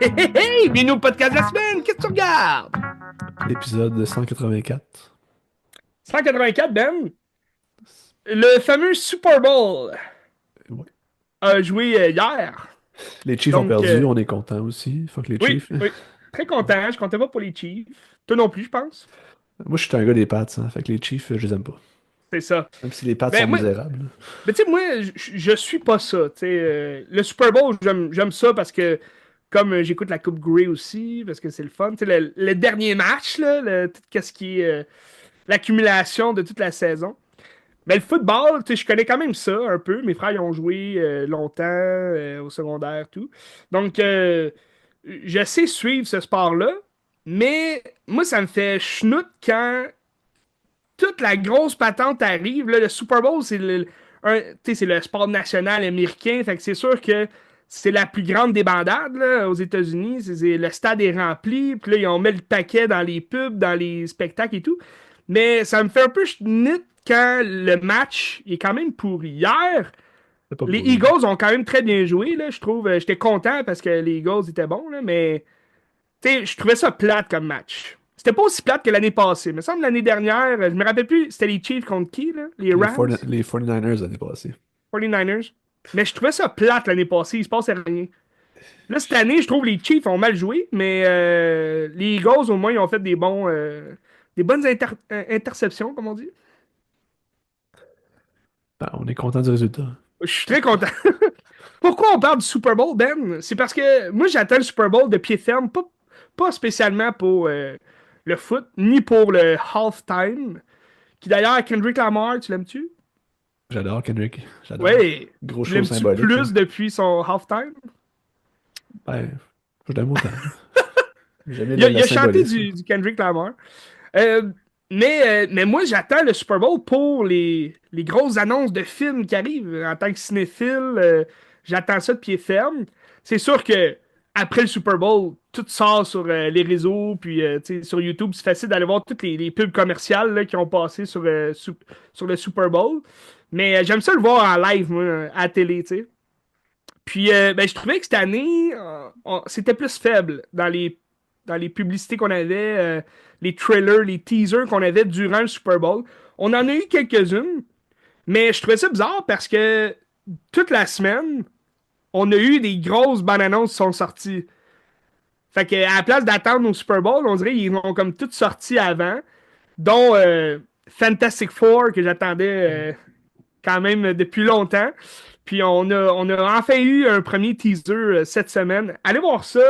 Hey, hey, hey! Bienvenue au podcast de la semaine! Qu'est-ce que tu regardes? L'épisode 184. 184, Ben. Le fameux Super Bowl Ouais. a joué hier. Les Chiefs ont Donc, perdu, on est content aussi. Fuck les oui, Chiefs. oui. Très content. Je comptais pas pour les Chiefs. Toi non plus, je pense. Moi, je suis un gars des Pats, hein. Fait que les Chiefs, je les aime pas. C'est ça. Même si les Pats sont Ben, moi, misérables. ben, tu sais, moi, je suis pas ça. Tu sais, le Super Bowl, j'aime ça parce que, comme j'écoute la Coupe Grey aussi, parce que c'est le fun. Tu sais, le dernier match, là, tout ce qui est l'accumulation de toute la saison. Mais le football, tu sais, je connais quand même ça un peu. Mes frères y ont joué longtemps au secondaire, tout. Donc, je sais suivre ce sport-là, mais moi, ça me fait chenoute quand toute la grosse patente arrive. Là, le Super Bowl, tu sais, c'est le sport national américain. Fait que c'est sûr que c'est la plus grande débandade là, aux États-Unis. Le stade est rempli. Puis là, ils ont mis le paquet dans les pubs, dans les spectacles et tout. Mais ça me fait un peu chenite quand le match est quand même pourri. Hier, C'est pas les pourri. Eagles ont quand même très bien joué, là, je trouve. J'étais content parce que les Eagles étaient bons, là, mais tu sais, je trouvais ça plate comme match. C'était pas aussi plate que l'année passée. Il me semble l'année dernière, je me rappelle plus, c'était les Chiefs contre qui, là? Les Rams? Les 49ers l'année passée. 49ers? Mais je trouvais ça plate l'année passée, il se passait rien. Là, cette année, je trouve les Chiefs ont mal joué, mais les Eagles, au moins, ils ont fait des bonnes interceptions, comme on dit. Ben, on est content du résultat. Je suis très content. Pourquoi on parle du Super Bowl, Ben? C'est parce que moi, j'attends le Super Bowl de pied ferme, pas spécialement pour le foot, ni pour le halftime. Qui d'ailleurs, Kendrick Lamar, tu l'aimes-tu? J'adore Kendrick. J'adore. Ouais. Gros Tu show l'aimes-tu symbolique, là. plus depuis son halftime? Ben, je l'aime autant. J'aime Il a, le il a chanté symbolisme. du Kendrick Lamar. Euh, mais moi, j'attends le Super Bowl pour les grosses annonces de films qui arrivent. En tant que cinéphile, j'attends ça de pied ferme. C'est sûr que après le Super Bowl, tout sort sur les réseaux, puis tu sais, sur YouTube, c'est facile d'aller voir toutes les pubs commerciales là, qui ont passé sur le Super Bowl. Mais j'aime ça le voir en live, moi, à la télé, tu sais. Puis, ben, je trouvais que cette année, c'était plus faible dans les publicités qu'on avait, les trailers, les teasers qu'on avait durant le Super Bowl. On en a eu quelques-unes, mais je trouvais ça bizarre parce que toute la semaine, on a eu des grosses bandes annonces qui sont sorties. Fait que à la place d'attendre au Super Bowl, on dirait qu'ils ont comme toutes sorti avant, dont Fantastic Four que j'attendais quand même depuis longtemps. Puis on a enfin eu un premier teaser cette semaine. Allez voir ça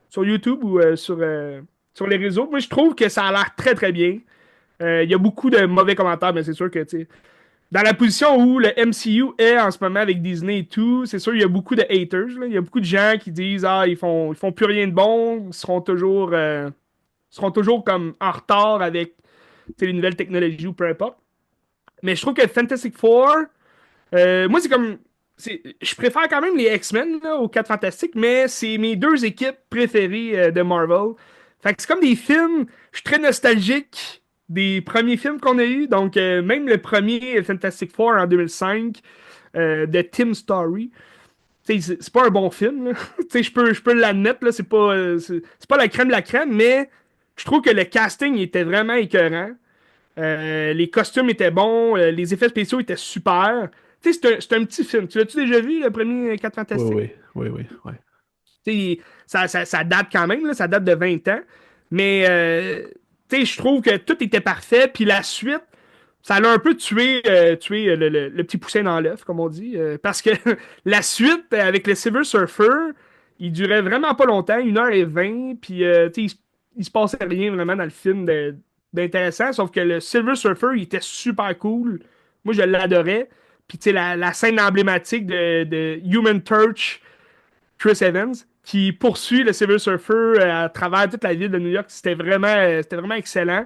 sur YouTube ou sur les réseaux. Moi, je trouve que ça a l'air très très bien. Il y a beaucoup de mauvais commentaires, mais c'est sûr que, tu sais, dans la position où le MCU est en ce moment avec Disney et tout, c'est sûr qu'il y a beaucoup de haters, là. Il y a beaucoup de gens qui disent ah, ils font plus rien de bon, ils seront toujours comme en retard avec tu sais, les nouvelles technologies ou peu importe. Mais je trouve que Fantastic Four, moi, c'est comme. Je préfère quand même les X-Men là, aux 4 Fantastiques, mais c'est mes deux équipes préférées de Marvel. Fait que c'est comme des films. Je suis très nostalgique des premiers films qu'on a eus. Donc, même le premier Fantastic Four en 2005 de Tim Story. Tu sais, c'est pas un bon film. Là. Tu sais, je peux l'admettre. Là, c'est pas la crème de la crème, mais je trouve que le casting était vraiment écœurant. Les costumes étaient bons, les effets spéciaux étaient super. Tu sais, c'est un petit film. Tu l'as-tu déjà vu, le premier 4 Oui, Fantastiques? oui, oui, oui, oui. Tu sais, ça date quand même, là, ça date de 20 ans. Mais, tu sais, je trouve que tout était parfait. Puis la suite, ça l'a un peu tué le petit poussin dans l'œuf, comme on dit. Parce que la suite, avec le Silver Surfer, il durait vraiment pas longtemps, 1h20. Puis, tu sais, il se passait rien vraiment dans le film d'intéressant. Sauf que le Silver Surfer, il était super cool. Moi, je l'adorais. Puis, tu sais, la scène emblématique de Human Torch, Chris Evans, qui poursuit le Silver Surfer à travers toute la ville de New York, c'était vraiment excellent.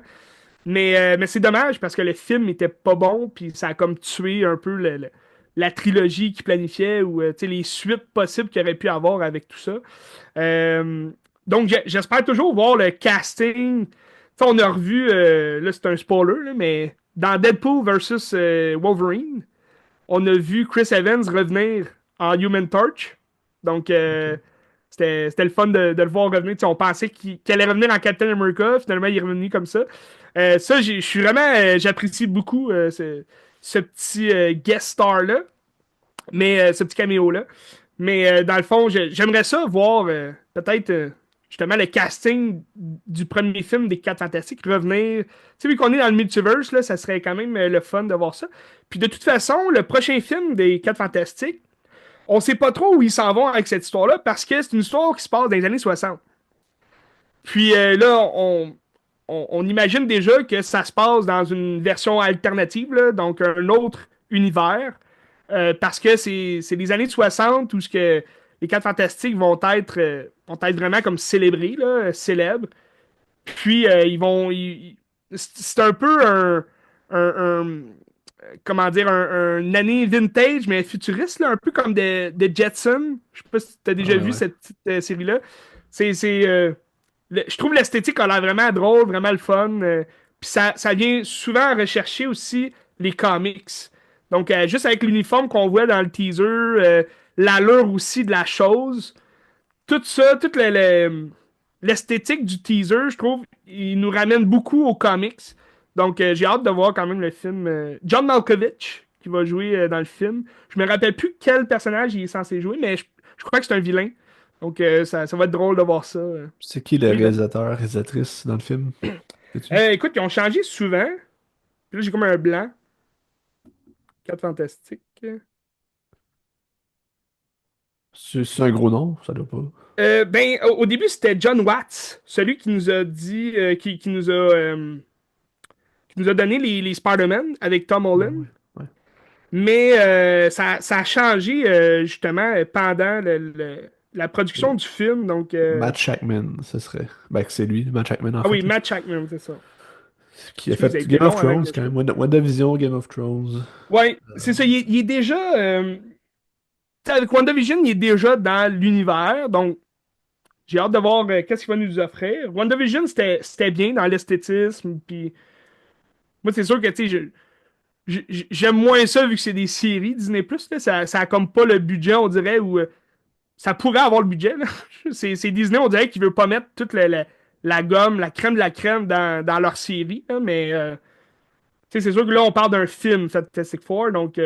Mais c'est dommage parce que le film était pas bon, puis ça a comme tué un peu la trilogie qu'il planifiait ou tu sais, les suites possibles qu'il aurait pu avoir avec tout ça. Euh, donc j'espère toujours voir le casting. Ça, on a revu, là c'est un spoiler, là, mais dans Deadpool versus Wolverine, on a vu Chris Evans revenir en Human Torch. Donc, Ok. c'était le fun de le voir revenir. Tu sais, on pensait qu'il allait revenir en Captain America. Finalement, il est revenu comme ça. Ça, je suis vraiment. J'apprécie beaucoup ce petit guest star-là. Mais ce petit caméo-là. Mais dans le fond, j'aimerais ça voir peut-être justement le casting du premier film des Quatre Fantastiques revenir. Tu sais, vu qu'on est dans le multiverse, là, ça serait quand même le fun de voir ça. Puis de toute façon, le prochain film des Quatre Fantastiques, on sait pas trop où ils s'en vont avec cette histoire-là parce que c'est une histoire qui se passe dans les années 60. Puis là, on imagine déjà que ça se passe dans une version alternative, là, donc un autre univers, parce que c'est les années 60 où ce que les Quatre Fantastiques vont être vraiment comme célébrés, là, célèbres. Puis c'est un peu comment dire, une année vintage, mais futuriste, là, un peu comme des Jetsons. Je sais pas si tu as Ah déjà ouais, vu ouais. cette petite série-là. Je trouve l'esthétique a l'air vraiment drôle, vraiment le fun. Puis ça vient souvent rechercher aussi les comics. Donc, juste avec l'uniforme qu'on voit dans le teaser, l'allure aussi de la chose, tout ça, l'esthétique du teaser, je trouve, il nous ramène beaucoup aux comics. Donc, j'ai hâte de voir quand même le film. John Malkovich, qui va jouer dans le film. Je me rappelle plus quel personnage il est censé jouer, mais je crois que c'est un vilain. Donc, ça va être drôle de voir ça. C'est qui le Oui, Ben. réalisateur, réalisatrice dans le film? Sais-tu? Écoute, ils ont changé souvent. Puis là, j'ai comme un blanc. Quatre fantastiques. C'est un gros nom, ça doit pas. Ben, au début, c'était John Watts, celui qui nous a dit, qui nous a donné les Spider-Man avec Tom Ouais, Holland. ouais. Ouais. Mais ça a changé justement pendant la production Et du film. Donc, Matt Shakman, ce serait. Ben, que c'est lui, Matt Shakman en ah oui, fait, là. Matt Shakman, c'est ça. Qui a Excuse, ça a fait été Game of long avant Thrones que quand je. même. WandaVision, Game of Thrones. Ouais, c'est ça. Il est déjà. Tu sais, avec WandaVision, il est déjà dans l'univers. Donc, j'ai hâte de voir qu'est-ce qu'il va nous offrir. WandaVision, c'était bien dans l'esthétisme. Puis, moi, c'est sûr que, tu sais, j'aime moins ça vu que c'est des séries Disney+. Là, ça a comme pas le budget, on dirait, ou ça pourrait avoir le budget. Là. C'est Disney, on dirait qu'ils veulent pas mettre toute la gomme, la crème de la crème dans leur série. Là, mais tu sais, c'est sûr que là, on parle d'un film, Fantastic Four. Donc,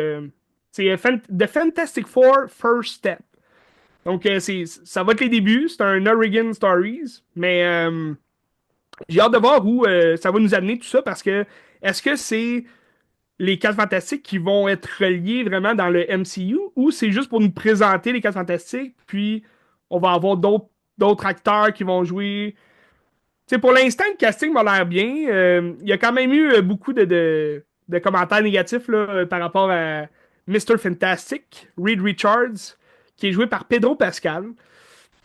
c'est The Fantastic Four First Step. Donc, ça va être les débuts. C'est un Oregon Stories. Mais j'ai hâte de voir où ça va nous amener tout ça parce que est-ce que c'est les Quatre Fantastiques qui vont être reliés vraiment dans le MCU ou c'est juste pour nous présenter les Quatre Fantastiques, puis on va avoir d'autres acteurs qui vont jouer. Tu sais, pour l'instant, le casting m'a l'air bien. Il y a quand même eu beaucoup de commentaires négatifs là, par rapport à Mr. Fantastic, Reed Richards, qui est joué par Pedro Pascal,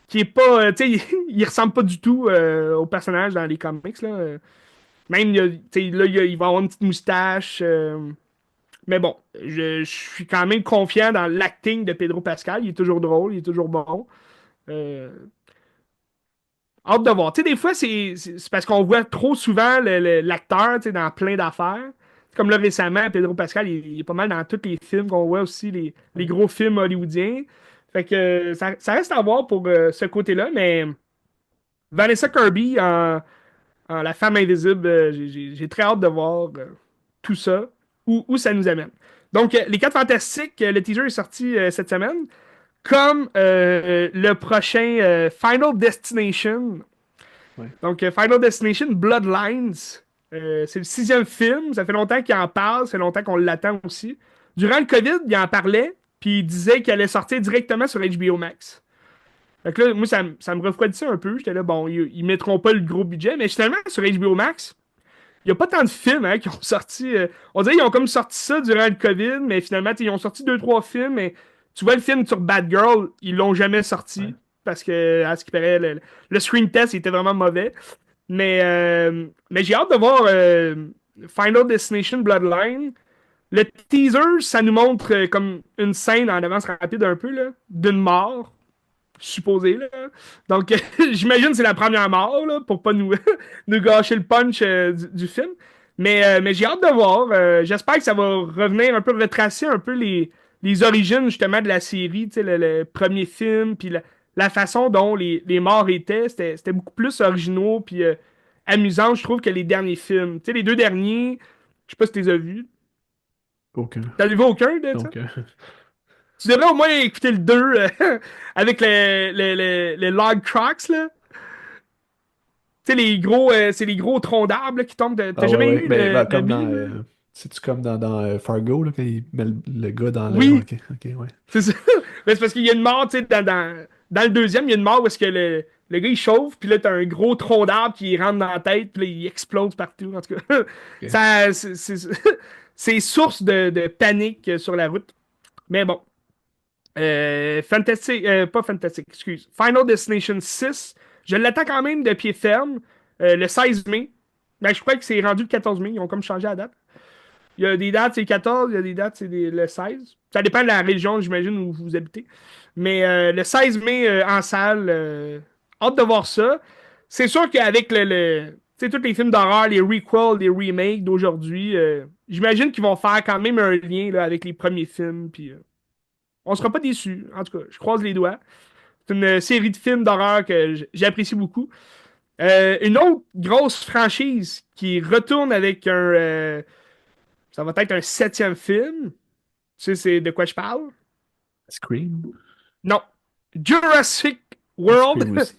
qui est pas. Tu sais, il ressemble pas du tout au personnage dans les comics. Là. Même, tu sais, là, il va avoir une petite moustache. Mais bon, je suis quand même confiant dans l'acting de Pedro Pascal. Il est toujours drôle, il est toujours bon. Euh, Hâte de voir. Tu sais, des fois, c'est parce qu'on voit trop souvent l'acteur tu sais, dans plein d'affaires. Comme là, récemment, Pedro Pascal, il est pas mal dans tous les films qu'on voit aussi, les Ouais. gros films hollywoodiens. Fait que ça reste à voir pour ce côté-là, mais Vanessa Kirby en La Femme Invisible, j'ai très hâte de voir tout ça, où ça nous amène. Donc, Les Quatre Fantastiques, le teaser est sorti cette semaine, comme le prochain Final Destination. Ouais. Donc, Final Destination Bloodlines, c'est le sixième film. Ça fait longtemps qu'il en parle, ça fait longtemps qu'on l'attend aussi. Durant le COVID, il en parlait, puis il disait qu'il allait sortir directement sur HBO Max. Fait que là, moi, ça me refroidissait un peu. J'étais là, bon, ils mettront pas le gros budget, mais finalement, sur HBO Max, il y a pas tant de films hein, qui ont sorti. On dirait qu'ils ont comme sorti ça durant le COVID, mais finalement, ils ont sorti deux, trois films, mais tu vois le film sur Bad Girl, ils l'ont jamais Ouais. sorti. Parce que, à ce qui paraît, le screen test était vraiment mauvais. Mais j'ai hâte de voir Final Destination Bloodline. Le teaser, ça nous montre comme une scène en avance rapide un peu, là, d'une mort. supposé, là. Donc, j'imagine que c'est la première mort, là, pour pas nous, nous gâcher le punch du film. Mais j'ai hâte de voir. J'espère que ça va revenir un peu, retracer un peu les origines, justement, de la série, tu sais, le premier film, puis la façon dont les morts étaient. C'était beaucoup plus originaux, puis amusant, je trouve, que les derniers films. Tu sais, les deux derniers, je sais pas si tu les as vus. Aucun. T'as vu aucun de ça? Donc, Tu devrais au moins écouter le 2 avec les log trucks, là. Tu sais, c'est les gros troncs d'arbres là, qui tombent. T'as ah ouais, jamais ouais. eu Ben, le comme dans. mime, là? C'est-tu comme dans Fargo, là, quand il met le gars dans le. Oui, Ok, ok, ouais. c'est ça. Mais c'est parce qu'il y a une mort, tu sais, dans le deuxième, il y a une mort où est-ce que le gars il chauffe, puis là, t'as un gros tronc d'arbre qui rentre dans la tête, puis là, il explose partout. En tout cas, Ok. ça, c'est source de panique sur la route. Mais bon. Fantastic, pas Fantastic, excuse. Final Destination 6. Je l'attends quand même de pied ferme. Le 16 mai. Ben, je crois que c'est rendu le 14 mai. Ils ont comme changé la date. Il y a des dates, c'est le 14. Il y a des dates, c'est le 16. Ça dépend de la région, j'imagine, où vous habitez. Mais le 16 mai en salle, hâte de voir ça. C'est sûr qu'avec tu sais, tous les films d'horreur, les requels, les remakes d'aujourd'hui, j'imagine qu'ils vont faire quand même un lien là, avec les premiers films. Puis on sera pas déçus. En tout cas, je croise les doigts. C'est une série de films d'horreur que j'apprécie beaucoup. Une autre grosse franchise qui retourne avec ça va être un septième film. Tu sais, c'est de quoi je parle? Scream? Non. Jurassic World Scream aussi.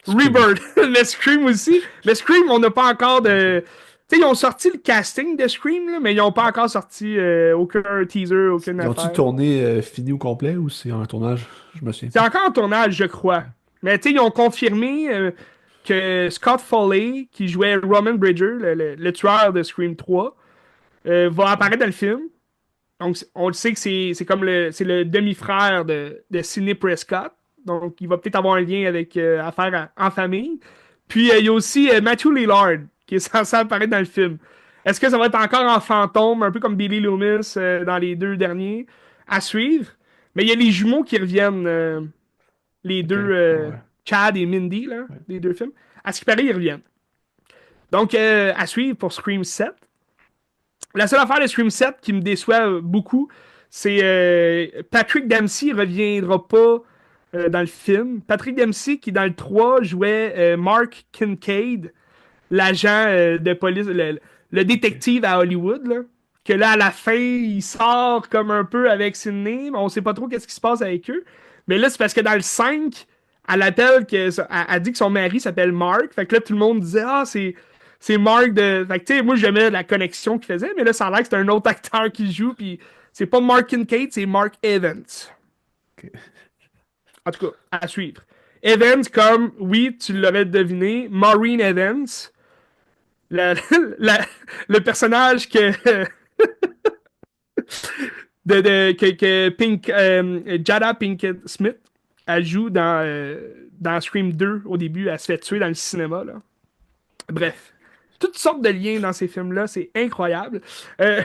Scream. Rebirth. Le Scream aussi. Le Scream, on n'a pas encore de. Tu sais, ils ont sorti le casting de Scream, là, mais ils n'ont pas encore sorti aucun teaser, aucune Ils ont-tu affaire. tourné fini au complet ou c'est un tournage? Je me souviens C'est plus. encore en tournage, je crois. Mais tu sais, ils ont confirmé que Scott Foley, qui jouait Roman Bridger, le tueur de Scream 3, va apparaître dans le film. Donc, on le sait que c'est comme c'est le demi-frère de Sidney Prescott. Donc, il va peut-être avoir un lien avec affaire en famille. Puis, il y a aussi Matthew Lillard, qui est censé apparaître dans le film. Est-ce que ça va être encore en fantôme, un peu comme Billy Loomis dans les deux derniers, à suivre? Mais il y a les jumeaux qui reviennent. Les Ok, deux ouais. Chad et Mindy, là, Ouais. les deux films. À ce qui paraît, ils reviennent. Donc, à suivre pour Scream 7. La seule affaire de Scream 7 qui me déçoit beaucoup, c'est Patrick Dempsey reviendra pas dans le film. Patrick Dempsey, qui dans le 3 jouait Mark Kincaid, l'agent de police, le Ok. détective à Hollywood, là. Que là, à la fin, il sort comme un peu avec Sidney, mais on sait pas trop qu'est-ce qui se passe avec eux. Mais là, c'est parce que dans le 5, elle appelle elle dit que son mari s'appelle Mark. Fait que là, tout le monde disait, ah, c'est Mark de. Fait que tu sais, moi, j'aimais la connexion qu'il faisait, mais là, ça a l'air que c'est un autre acteur qui joue, puis c'est pas Mark Kincaid, c'est Mark Evans. Ok. En tout cas, à suivre. Evans, comme, oui, tu l'aurais deviné, Maureen Evans, la- la- le personnage que Jada Pinkett Smith elle joue dans Scream 2 au début, elle se fait tuer dans le cinéma, là. Bref, toutes sortes de liens dans ces films-là, c'est incroyable. Euh,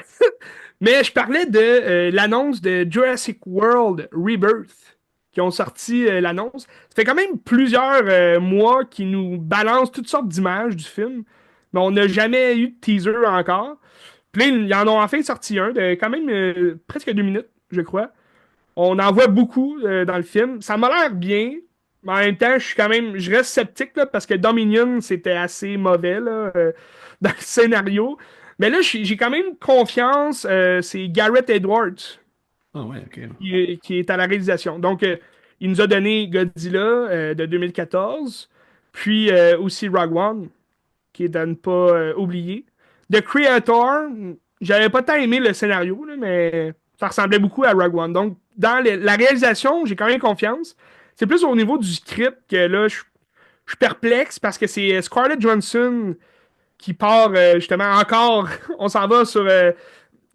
mais je parlais de l'annonce de Jurassic World Rebirth, qui ont sorti l'annonce. Ça fait quand même plusieurs mois qu'ils nous balancent toutes sortes d'images du film, mais on n'a jamais eu de teaser encore. Puis là, ils en ont enfin sorti un de quand même presque 2 minutes, je crois. On en voit beaucoup dans le film. Ça m'a l'air bien, mais en même temps, je reste sceptique là, parce que Dominion, c'était assez mauvais là, dans le scénario. Mais là, j'ai quand même confiance. C'est Gareth Edwards Ah ouais, ok. qui est à la réalisation. Donc, il nous a donné Godzilla de 2014, puis aussi Rogue One, qui est à ne pas oublier. The Creator, j'avais pas tant aimé le scénario, là, mais ça ressemblait beaucoup à Rogue One. Donc, dans la réalisation, j'ai quand même confiance. C'est plus au niveau du script que là, je suis perplexe parce que c'est Scarlett Johansson qui part justement encore. On s'en va sur.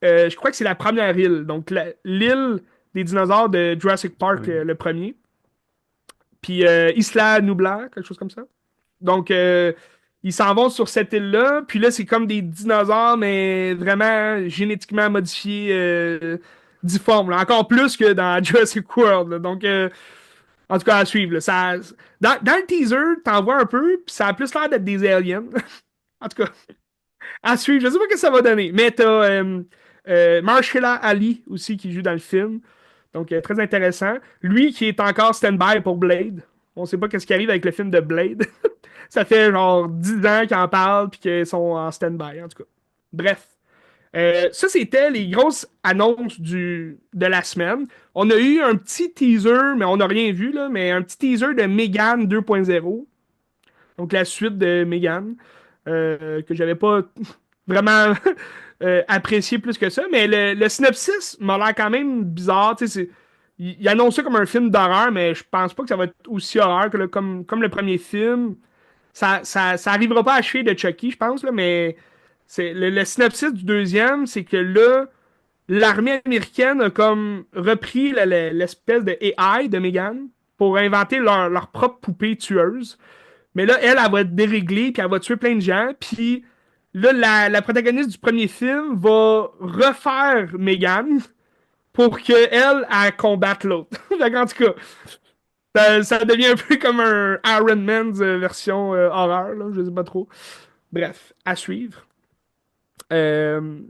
Je crois que c'est la première île. Donc, l'île des dinosaures de Jurassic Park, Oui. le premier. Puis Isla Nublar, quelque chose comme ça. Donc, ils s'en vont sur cette île-là. Puis là, c'est comme des dinosaures, mais vraiment génétiquement modifiés, difformes, là. Encore plus que dans Jurassic World, là. Donc, En tout cas, à suivre. Là. Dans le teaser, t'en vois un peu, puis ça a plus l'air d'être des aliens. En tout cas, à suivre. Je sais pas ce que ça va donner. Mais t'as Mahershala Ali aussi qui joue dans le film. Donc, très intéressant. Lui qui est encore stand-by pour Blade. On sait pas qu'est-ce qui arrive avec le film de Blade. Ça fait genre 10 ans qu'ils en parlent puis qu'ils sont en stand-by, en tout cas. Bref. Ça, c'était les grosses annonces de la semaine. On a eu un petit teaser, mais on n'a rien vu, là, mais un petit teaser de Megan 2.0, donc la suite de Megan, que j'avais pas vraiment apprécié plus que ça, mais le synopsis m'a l'air quand même bizarre. Il annonce ça comme un film d'horreur, mais je pense pas que ça va être aussi horreur que comme le premier film. Ça arrivera pas à achever de Chucky, je pense, là, mais le synopsis du deuxième, c'est que là, l'armée américaine a comme repris l'espèce de AI de Megan pour inventer leur propre poupée tueuse. Mais là, elle va être déréglée, puis elle va tuer plein de gens. Puis là, la protagoniste du premier film va refaire Megan pour qu'elle elle combatte l'autre. En tout cas, ça devient un peu comme un Iron Man version horreur, là, je sais pas trop. Bref, à suivre. Euh,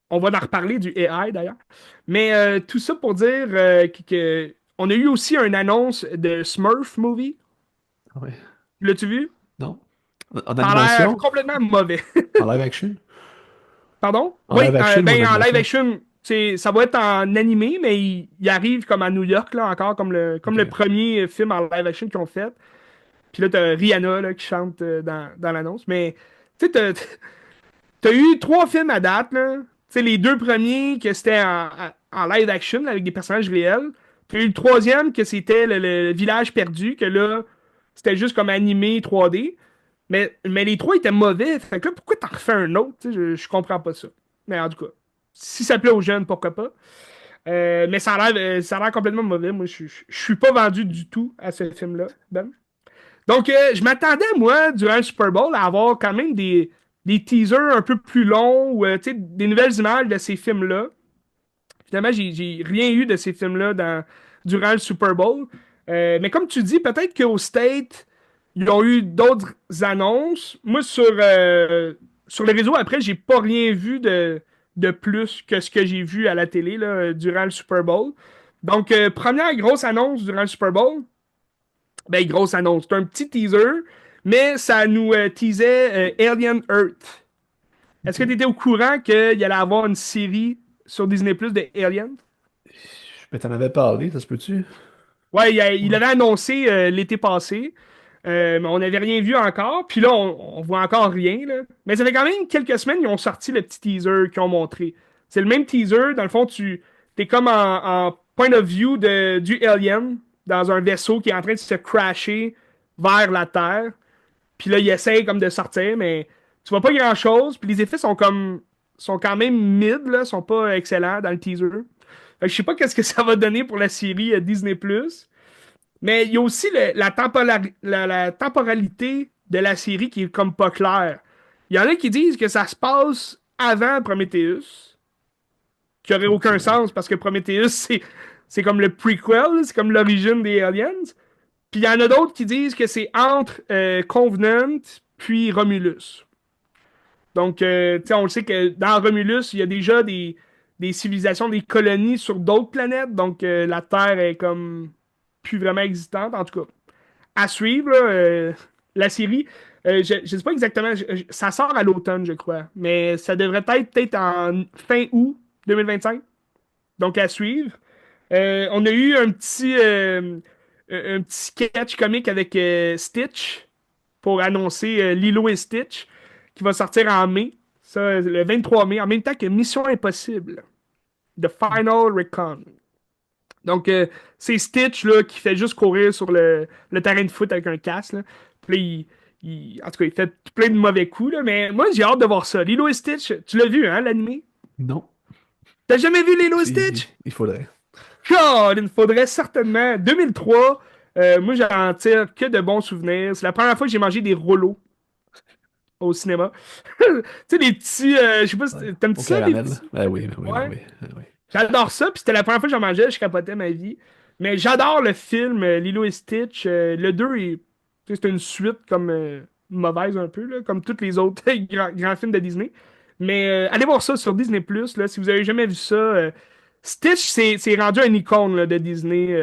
on va en reparler du AI d'ailleurs. Mais tout ça pour dire on a eu aussi une annonce de Smurf Movie. Ah ouais. L'as-tu vu? Non? En Ça a l'air animation? complètement mauvais. En live action? Pardon? En Oui, live action ou en ben en live animation? action, ça va être en animé, mais il arrive comme à New York, là, encore, comme le Ok. premier film en live action qu'ils ont fait. Puis là, t'as Rihanna là, qui chante dans l'annonce. Mais tu sais, t'as eu trois films à date, là. Tu sais, les deux premiers que c'était en live action là, avec des personnages réels. Puis eu le troisième que c'était le village perdu, que là, c'était juste comme animé 3D. Mais les trois étaient mauvais. Fait que là, pourquoi t'en refais un autre? Tu sais, je comprends pas ça. Mais en tout cas, si ça plaît aux jeunes, pourquoi pas? Mais ça a l'air complètement mauvais. Moi, je suis pas vendu du tout à ce film-là, Ben. Donc, je m'attendais, moi, durant le Super Bowl, à avoir quand même des teasers un peu plus longs ou tu sais, des nouvelles images de ces films-là. Finalement, j'ai rien eu de ces films-là durant le Super Bowl. Mais comme tu dis, peut-être qu'au State, ils ont eu d'autres annonces. Moi, sur les réseaux, après, j'ai pas rien vu de plus que ce que j'ai vu à la télé là, durant le Super Bowl. Donc, première grosse annonce durant le Super Bowl, ben, grosse annonce. C'est un petit teaser, mais ça nous teasait Alien Earth. Est-ce que tu Ok. étais au courant qu'il allait avoir une série sur Disney Plus de Alien? Mais t'en avais parlé, ça se peut-tu? Ouais, il Ouais. avait annoncé l'été passé, mais on n'avait rien vu encore. Puis là, on voit encore rien, là. Mais ça fait quand même quelques semaines qu'ils ont sorti le petit teaser qu'ils ont montré. C'est le même teaser. Dans le fond, tu es comme en point of view du Alien dans un vaisseau qui est en train de se crasher vers la Terre. Puis là, il essaye comme de sortir, mais tu vois pas grand-chose. Puis les effets sont quand même mid, là, sont pas excellents dans le teaser. Fait que je sais pas qu'est-ce que ça va donner pour la série Disney+. Mais il y a aussi la temporalité de la série qui est comme pas claire. Il y en a qui disent que ça se passe avant Prometheus, qui aurait Ok. aucun sens parce que Prometheus, c'est comme le prequel, c'est comme l'origine des aliens. Puis il y en a d'autres qui disent que c'est entre Covenant puis Romulus. Donc, tu sais, on le sait que dans Romulus, il y a déjà des civilisations, des colonies sur d'autres planètes. Donc, la Terre est comme plus vraiment existante. En tout cas, à suivre, là, la série. Je sais pas exactement. Ça sort à l'automne, je crois. Mais ça devrait être peut-être en fin août 2025. Donc, à suivre. On a eu un petit sketch comique avec Stitch pour annoncer Lilo et Stitch qui va sortir en mai. Ça, le 23 mai, en même temps que Mission Impossible, The Final Recon. Donc, c'est Stitch là, qui fait juste courir sur le terrain de foot avec un casque. Là. Puis là, en tout cas, il fait plein de mauvais coups. Là, mais moi, j'ai hâte de voir ça. Lilo et Stitch, tu l'as vu, hein, l'animé? Non. T'as jamais vu Lilo et Il, Stitch? il faudrait. God, il me faudrait certainement. 2003, moi, j'en tire que de bons souvenirs. C'est la première fois que j'ai mangé des rouleaux au cinéma. Tu sais, des petits. Je sais pas si Ouais. t'aimes-tu Au ça, des caramel. petits? Ben oui, ben oui, ben Ouais. oui, ben oui. J'adore ça, puis c'était la première fois que j'en mangeais, je capotais ma vie. Mais j'adore le film Lilo et Stitch. Le 2, tu sais, c'est une suite comme mauvaise un peu, là, comme tous les autres grands films de Disney. Mais allez voir ça sur Disney+, là, si vous avez jamais vu ça. Stitch, c'est rendu une icône là, de Disney.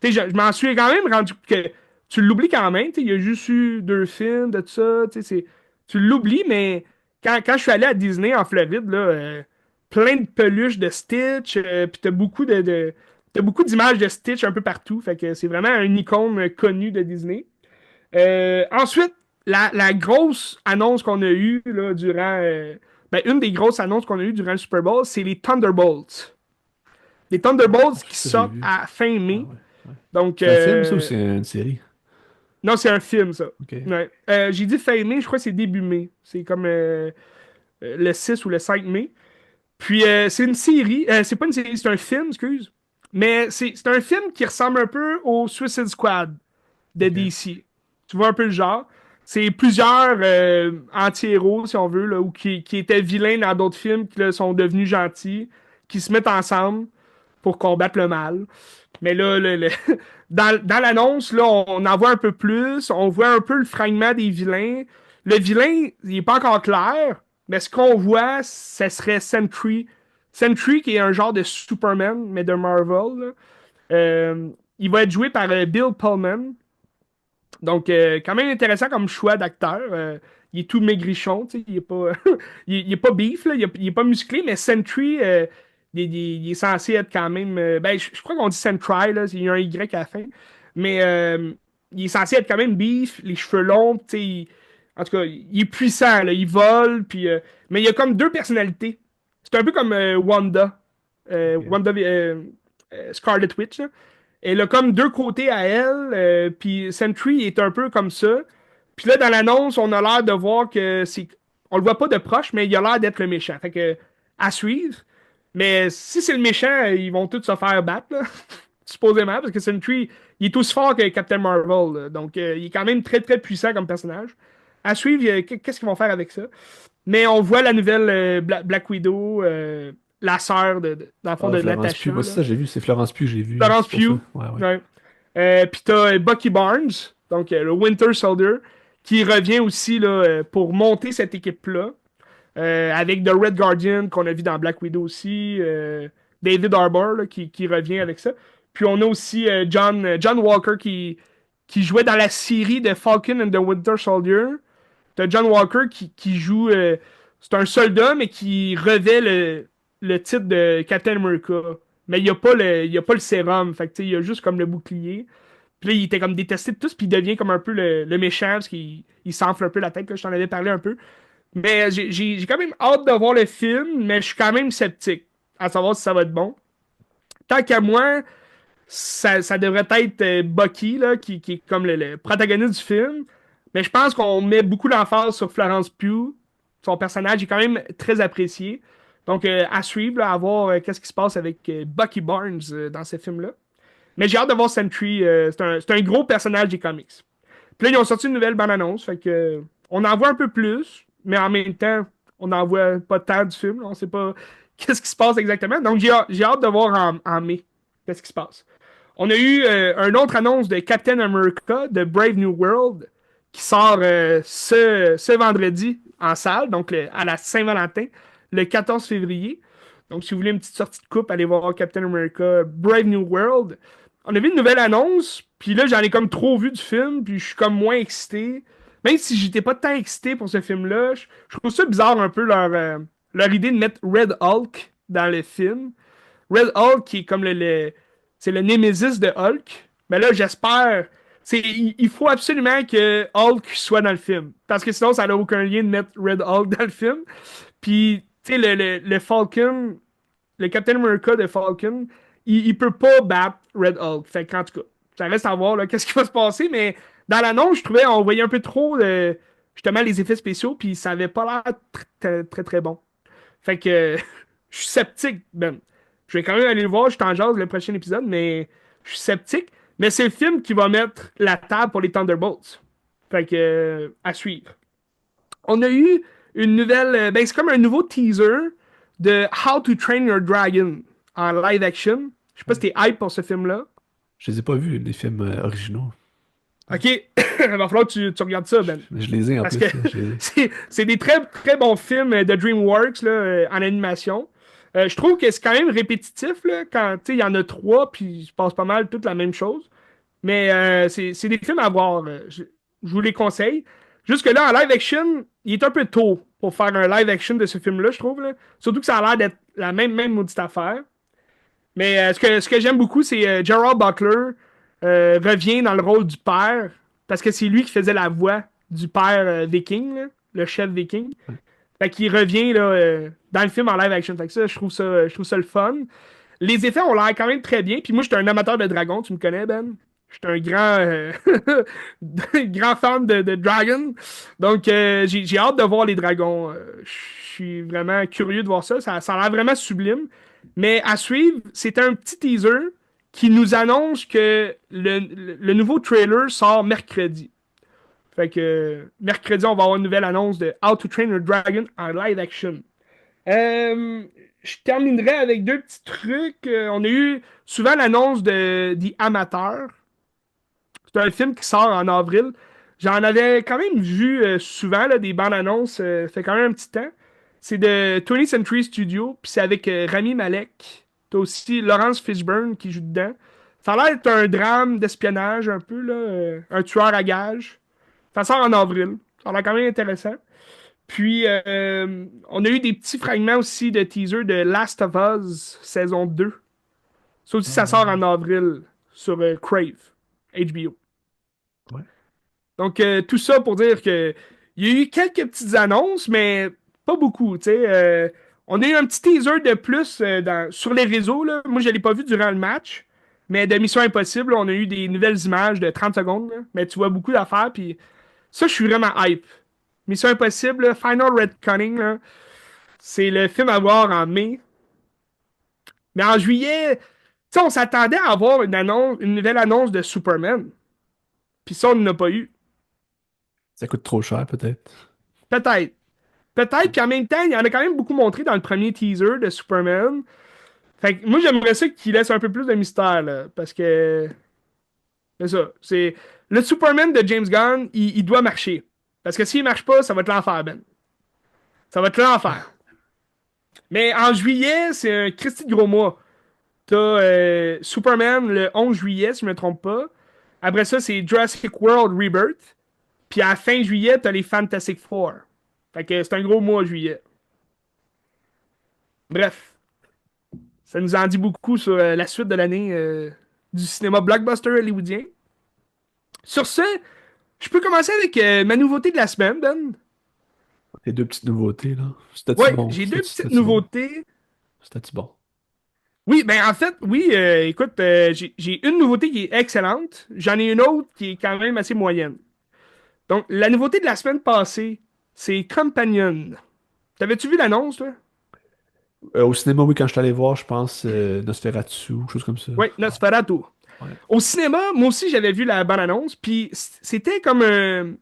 Tu sais, je m'en suis quand même rendu que tu l'oublies quand même. Tu sais, il y a juste eu 2 films de tout ça. Tu sais, tu l'oublies, mais quand je suis allé à Disney en Floride, là, plein de peluches de Stitch, puis t'as beaucoup d'images de Stitch un peu partout. Fait que c'est vraiment une icône connue de Disney. Ensuite, la grosse annonce qu'on a eue là, durant. Ben, une des grosses annonces qu'on a eues durant le Super Bowl, c'est les Thunderbolts. Les Thunderbolts Ok, qui ça, j'ai sortent vu. à fin Ah mai. ouais, ouais. Donc, C'est un film, ça, ou c'est une série? non, c'est un film, ça. Ok. Ouais. J'ai dit fin mai, je crois que c'est début mai. C'est comme le 6 ou le 5 mai. Puis c'est une série, c'est pas une série, c'est un film, excuse. Mais c'est un film qui ressemble un peu au Suicide Squad de Ok. DC. Tu vois un peu le genre. C'est plusieurs anti-héros, si on veut, là, ou qui étaient vilains dans d'autres films, qui là, sont devenus gentils, qui se mettent ensemble pour combattre le mal. Mais là, dans l'annonce, là, on en voit un peu plus. On voit un peu le fragment des vilains. Le vilain, il n'est pas encore clair, mais ce qu'on voit, ce serait Sentry. Sentry, qui est un genre de Superman, mais de Marvel. Là. Il va être joué par Bill Pullman. Donc, quand même intéressant comme choix d'acteur. Il est tout maigrichon, tu sais, il est pas, il est pas beef, là, il est pas musclé, mais Sentry, il est censé être quand même. Ben, je crois qu'on dit Sentry, là, il y a un Y à la fin. Mais il est censé être quand même beef, les cheveux longs, tu sais. En tout cas, il est puissant, là, il vole, puis, mais il y a comme deux personnalités. C'est un peu comme Wanda. Ok. Wanda Scarlet Witch, là. Elle a comme deux côtés à elle, puis Sentry est un peu comme ça. Puis là, dans l'annonce, on a l'air de voir que c'est. On le voit pas de proche, mais il a l'air d'être le méchant. Fait que, à suivre. Mais si c'est le méchant, ils vont tous se faire battre, là. Supposément, parce que Sentry, il est aussi fort que Captain Marvel, là. Donc, il est quand même très, très puissant comme personnage. À suivre, qu'est-ce qu'ils vont faire avec ça? Mais on voit la nouvelle Black Widow, la sœur, dans le fond, Ah, de Florence Pugh. Natasha, Moi, c'est là. ça, j'ai vu. C'est Florence Pugh que j'ai vu. Florence C'est pour ça. Pugh. Ouais, ouais. Ouais. Puis t'as Bucky Barnes, donc le Winter Soldier, qui revient aussi là, pour monter cette équipe-là. Avec The Red Guardian, qu'on a vu dans Black Widow aussi. David Harbour, là, qui revient avec ça. Puis on a aussi John Walker qui jouait dans la série de Falcon and the Winter Soldier. T'as John Walker qui joue. C'est un soldat, mais qui revêt le titre de Captain America. Mais il y a pas le sérum. Fait que, tu sais, il y a juste comme le bouclier. Puis là, il était comme détesté de tous, puis il devient comme un peu le méchant, parce qu'il s'enfle un peu la tête. Là, je t'en avais parlé un peu. Mais j'ai quand même hâte de voir le film, mais je suis quand même sceptique à savoir si ça va être bon. Tant qu'à moi, ça devrait être Bucky, là, qui est comme le protagoniste du film. Mais je pense qu'on met beaucoup d'emphase sur Florence Pugh. Son personnage est quand même très apprécié. Donc, à suivre, là, à voir qu'est-ce qui se passe avec Bucky Barnes dans ce film-là. Mais j'ai hâte de voir Sentry. C'est un gros personnage des comics. Puis là, ils ont sorti une nouvelle bande-annonce. Fait que, on en voit un peu plus, mais en même temps, on n'en voit pas tant du film. On sait pas qu'est-ce qui se passe exactement. Donc, j'ai hâte de voir en mai qu'est-ce qui se passe. On a eu une autre annonce de Captain America de Brave New World qui sort ce vendredi en salle, donc à la Saint-Valentin, le 14 février. Donc, si vous voulez une petite sortie de coupe, allez voir Captain America Brave New World. On a vu une nouvelle annonce, puis là, j'en ai comme trop vu du film, puis je suis comme moins excité. Même si j'étais pas tant excité pour ce film-là, je trouve ça bizarre un peu leur idée de mettre Red Hulk dans le film. Red Hulk qui est comme c'est le némésis de Hulk. Mais là, j'espère. Il faut absolument que Hulk soit dans le film. Parce que sinon, ça n'a aucun lien de mettre Red Hulk dans le film. Puis, tu sais, le Falcon, le Captain America de Falcon, il peut pas battre Red Hulk. Fait qu'en tout cas, ça reste à voir là, qu'est-ce qui va se passer. Mais dans l'annonce, je trouvais on voyait un peu trop justement les effets spéciaux, puis ça avait pas l'air très, très, très bon. Fait que je suis sceptique, Ben. Je vais quand même aller le voir, je t'en jase le prochain épisode, mais je suis sceptique. Mais c'est le film qui va mettre la table pour les Thunderbolts. Fait que, à suivre. On a eu une nouvelle. Ben, c'est comme un nouveau teaser de How to Train Your Dragon en live action. Je sais pas si Ouais. t'es hype pour ce film-là. Je les ai pas vus, les films originaux. Ok, il va falloir que tu regardes ça, Ben. Je les ai en Parce que plus, là. c'est des très, très bons films de DreamWorks là, en animation. Je trouve que c'est quand même répétitif là, quand il y en a trois, puis il se passe pas mal toute la même chose. Mais c'est des films à voir. Je vous les conseille. Jusque là, en live action, il est un peu tôt pour faire un live action de ce film-là, je trouve. Là. Surtout que ça a l'air d'être la même maudite affaire. Mais ce que j'aime beaucoup, c'est Gerard Butler revient dans le rôle du père, parce que c'est lui qui faisait la voix du père viking, là, le chef viking. Ouais. Fait qu'il revient là, dans le film en live action. Fait que ça, je trouve ça le fun. Les effets ont l'air quand même très bien. Puis moi, j'étais un amateur de dragons, tu me connais, Ben? J'étais un grand, grand fan de Dragon. Donc, j'ai hâte de voir les dragons. Je suis vraiment curieux de voir ça. Ça a l'air vraiment sublime. Mais à suivre, c'est un petit teaser qui nous annonce que le nouveau trailer sort mercredi. Fait que mercredi, on va avoir une nouvelle annonce de How to Train Your Dragon en live action. Euh, je terminerai avec deux petits trucs. On a eu souvent l'annonce de The Amateur. C'est un film qui sort en avril. J'en avais quand même vu souvent là, des bandes annonces. Fait quand même un petit temps. C'est de 20th Century Studio. Puis c'est avec Rami Malek. T'as aussi Laurence Fishburne qui joue dedans. Ça a l'air d'être un drame d'espionnage un peu, là, un tueur à gages. Ça sort en avril. Ça a l'air quand même intéressant. Puis, on a eu des petits fragments aussi de teaser de Last of Us saison 2. Ça aussi, ça sort Ah, en avril sur Crave, HBO. ouais. Donc, tout ça pour dire que il y a eu quelques petites annonces, mais pas beaucoup. Tu sais. On a eu un petit teaser de plus sur les réseaux. Là. Moi, je ne l'ai pas vu durant le match, mais de Mission Impossible, là, on a eu des nouvelles images de 30 secondes. Là. Mais tu vois beaucoup d'affaires, puis ça, je suis vraiment hype. Mission Impossible, là, Final Redconning, là, c'est le film à voir en mai. Mais en juillet, tu sais, on s'attendait à avoir une nouvelle annonce de Superman. Puis ça, on n'en a pas eu. Ça coûte trop cher, peut-être. Peut-être. Peut-être, puis en même temps, il y en a quand même beaucoup montré dans le premier teaser de Superman. Fait que moi, j'aimerais ça qu'il laisse un peu plus de mystère, là, parce que c'est ça. C'est le Superman de James Gunn, il doit marcher. Parce que s'il marche pas, ça va être l'enfer, Ben. Ça va être l'enfer. Mais en juillet, c'est un Christy de gros mois. T'as Superman le 11 juillet, si je me trompe pas. Après ça, c'est Jurassic World Rebirth. Puis à la fin juillet, t'as les Fantastic Four. Fait que c'est un gros mois, juillet. Bref, ça nous en dit beaucoup sur la suite de l'année du cinéma blockbuster hollywoodien. Sur ce, je peux commencer avec ma nouveauté de la semaine, Ben. Les deux petites nouveautés, là. C'était-tu Ouais, bon? j'ai deux petites C'était-tu bon? nouveautés. C'était-tu bon? Oui, ben en fait, oui, écoute, j'ai une nouveauté qui est excellente. J'en ai une autre qui est quand même assez moyenne. Donc, la nouveauté de la semaine passée, c'est Companion. T'avais-tu vu l'annonce, toi? Au cinéma, oui, quand je suis allé voir, je pense Nosferatu, quelque chose comme ça. Oui, Nosferatu. Ouais, Au cinéma, moi aussi, j'avais vu la bande-annonce, puis c'était comme un...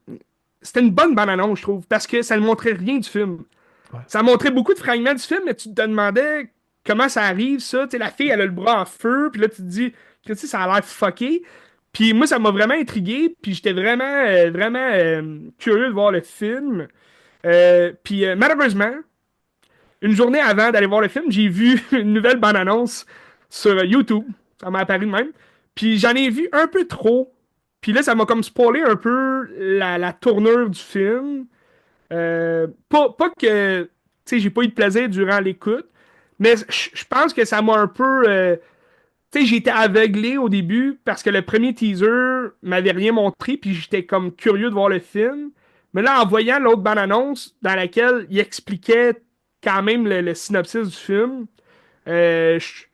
C'était une bonne bande-annonce, je trouve, parce que ça ne montrait rien du film. ouais. Ça montrait beaucoup de fragments du film, mais tu te demandais comment ça arrive, ça. Tu sais, la fille, elle a le bras en feu, puis là, tu te dis, Christy, ça a l'air fucké. Puis moi, ça m'a vraiment intrigué, puis j'étais vraiment curieux de voir le film. Puis malheureusement, une journée avant d'aller voir le film, j'ai vu une nouvelle bande-annonce sur YouTube. Ça m'a apparu de même. Puis j'en ai vu un peu trop. Puis là, ça m'a comme spoilé un peu la tournure du film. Pas que, tu sais, j'ai pas eu de plaisir durant l'écoute, mais je pense que ça m'a un peu, tu sais, j'ai été aveuglé au début parce que le premier teaser m'avait rien montré, puis j'étais comme curieux de voir le film. Mais là, en voyant l'autre bande-annonce dans laquelle il expliquait quand même le synopsis du film, euh, je-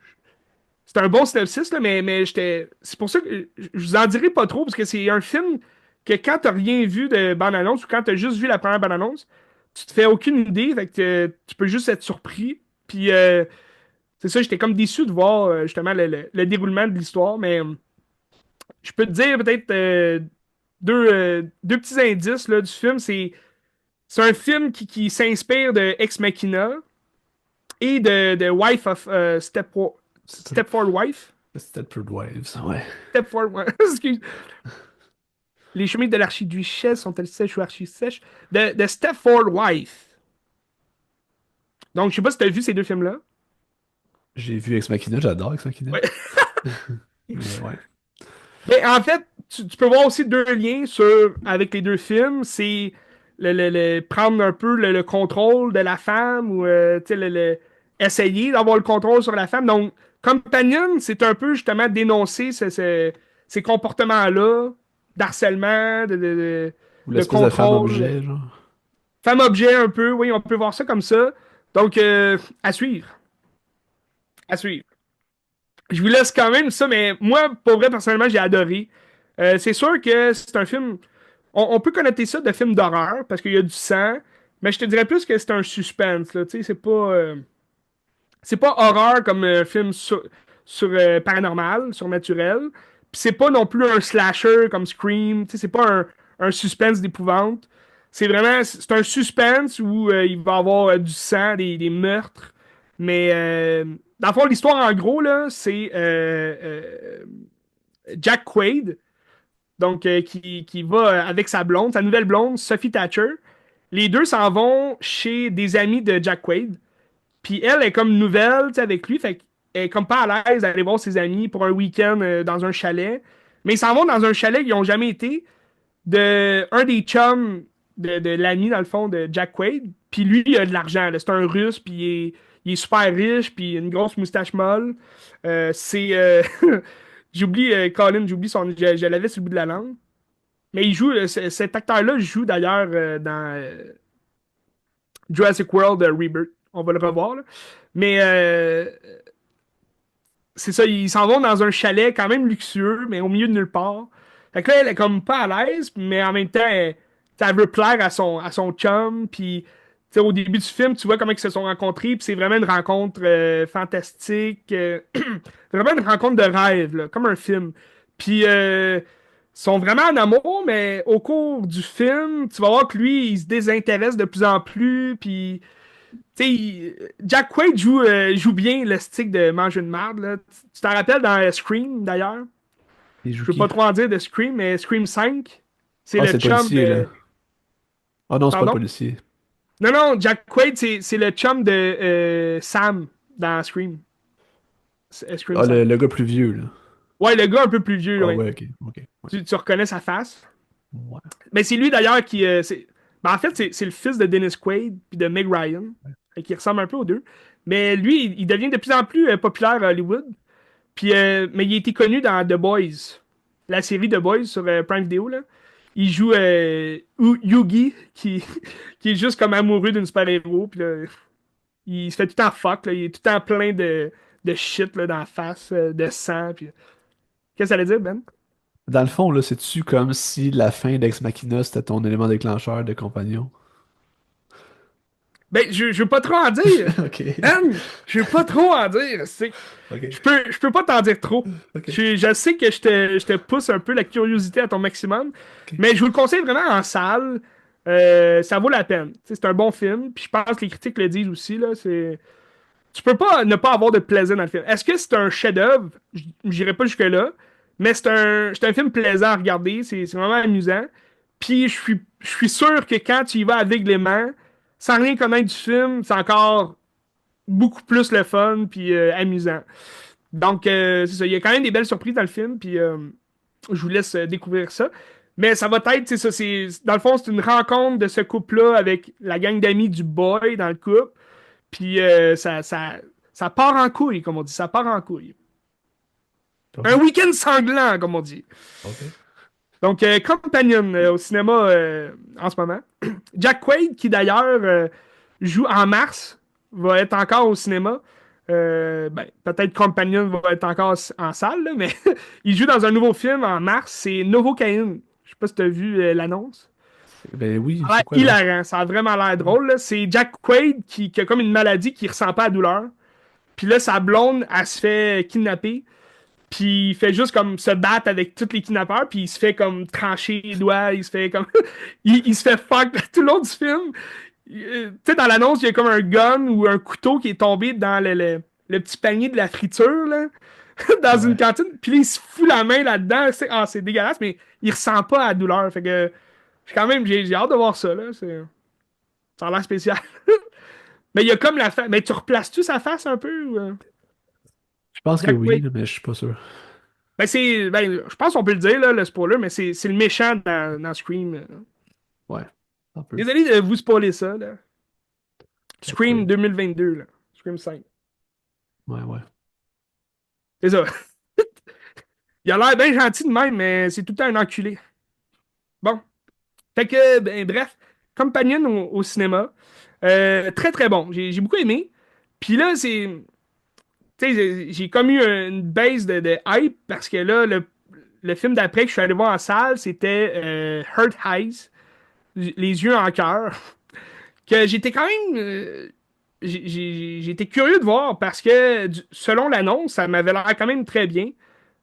c'était un bon synopsis, là, mais j'étais. C'est pour ça que je vous en dirai pas trop, parce que c'est un film que quand t'as rien vu de bande-annonce ou quand t'as juste vu la première bande-annonce, tu te fais aucune idée, fait que tu peux juste être surpris. Puis c'est ça, j'étais comme déçu de voir justement le déroulement de l'histoire, mais je peux te dire peut-être deux petits indices là, du film. C'est un film qui s'inspire de Ex Machina et de Wife of C'était Stepford Wife. Stepford Wives, ouais. Stepford, ouais. Excuse. Les chemises de l'archiduchesse sont-elles sèches ou archi-sèches? De Stepford Wife. Donc, je sais pas si t'as vu ces deux films-là. J'ai vu Ex Machina, j'adore Ex Machina. Ouais. Mais ouais. Mais en fait, tu peux voir aussi deux liens avec les deux films. C'est prendre un peu le contrôle de la femme ou tu sais, essayer d'avoir le contrôle sur la femme. Donc, Companion, c'est un peu justement dénoncer ces comportements-là d'harcèlement, Ou de l'espèce de contrôle. femme-objet, genre. Femme-objet un peu, oui, on peut voir ça comme ça. Donc, à suivre. À suivre. Je vous laisse quand même ça, mais moi, pour vrai, personnellement, j'ai adoré. C'est sûr que c'est un film. On peut connoter ça de film d'horreur parce qu'il y a du sang, mais je te dirais plus que c'est un suspense. Là, tu sais, c'est pas horreur comme un film sur paranormal, surnaturel. Puis c'est pas non plus un slasher comme Scream. Tu sais, c'est pas un suspense d'épouvante. C'est un suspense où il va y avoir du sang, des meurtres. Mais dans le fond, l'histoire en gros, là, c'est Jack Quaid, donc qui va avec sa blonde, sa nouvelle blonde, Sophie Thatcher. Les deux s'en vont chez des amis de Jack Quaid. Puis elle est comme nouvelle, tu sais, avec lui, fait qu'elle est comme pas à l'aise d'aller voir ses amis pour un week-end dans un chalet. Mais ils s'en vont dans un chalet qu'ils n'ont jamais été de un des chums de l'ami, dans le fond, de Jack Quaid. Puis lui, il a de l'argent, là. C'est un Russe, puis il est super riche, puis il a une grosse moustache molle. C'est... j'oublie, Colin, j'oublie son... Je l'avais sur le bout de la langue. Mais il joue... cet acteur-là joue d'ailleurs dans Jurassic World Rebirth. On va le revoir, là. Mais c'est ça, ils s'en vont dans un chalet quand même luxueux, mais au milieu de nulle part. Fait que là, elle est comme pas à l'aise, mais en même temps, elle veut plaire à son chum. Puis, tu sais, au début du film, tu vois comment ils se sont rencontrés, puis c'est vraiment une rencontre fantastique. Vraiment une rencontre de rêve, là, comme un film. Puis, ils sont vraiment en amour, mais au cours du film, tu vas voir que lui, il se désintéresse de plus en plus, puis tu sais, Jack Quaid joue bien le stick de manger une marde, là. Tu t'en rappelles dans Scream, d'ailleurs? Il joue Je veux pas qui? trop en dire de Scream, mais Scream 5, c'est Ah, le c'est le chum policier, là. de... Ah non, c'est pas le Pardon? policier. Non, non, Jack Quaid, c'est le chum de Sam dans Scream. Scream Ah, 5. le gars plus vieux, là. Ouais, le gars un peu plus vieux, Ah ouais. ouais, ok, ok. Ouais. Tu reconnais sa face. Ouais. Mais c'est lui, d'ailleurs, qui... ben, en fait, c'est le fils de Dennis Quaid puis de Meg Ryan, qui ressemble un peu aux deux. Mais lui, il devient de plus en plus populaire à Hollywood. Puis, mais il a été connu dans The Boys, la série The Boys sur Prime Video, là. Il joue Yugi, qui est juste comme amoureux d'une super-héros. Puis là, il se fait tout le temps fuck, là. Il est tout le temps plein de shit là, dans la face, de sang. Puis... Qu'est-ce que ça veut dire, Ben? Dans le fond, là, c'est-tu comme si la fin d'Ex Machina, c'était ton élément déclencheur de compagnon? Ben, je veux pas trop en dire. Ok. Ben, je veux pas trop en dire. Je Ok. peux, je peux pas t'en dire trop. Ok. Je sais que je te pousse un peu la curiosité à ton maximum, Ok. mais je vous le conseille vraiment en salle. Ça vaut la peine. Tu sais, c'est un bon film, puis je pense que les critiques le disent aussi, là. Tu peux pas ne pas avoir de plaisir dans le film. Est-ce que c'est un chef-d'œuvre? J'irai pas jusque-là, mais c'est un film plaisant à regarder. C'est vraiment amusant. Puis je suis sûr que quand tu y vas aveuglément, sans rien connaître du film, c'est encore beaucoup plus le fun puis amusant. Donc, c'est ça. Il y a quand même des belles surprises dans le film, puis je vous laisse découvrir ça. Mais ça va être, c'est ça, dans le fond, c'est une rencontre de ce couple-là avec la gang d'amis du boy dans le couple. Puis ça part en couille, comme on dit. Ça part en couille. Un Ok. week-end sanglant, comme on dit. Ok. Donc, Companion au cinéma en ce moment. Jack Quaid, qui d'ailleurs joue en mars, va être encore au cinéma. Ben, peut-être Companion va être encore en salle, là, mais il joue dans un nouveau film en mars. C'est Novocaine. Je sais pas si tu as vu l'annonce. Ben oui, Ça a c'est l'air quoi donc? hilarant. Ça a vraiment l'air drôle, là. C'est Jack Quaid qui a comme une maladie qui ressent pas la douleur. Puis là, sa blonde, elle se fait kidnapper. Puis il fait juste comme se battre avec tous les kidnappeurs. Puis il se fait comme trancher les doigts. Il se fait comme. il se fait fuck tout le long du film. Tu sais, dans l'annonce, il y a comme un gun ou un couteau qui est tombé dans le petit panier de la friture, là. dans une Ouais. cantine, puis là, il se fout la main là-dedans. C'est dégueulasse, mais il ressent pas la douleur. Fait que, quand même, j'ai hâte de voir ça, là. Ça a l'air spécial. Mais il y a comme la face. Mais tu replaces-tu sa face un peu? Je pense que Jack oui, Quaid. là, mais je suis pas sûr. Je pense qu'on peut le dire, là, le spoiler, mais c'est le méchant dans Scream. Ouais, un peu. Désolé de vous spoiler ça, là. Jack Scream Quaid. 2022, là. Scream 5. Ouais, ouais. C'est ça. Il a l'air bien gentil de même, mais c'est tout le temps un enculé. Bon. Fait que, bref, Companion au cinéma. Très, très bon. J'ai beaucoup aimé. Puis là, tu sais, j'ai comme eu une base de hype parce que là, le film d'après que je suis allé voir en salle, c'était Hurt Eyes, Les yeux en cœur. Que j'étais quand même. J'étais curieux de voir parce que, selon l'annonce, ça m'avait l'air quand même très bien.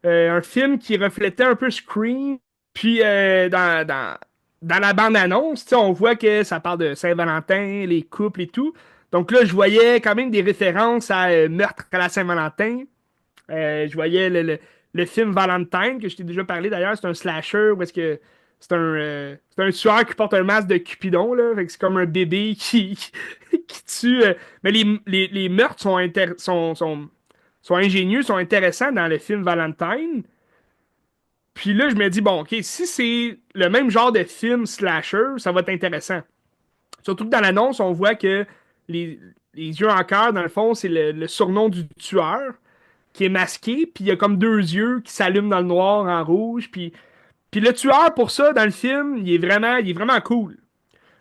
Un film qui reflétait un peu Scream. Puis, dans la bande-annonce, tu sais, on voit que ça parle de Saint-Valentin, les couples et tout. Donc là, je voyais quand même des références à Meurtre à la Saint-Valentin. Je voyais le film Valentine, que je t'ai déjà parlé d'ailleurs. C'est un slasher où est-ce que c'est un tueur qui porte un masque de Cupidon, là. Fait que c'est comme un bébé qui tue. Mais les meurtres sont ingénieux, sont intéressants dans le film Valentine. Puis là, je me dis, bon, ok, si c'est le même genre de film slasher, ça va être intéressant. Surtout que dans l'annonce, on voit que les, les yeux en cœur, dans le fond, c'est le surnom du tueur qui est masqué, puis il y a comme deux yeux qui s'allument dans le noir en rouge, puis le tueur, pour ça, dans le film, il est vraiment cool.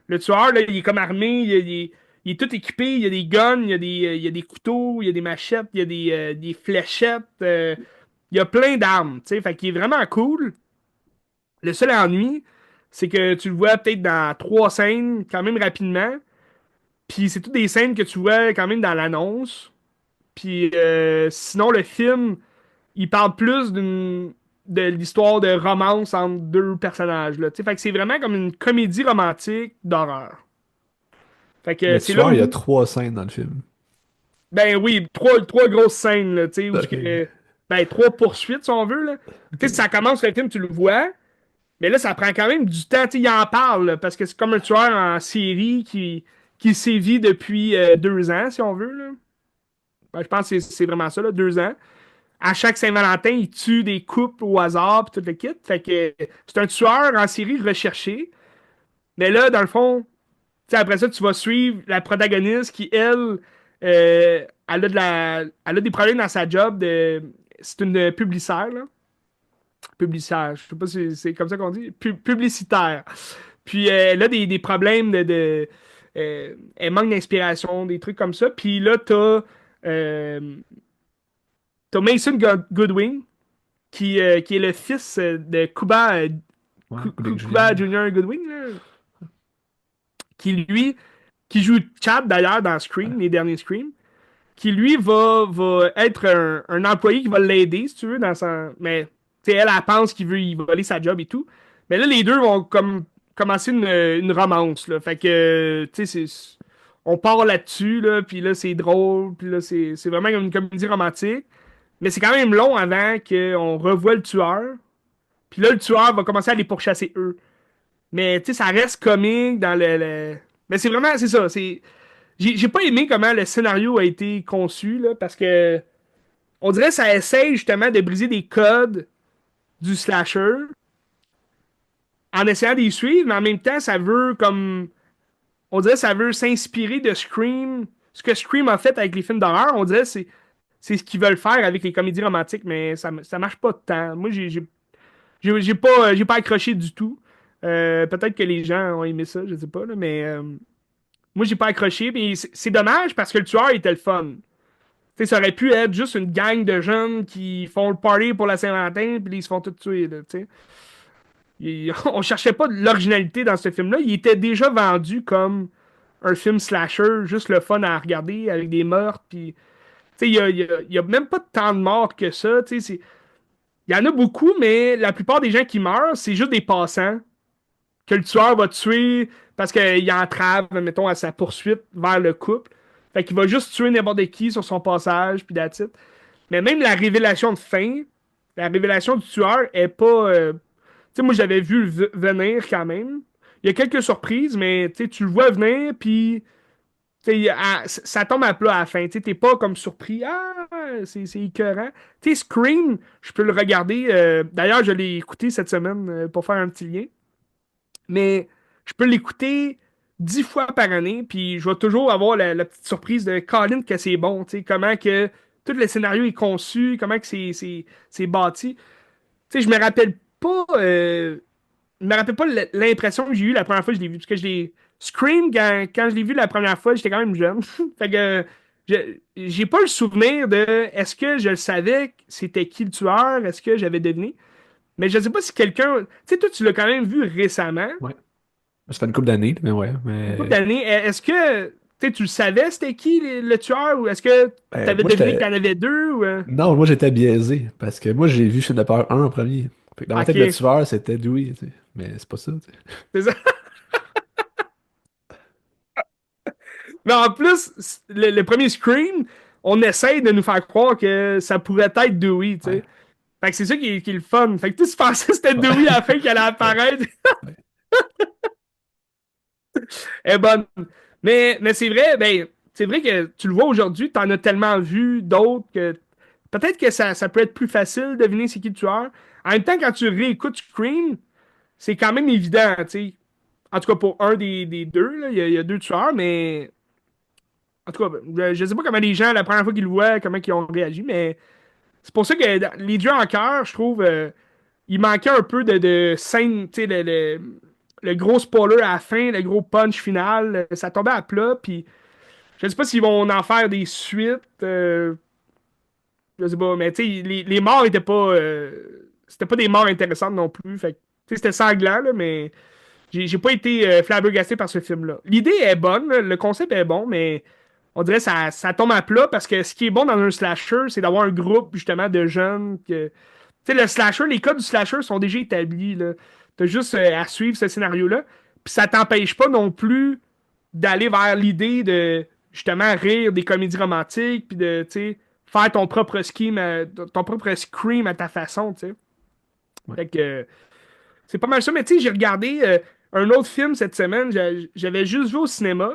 Le tueur, là, il est comme armé, il est tout équipé, il y a des guns, il y a des couteaux, il y a des machettes, il y a des fléchettes, il y a plein d'armes, tu sais, fait qu'il est vraiment cool. Le seul ennui, c'est que tu le vois peut-être dans trois scènes, quand même rapidement, puis c'est toutes des scènes que tu vois quand même dans l'annonce, puis sinon, le film il parle plus de l'histoire de romance entre deux personnages, là. Tu sais, fait que c'est vraiment comme une comédie romantique d'horreur. Fait que Le c'est là tueur, il y a où, trois scènes dans le film. ben oui, trois grosses scènes, là, tu sais, où Ok. trois poursuites, si on veut, là. Tu sais, Ok. ça commence le film, tu le vois, mais là, ça prend quand même du temps, tu sais, il en parle, là, parce que c'est comme un tueur en série qui sévit depuis 2 ans, si on veut, là. Ben, je pense que c'est vraiment ça, là, 2 ans. À chaque Saint-Valentin, il tue des couples au hasard, puis tout le kit. Fait que c'est un tueur en série recherché. Mais là, dans le fond, tu sais, après ça, tu vas suivre la protagoniste qui, elle, elle a des problèmes dans sa job c'est une publicitaire, là. Publicitaire, je sais pas si c'est comme ça qu'on dit. Publicitaire. Puis elle a des problèmes elle manque d'inspiration, des trucs comme ça. Puis là, t'as Mason Goodwin, qui est le fils de Ouais, Gooding Cuba Junior. Junior Goodwin, là, qui lui, qui joue Chad d'ailleurs dans Ouais. Scream, les derniers Scream, qui lui va être un employé qui va l'aider, si tu veux, dans son. Mais, tu sais, elle pense qu'il veut y voler sa job et tout. Mais là, les deux vont comme commencer une romance, là. Fait que, tu sais, on part là-dessus, là, puis là, c'est drôle, puis là, c'est vraiment comme une comédie romantique. Mais c'est quand même long avant qu'on revoie le tueur. Puis là, le tueur va commencer à les pourchasser eux. Mais tu sais, ça reste comique dans Mais c'est vraiment, c'est ça. J'ai pas aimé comment le scénario a été conçu, là, parce que on dirait que ça essaye justement de briser des codes du slasher en essayant d'y suivre, mais en même temps, ça veut comme. On dirait que ça veut s'inspirer de Scream. Ce que Scream a fait avec les films d'horreur, on dirait que c'est ce qu'ils veulent faire avec les comédies romantiques, mais ça marche pas tant. Moi, j'ai pas accroché du tout. Peut-être que les gens ont aimé ça, je sais pas, là, mais moi, j'ai pas accroché. Mais c'est dommage parce que le tueur était le fun. Tu sais, ça aurait pu être juste une gang de jeunes qui font le party pour la Saint-Valentin puis ils se font tout tuer, là, tu sais. On cherchait pas de l'originalité dans ce film-là. Il était déjà vendu comme un film slasher, juste le fun à regarder avec des meurtres. Puis, tu sais, il y a même pas tant de morts que ça. Tu sais, il y en a beaucoup, mais la plupart des gens qui meurent, c'est juste des passants que le tueur va tuer parce qu'il entrave, mettons, à sa poursuite vers le couple. Fait qu'il va juste tuer n'importe qui sur son passage, puis that's it. Mais même la révélation de fin, la révélation du tueur est pas. Tu sais, moi, j'avais vu venir quand même. Il y a quelques surprises, mais tu sais, tu le vois venir, puis tu sais, ça tombe à plat à la fin. Tu sais, t'es pas comme surpris. Ah, c'est écœurant. Tu sais, Scream, je peux le regarder. D'ailleurs, je l'ai écouté cette semaine pour faire un petit lien. Mais je peux l'écouter 10 fois par année, puis je vais toujours avoir la petite surprise de Colin que c'est bon, tu sais, comment que tout le scénario est conçu, comment que c'est bâti. Tu sais, je me rappelle pas l'impression que j'ai eue la première fois que je l'ai vu, parce que je l'ai Scream, quand je l'ai vu la première fois, j'étais quand même jeune. Fait que j'ai pas le souvenir de est-ce que je le savais que c'était qui le tueur, est-ce que j'avais deviné. Mais je sais pas si quelqu'un. Tu sais, toi, tu l'as quand même vu récemment. Ouais. Ça fait une couple d'années, mais ouais. Une couple Mais d'années. Est-ce que tu le savais c'était qui le tueur ou est-ce que tu avais moi, deviné qu'il y j'étais. en avait deux ou Non, moi, j'étais biaisé. Parce que moi, j'ai vu film de peur 1 en premier. Fait que dans ma tête, le Ok, tueur, c'était Dewey, tu sais. Mais c'est pas ça, tu sais. c'est ça. Mais en plus, le premier Scream, on essaye de nous faire croire que ça pourrait être Dewey, tu Ouais. sais. Fait que c'est ça qui est le fun. Fait que tu pensais que c'était Ouais. Dewey à la fin qui allait Ouais. apparaître. Ouais. Elle est bonne. Mais c'est vrai que tu le vois aujourd'hui, t'en as tellement vu d'autres que peut-être que ça peut être plus facile de deviner c'est qui le tueur. En même temps, quand tu réécoutes Scream, c'est quand même évident, tu sais. En tout cas, pour un des deux, là, il y a deux tueurs, mais en tout cas, je sais pas comment les gens, la première fois qu'ils le voient, comment ils ont réagi, mais c'est pour ça que dans les dieux en cœur, je trouve, il manquait un peu de scène, tu sais, le gros spoiler à la fin, le gros punch final, ça tombait à plat, puis je sais pas s'ils vont en faire des suites, je sais pas, mais tu sais, les morts étaient pas, c'était pas des morts intéressantes non plus, fait que, tu sais, c'était sanglant, là, mais j'ai pas été flabbergasté par ce film-là. L'idée est bonne, là, le concept est bon, mais on dirait que ça tombe à plat parce que ce qui est bon dans un slasher, c'est d'avoir un groupe justement de jeunes que. Tu sais, le slasher, les codes du slasher sont déjà établis, là. T'as juste à suivre ce scénario-là. Puis ça t'empêche pas non plus d'aller vers l'idée de justement rire des comédies romantiques, puis de, tu sais, faire ton propre scheme, ton propre scream à ta façon, tu sais. Ouais. Fait que c'est pas mal ça. Mais tu sais, j'ai regardé un autre film cette semaine. J'avais juste vu au cinéma,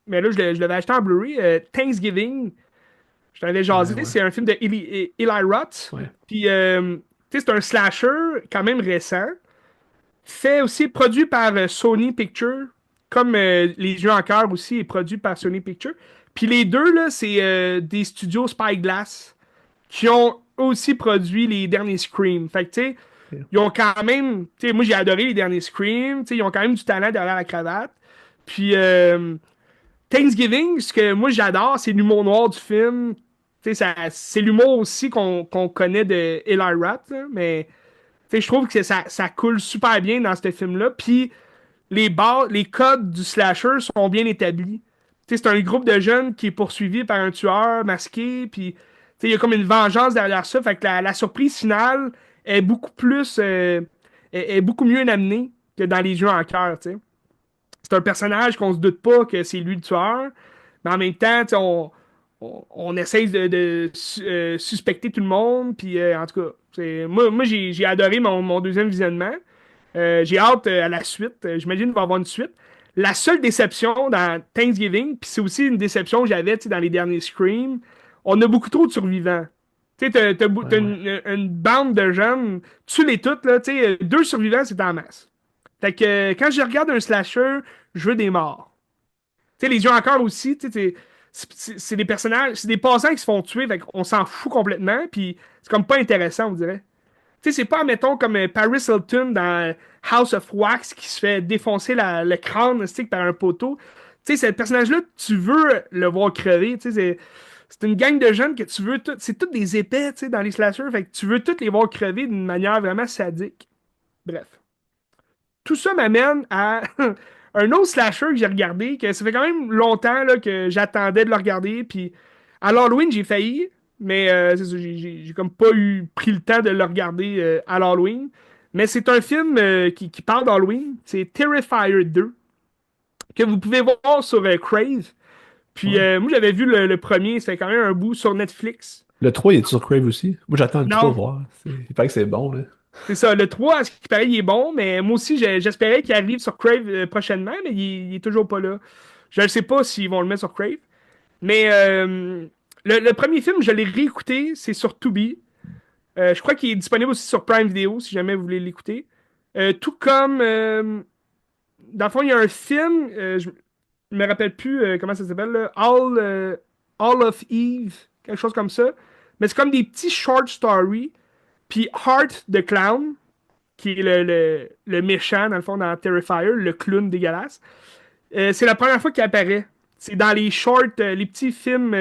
mais là, je l'avais acheté en Blu-ray. Thanksgiving. Je t'en avais jasé. Ouais. C'est un film de Eli Roth. Ouais. Puis, tu sais, c'est un slasher quand même récent. Fait aussi, produit par Sony Pictures. Comme Les Yeux en cœur aussi est produit par Sony Pictures. Puis les deux, là, c'est des studios Spyglass qui ont aussi produit les derniers Scream. Fait que, tu sais, Ok. ils ont quand même. Tu sais, moi, j'ai adoré les derniers Scream. Tu sais, ils ont quand même du talent derrière la cravate. Puis, Thanksgiving, ce que moi, j'adore, c'est l'humour noir du film. Tu sais, c'est l'humour aussi qu'on connaît de Eli Roth, là, mais tu sais, je trouve que ça coule super bien dans ce film-là. Puis, les codes du slasher sont bien établis. Tu sais, c'est un groupe de jeunes qui est poursuivi par un tueur masqué, puis tu sais, il y a comme une vengeance derrière ça. Fait que la surprise finale est beaucoup plus, est beaucoup mieux amenée que dans Les Yeux en cœur, tu sais. C'est un personnage qu'on se doute pas que c'est lui le tueur, mais en même temps, tu sais, on essaye de suspecter tout le monde, puis en tout cas, moi j'ai adoré mon deuxième visionnement. J'ai hâte à la suite. J'imagine qu'il va y avoir une suite. La seule déception dans Thanksgiving, puis c'est aussi une déception que j'avais tu sais, dans les derniers Scream, on a beaucoup trop de survivants. Tu sais, Ouais. t'as Ouais. une bande de jeunes, tu les toutes, là, tu sais, deux survivants, c'est en masse. Fait que quand je regarde un slasher, je veux des morts. Tu sais, les yeux encore aussi, tu sais, c'est des personnages, c'est des passants qui se font tuer, fait qu'on s'en fout complètement, puis c'est comme pas intéressant, on dirait. Tu sais, c'est pas, mettons, comme Paris Hilton dans House of Wax qui se fait défoncer le crâne tu sais, par un poteau. Tu sais, ce personnage-là, tu veux le voir crever. Tu sais, c'est une gang de jeunes que tu veux. C'est tous des épais, tu sais, dans les slashers. Fait que tu veux tous les voir crever d'une manière vraiment sadique. Bref. Tout ça m'amène à un autre slasher que j'ai regardé, que ça fait quand même longtemps là, que j'attendais de le regarder. Puis à l'Halloween, j'ai failli, mais c'est ça, j'ai comme pas pris le temps de le regarder à l'Halloween. Mais c'est un film qui parle d'Halloween. C'est Terrifier 2, que vous pouvez voir sur Crave. Puis Ouais. moi, j'avais vu le premier, c'était quand même un bout sur Netflix. Le 3 il est sur Crave aussi? Moi, j'attends le 3 Non, voir. Il paraît que c'est bon, là. c'est ça. Le 3, à ce qui paraît, il est bon, mais moi aussi, j'espérais qu'il arrive sur Crave prochainement, mais il est toujours pas là. Je ne sais pas s'ils vont le mettre sur Crave. Mais le premier film, je l'ai réécouté, c'est sur Tubi. Je crois qu'il est disponible aussi sur Prime Video, si jamais vous voulez l'écouter. Tout comme, dans le fond, il y a un film, je me rappelle plus comment ça s'appelle, là, All of Eve, quelque chose comme ça. Mais c'est comme des petits short stories. Puis Heart the Clown, qui est le méchant, dans le fond, dans Terrifier, le clown dégueulasse. C'est la première fois qu'il apparaît. C'est dans les shorts, les petits films,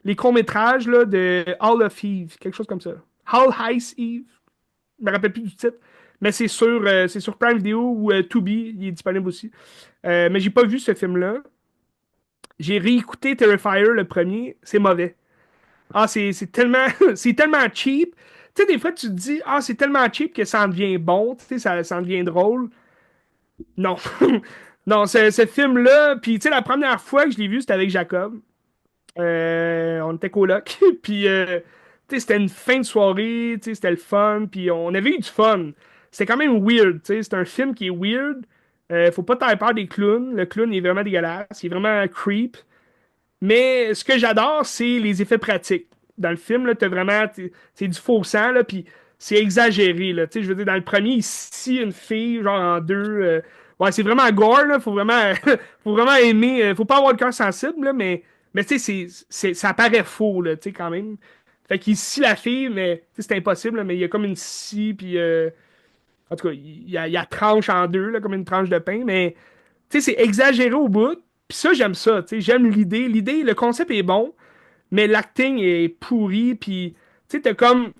les courts-métrages là, de Hall of Eve, quelque chose comme ça. Hall Heist Eve, je me rappelle plus du titre. Mais c'est sur Prime Video ou Tubi, il est disponible aussi. Mais j'ai pas vu ce film-là. J'ai réécouté Terrifier, le premier, c'est mauvais. Ah, c'est tellement, c'est tellement cheap. Tu sais, des fois, tu te dis, ah, c'est tellement cheap que ça en devient bon, tu sais, ça en devient drôle. Non. Non, ce film-là, puis tu sais, la première fois que je l'ai vu, c'était avec Jacob. On était coloc. Puis, tu sais, c'était une fin de soirée, tu sais, c'était le fun, puis on avait eu du fun. C'était quand même weird, tu sais, c'est un film qui est weird. Faut pas t'avoir peur des clowns. Le clown il est vraiment dégueulasse, il est vraiment creep. Mais ce que j'adore, c'est les effets pratiques. Dans le film, là, c'est du faux sang, là, puis c'est exagéré, là. Tu sais, je veux dire, dans le premier, il scie une fille, genre en deux. Ouais, c'est vraiment gore, là. Faut vraiment, faut vraiment aimer. Faut pas avoir le cœur sensible, là, mais tu sais, ça paraît faux, là, tu sais, quand même. Fait qu'il scie la fille, mais tu sais, c'est impossible, là, mais il y a comme une scie, puis en tout cas, il y a tranche en deux, là, comme une tranche de pain, mais tu sais, c'est exagéré au bout. Puis ça, j'aime ça. Tu sais, j'aime l'idée. L'idée, le concept est bon, mais l'acting est pourri. Puis, tu sais, t'as comme.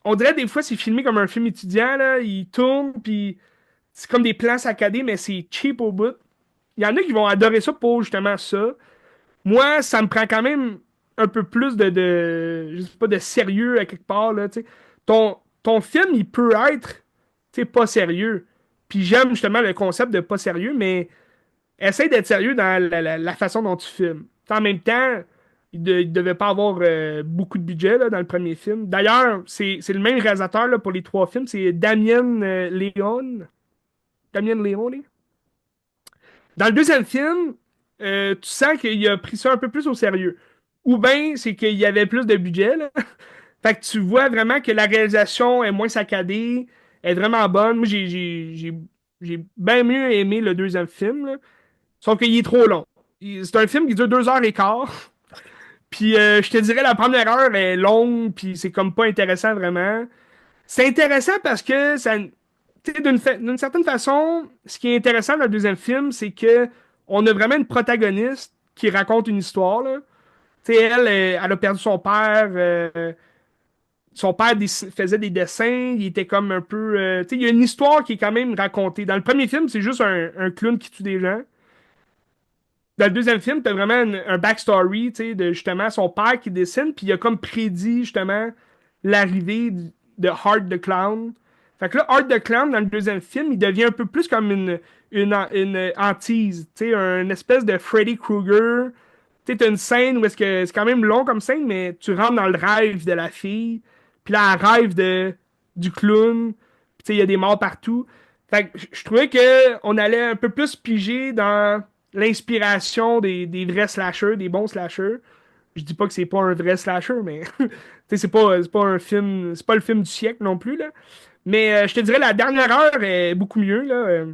On dirait des fois, c'est filmé comme un film étudiant, là. Il tourne, puis c'est comme des plans saccadés, mais c'est cheap au bout. Il y en a qui vont adorer ça pour justement ça. Moi, ça me prend quand même un peu plus je sais pas, de sérieux à quelque part, là, tu sais. Ton film, il peut être, tu sais, pas sérieux. Puis j'aime justement le concept de pas sérieux, mais essaye d'être sérieux dans la façon dont tu filmes. En même temps, il devait pas avoir beaucoup de budget là, dans le premier film. D'ailleurs, c'est le même réalisateur là, pour les trois films. C'est Damien Leone. Damien Leone. Dans le deuxième film, tu sens qu'il a pris ça un peu plus au sérieux. Ou bien, c'est qu'il y avait plus de budget, là. Fait que tu vois vraiment que la réalisation est moins saccadée, est vraiment bonne. Moi, j'ai bien mieux aimé le deuxième film, là. Sauf qu'il est trop long. C'est un film qui dure 2 heures et quart. Puis je te dirais, la première heure est longue, puis c'est comme pas intéressant vraiment. C'est intéressant parce que ça, tu sais, d'une certaine façon, ce qui est intéressant dans le deuxième film, c'est que on a vraiment une protagoniste qui raconte une histoire, là. Tu sais, elle a perdu son père. Son père faisait des dessins. Il était comme un peu. Tu sais, il y a une histoire qui est quand même racontée. Dans le premier film, c'est juste un clown qui tue des gens. Dans le deuxième film, t'as vraiment un backstory, tu sais, de justement son père qui dessine, puis il a comme prédit justement l'arrivée de Art the Clown. Fait que là, Art the Clown, dans le deuxième film, il devient un peu plus comme une hantise, tu sais, une espèce de Freddy Krueger. Tu sais, t'as une scène où est-ce que c'est quand même long comme scène, mais tu rentres dans le rêve de la fille, puis là, elle rêve du clown, puis tu sais, il y a des morts partout. Fait que je trouvais que on allait un peu plus piger dans l'inspiration des vrais slashers, des bons slashers. Je dis pas que c'est pas un vrai slasher, mais tu sais, c'est pas un film, c'est pas le film du siècle non plus, là. Mais je te dirais, la dernière heure est beaucoup mieux, là.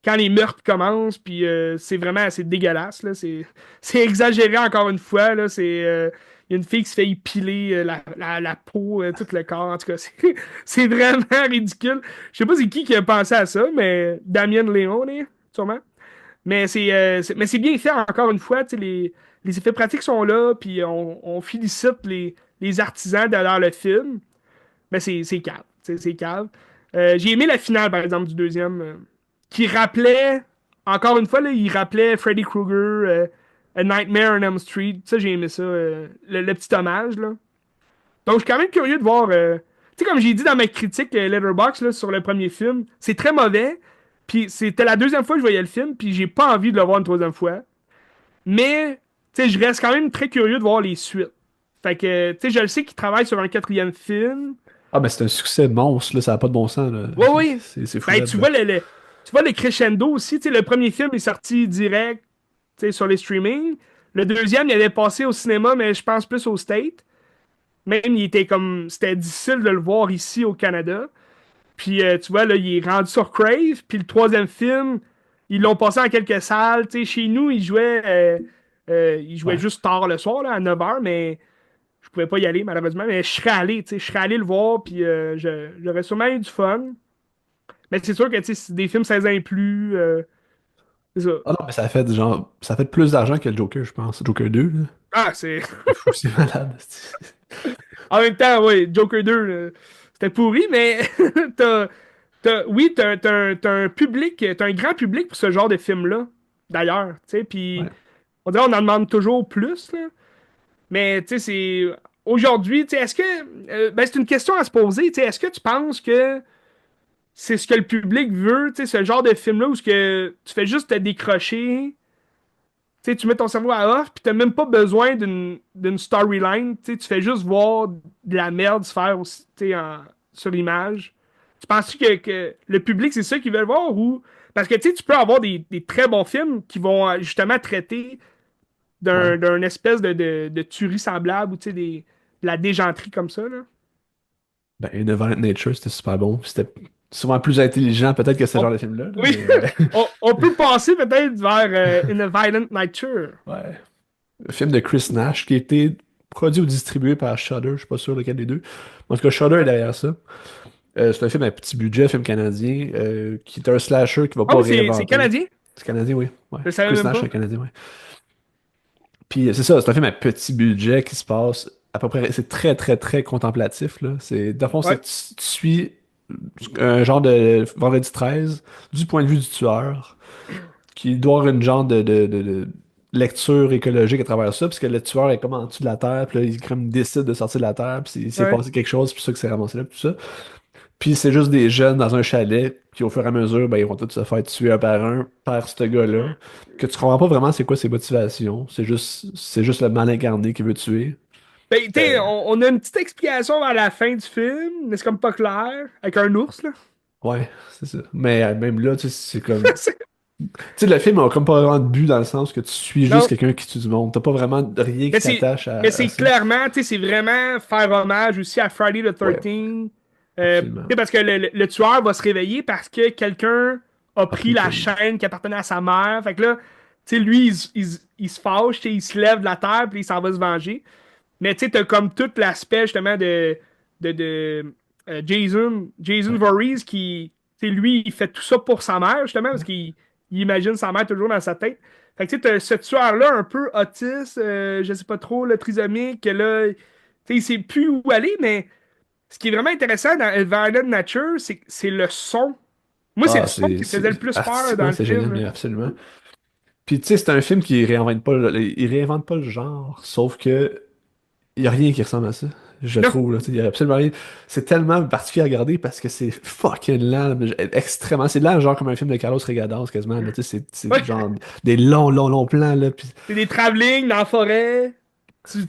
Quand les meurtres commencent, puis c'est dégueulasse, là. C'est exagéré encore une fois, là. Il y a une fille qui se fait épiler la peau, tout le corps. En tout cas, c'est vraiment ridicule. Je sais pas c'est qui a pensé à ça, mais Damien Leone, sûrement. Mais c'est bien fait, encore une fois. Tu sais, les effets pratiques sont là, puis on félicite les artisans derrière le film. Mais c'est cave. C'est cave. J'ai aimé la finale, par exemple, du deuxième, qui rappelait, encore une fois, là, il rappelait Freddy Krueger, A Nightmare on Elm Street. Ça, j'ai aimé ça. Le petit hommage, là. Donc, je suis quand même curieux de voir. Tu sais, comme j'ai dit dans ma critique Letterboxd là, sur le premier film, c'est très mauvais. Puis c'était la deuxième fois que je voyais le film, puis j'ai pas envie de le voir une troisième fois. Mais, tu sais, je reste quand même très curieux de voir les suites. Fait que, tu sais, je le sais qu'il travaille sur un quatrième film. Ah, mais c'est un succès monstre, là, ça n'a pas de bon sens, là. Oui, oui. C'est fou Ben, raide, tu là. vois tu vois le crescendo aussi. Tu sais, le premier film est sorti direct, tu sais, sur les streamings. Le deuxième, il avait passé au cinéma, mais je pense plus au State. Même, il était comme. C'était difficile de le voir ici au Canada. Puis, tu vois, là, il est rendu sur Crave. Puis, le troisième film, ils l'ont passé en quelques salles. Tu sais, chez nous, il jouait Ouais. juste tard le soir, là, à 9h, mais je pouvais pas y aller, malheureusement. Mais je serais allé, tu sais, je serais allé le voir. Puis, j'aurais sûrement eu du fun. Mais c'est sûr que, tu sais, c'est des films 16 ans et plus. C'est ça. Ah non, mais ça a fait genre, ça a fait plus d'argent que le Joker, je pense. Joker 2, là. Ah, c'est. C'est fou, c'est malade. En même temps, oui, Joker 2, c'était pourri, mais t'as, oui, t'as un public, t'as un grand public pour ce genre de film-là, d'ailleurs, tu sais, puis Ouais. on dirait on en demande toujours plus, là, mais tu sais, c'est... Aujourd'hui, tu sais, est-ce que... ben, c'est une question à se poser, tu sais, est-ce que tu penses que c'est ce que le public veut, tu sais, ce genre de film-là où ce que tu fais juste te décrocher, tu sais, tu mets ton cerveau à off, puis t'as même pas besoin d'une storyline. Tu sais, tu fais juste voir de la merde se faire aussi, tu sais, sur l'image. Tu penses que le public, c'est ça qu'ils veulent voir ou. Parce que tu sais, tu peux avoir des très bons films qui vont justement traiter Ouais. d'un espèce de tuerie semblable ou tu sais, de la déjanterie comme ça, là. Ben, In a Violent Nature, c'était super bon. C'était souvent plus intelligent, peut-être, que ce genre On- de film-là, là, oui, mais on peut passer peut-être vers In a Violent Nature. ouais. Le film de Chris Nash qui a été produit ou distribué par Shudder, je suis pas sûr lequel des deux. En tout cas, Shudder est Ouais. derrière ça. C'est un film à petit budget, un film canadien, qui est un slasher qui va Ah pas oui, c'est réinventer. canadien? C'est canadien, oui. Ouais. Je le savais Chris même Nash, c'est pas. un canadien, oui. Puis c'est ça, c'est un film à petit budget qui se passe à peu près. C'est très, très, très contemplatif, là. Dans le fond, Ouais, tu suis un genre de Vendredi 13 du point de vue du tueur, qui doit avoir une genre de lecture écologique à travers ça, parce que le tueur est comme en dessous de la terre, puis là, il comme décide de sortir de la terre, puis il s'est ouais. passé quelque chose, puis c'est pour ça que c'est ramassé là, puis tout ça. Puis c'est juste des jeunes dans un chalet, puis au fur et à mesure, ben, ils vont tous se faire tuer un par ce gars-là, que tu comprends pas vraiment c'est quoi ses motivations, c'est juste le mal incarné qui veut tuer. Ben, tu sais, Euh, on a une petite explication vers la fin du film, mais c'est comme pas clair, avec un ours, là. ouais, c'est ça. Mais même là, tu sais, c'est comme... C'est- Tu sais, le film a comme pas vraiment de but dans le sens que tu suis juste Non, quelqu'un qui tue du monde. T'as pas vraiment rien qui mais c'est t'attache mais à c'est ça. clairement, tu sais, c'est vraiment faire hommage aussi à Friday the Ouais, 13. Tu absolument. sais, parce que le tueur va se réveiller parce que quelqu'un a A pris pris la comme... chaîne qui appartenait à sa mère. Fait que là, tu sais, lui, il se fâche, tu sais, il se lève de la terre, puis il s'en va se venger. Mais tu sais, t'as comme tout l'aspect justement de Jason Ouais. Voorhees qui, tu sais, lui, il fait tout ça pour sa mère justement parce qu'il imagine sa mère toujours dans sa tête. Fait que tu sais, t'as ce tueur-là un peu autiste, je sais pas trop, le trisomique, que là, tu sais, il sait plus où aller, mais ce qui est vraiment intéressant dans Violent Nature, c'est le son. Moi, c'est le Ah, son qui me faisait le plus peur dans artistiquement, le c'est film, génial, là. absolument. Puis tu sais, c'est un film qui réinvente pas il réinvente pas le genre, sauf que il y a rien qui ressemble à ça. Je Non, trouve, là, tu sais, il y a absolument rien. C'est tellement particulier à regarder parce que c'est fucking lent, mais extrêmement. C'est lent, genre comme un film de Carlos Regadas, quasiment. Là, tu sais, c'est ouais. genre des longs, longs, longs plans, là. C'est des travelling dans la forêt.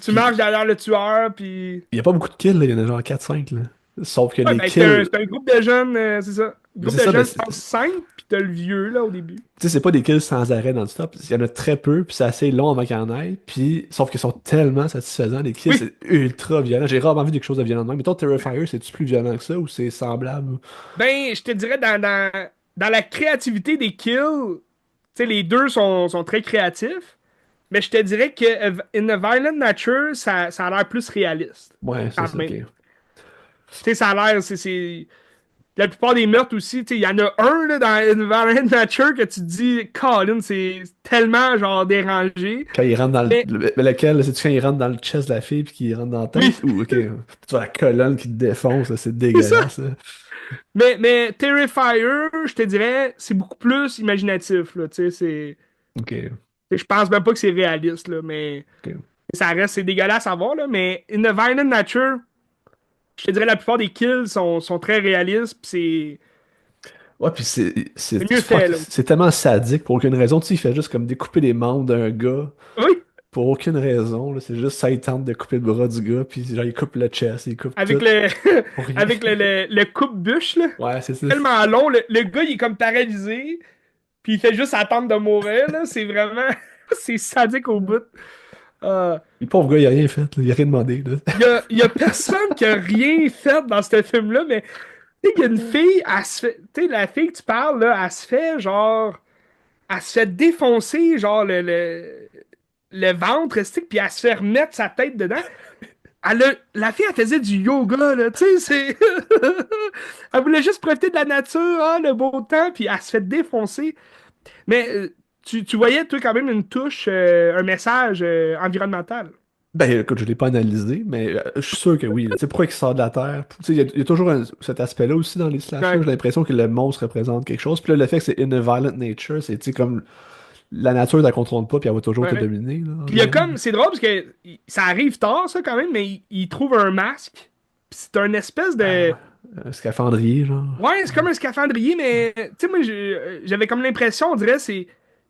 Tu marches Puis derrière le tueur, puis. il y a pas beaucoup de kills, là. Il y en a genre 4-5, là. Sauf que Ouais, les ben kills. c'est un groupe de jeunes, c'est ça. Mais Groupe c'est de ça, mais jeunes, je pense 5, puis t'as le vieux, là, au début. tu sais, c'est pas des kills sans arrêt dans le stop. Il y en a très peu, puis c'est assez long avant qu'il y en ait. Puis, sauf qu'ils sont tellement satisfaisants. Les kills, Oui, c'est ultra violent. J'ai rarement vu quelque chose de violent de même. Mettons, Terrifier, c'est-tu plus violent que ça ou c'est semblable? ben, je te dirais, dans la créativité des kills, tu sais, les deux sont très créatifs, mais je te dirais que In a Violent Nature, ça a l'air plus réaliste, Ouais, ça, quand c'est ok. même. Tu sais, ça a l'air, la plupart des meurtres aussi, tu sais, il y en a un là, dans In a Violent Nature que tu te dis, Colin, c'est tellement genre dérangé. Quand il rentre dans Mais mais lequel, c'est-tu quand il rentre dans le chest de la fille puis qu'il rentre dans la oui, tête? Ou, ok, tu vois la colonne qui te défonce, là, c'est c'est ça. dégueulasse, là. Mais Terrifier, je te dirais, c'est beaucoup plus imaginatif, là, tu sais, Ok, je pense même pas que c'est réaliste, là, mais ok. ça reste, c'est dégueulasse à voir, là, mais In a Violent Nature, je te dirais, la plupart des kills sont très réalistes, pis Ouais, puis c'est mieux fait, là. c'est tellement sadique pour aucune raison. Tu sais, il fait juste comme découper les membres d'un gars. Oui, pour aucune raison, là, c'est juste ça, il tente de couper le bras du gars, puis genre, il coupe le chest, il coupe Avec tout, le, pour rien. avec le coupe-bûche, là. Ouais, c'est ça. Tellement long, le gars, il est comme paralysé, puis il fait juste attendre de mourir, là. C'est vraiment. C'est sadique au bout. Euh, Le pauvre gars, il a rien fait, là, il a rien demandé, là. y a personne qui a rien fait dans ce film-là, mais tu sais, il y a une fille, elle se fait. Tu sais, la fille que tu parles, là, elle se fait genre. Elle se fait défoncer, genre, le ventre, puis elle se fait remettre sa tête dedans. La fille, elle faisait du yoga, là, tu sais, c'est... Elle voulait juste profiter de la nature, ah, le beau temps, puis elle se fait défoncer. Mais tu voyais, toi, quand même, une touche, un message environnemental. Ben, écoute, je l'ai pas analysé, mais je suis sûr que oui. Tu sais, pourquoi il sort de la Terre? Tu sais, il y a toujours cet aspect-là aussi dans les slashers. Ouais, J'ai l'impression que le monstre représente quelque chose. Puis là, le fait que c'est in a violent nature, c'est, tu sais, comme la nature ne la contrôle pas, puis elle va toujours te ouais. dominer, là, Puis il y a environ. comme... C'est drôle, parce que ça arrive tard, ça, quand même, mais il trouve un masque, puis c'est un espèce Ah, de... ouais. Un scaphandrier, genre. Ouais, c'est comme un scaphandrier, mais tu sais, moi, j'avais comme l'impression, on dirait,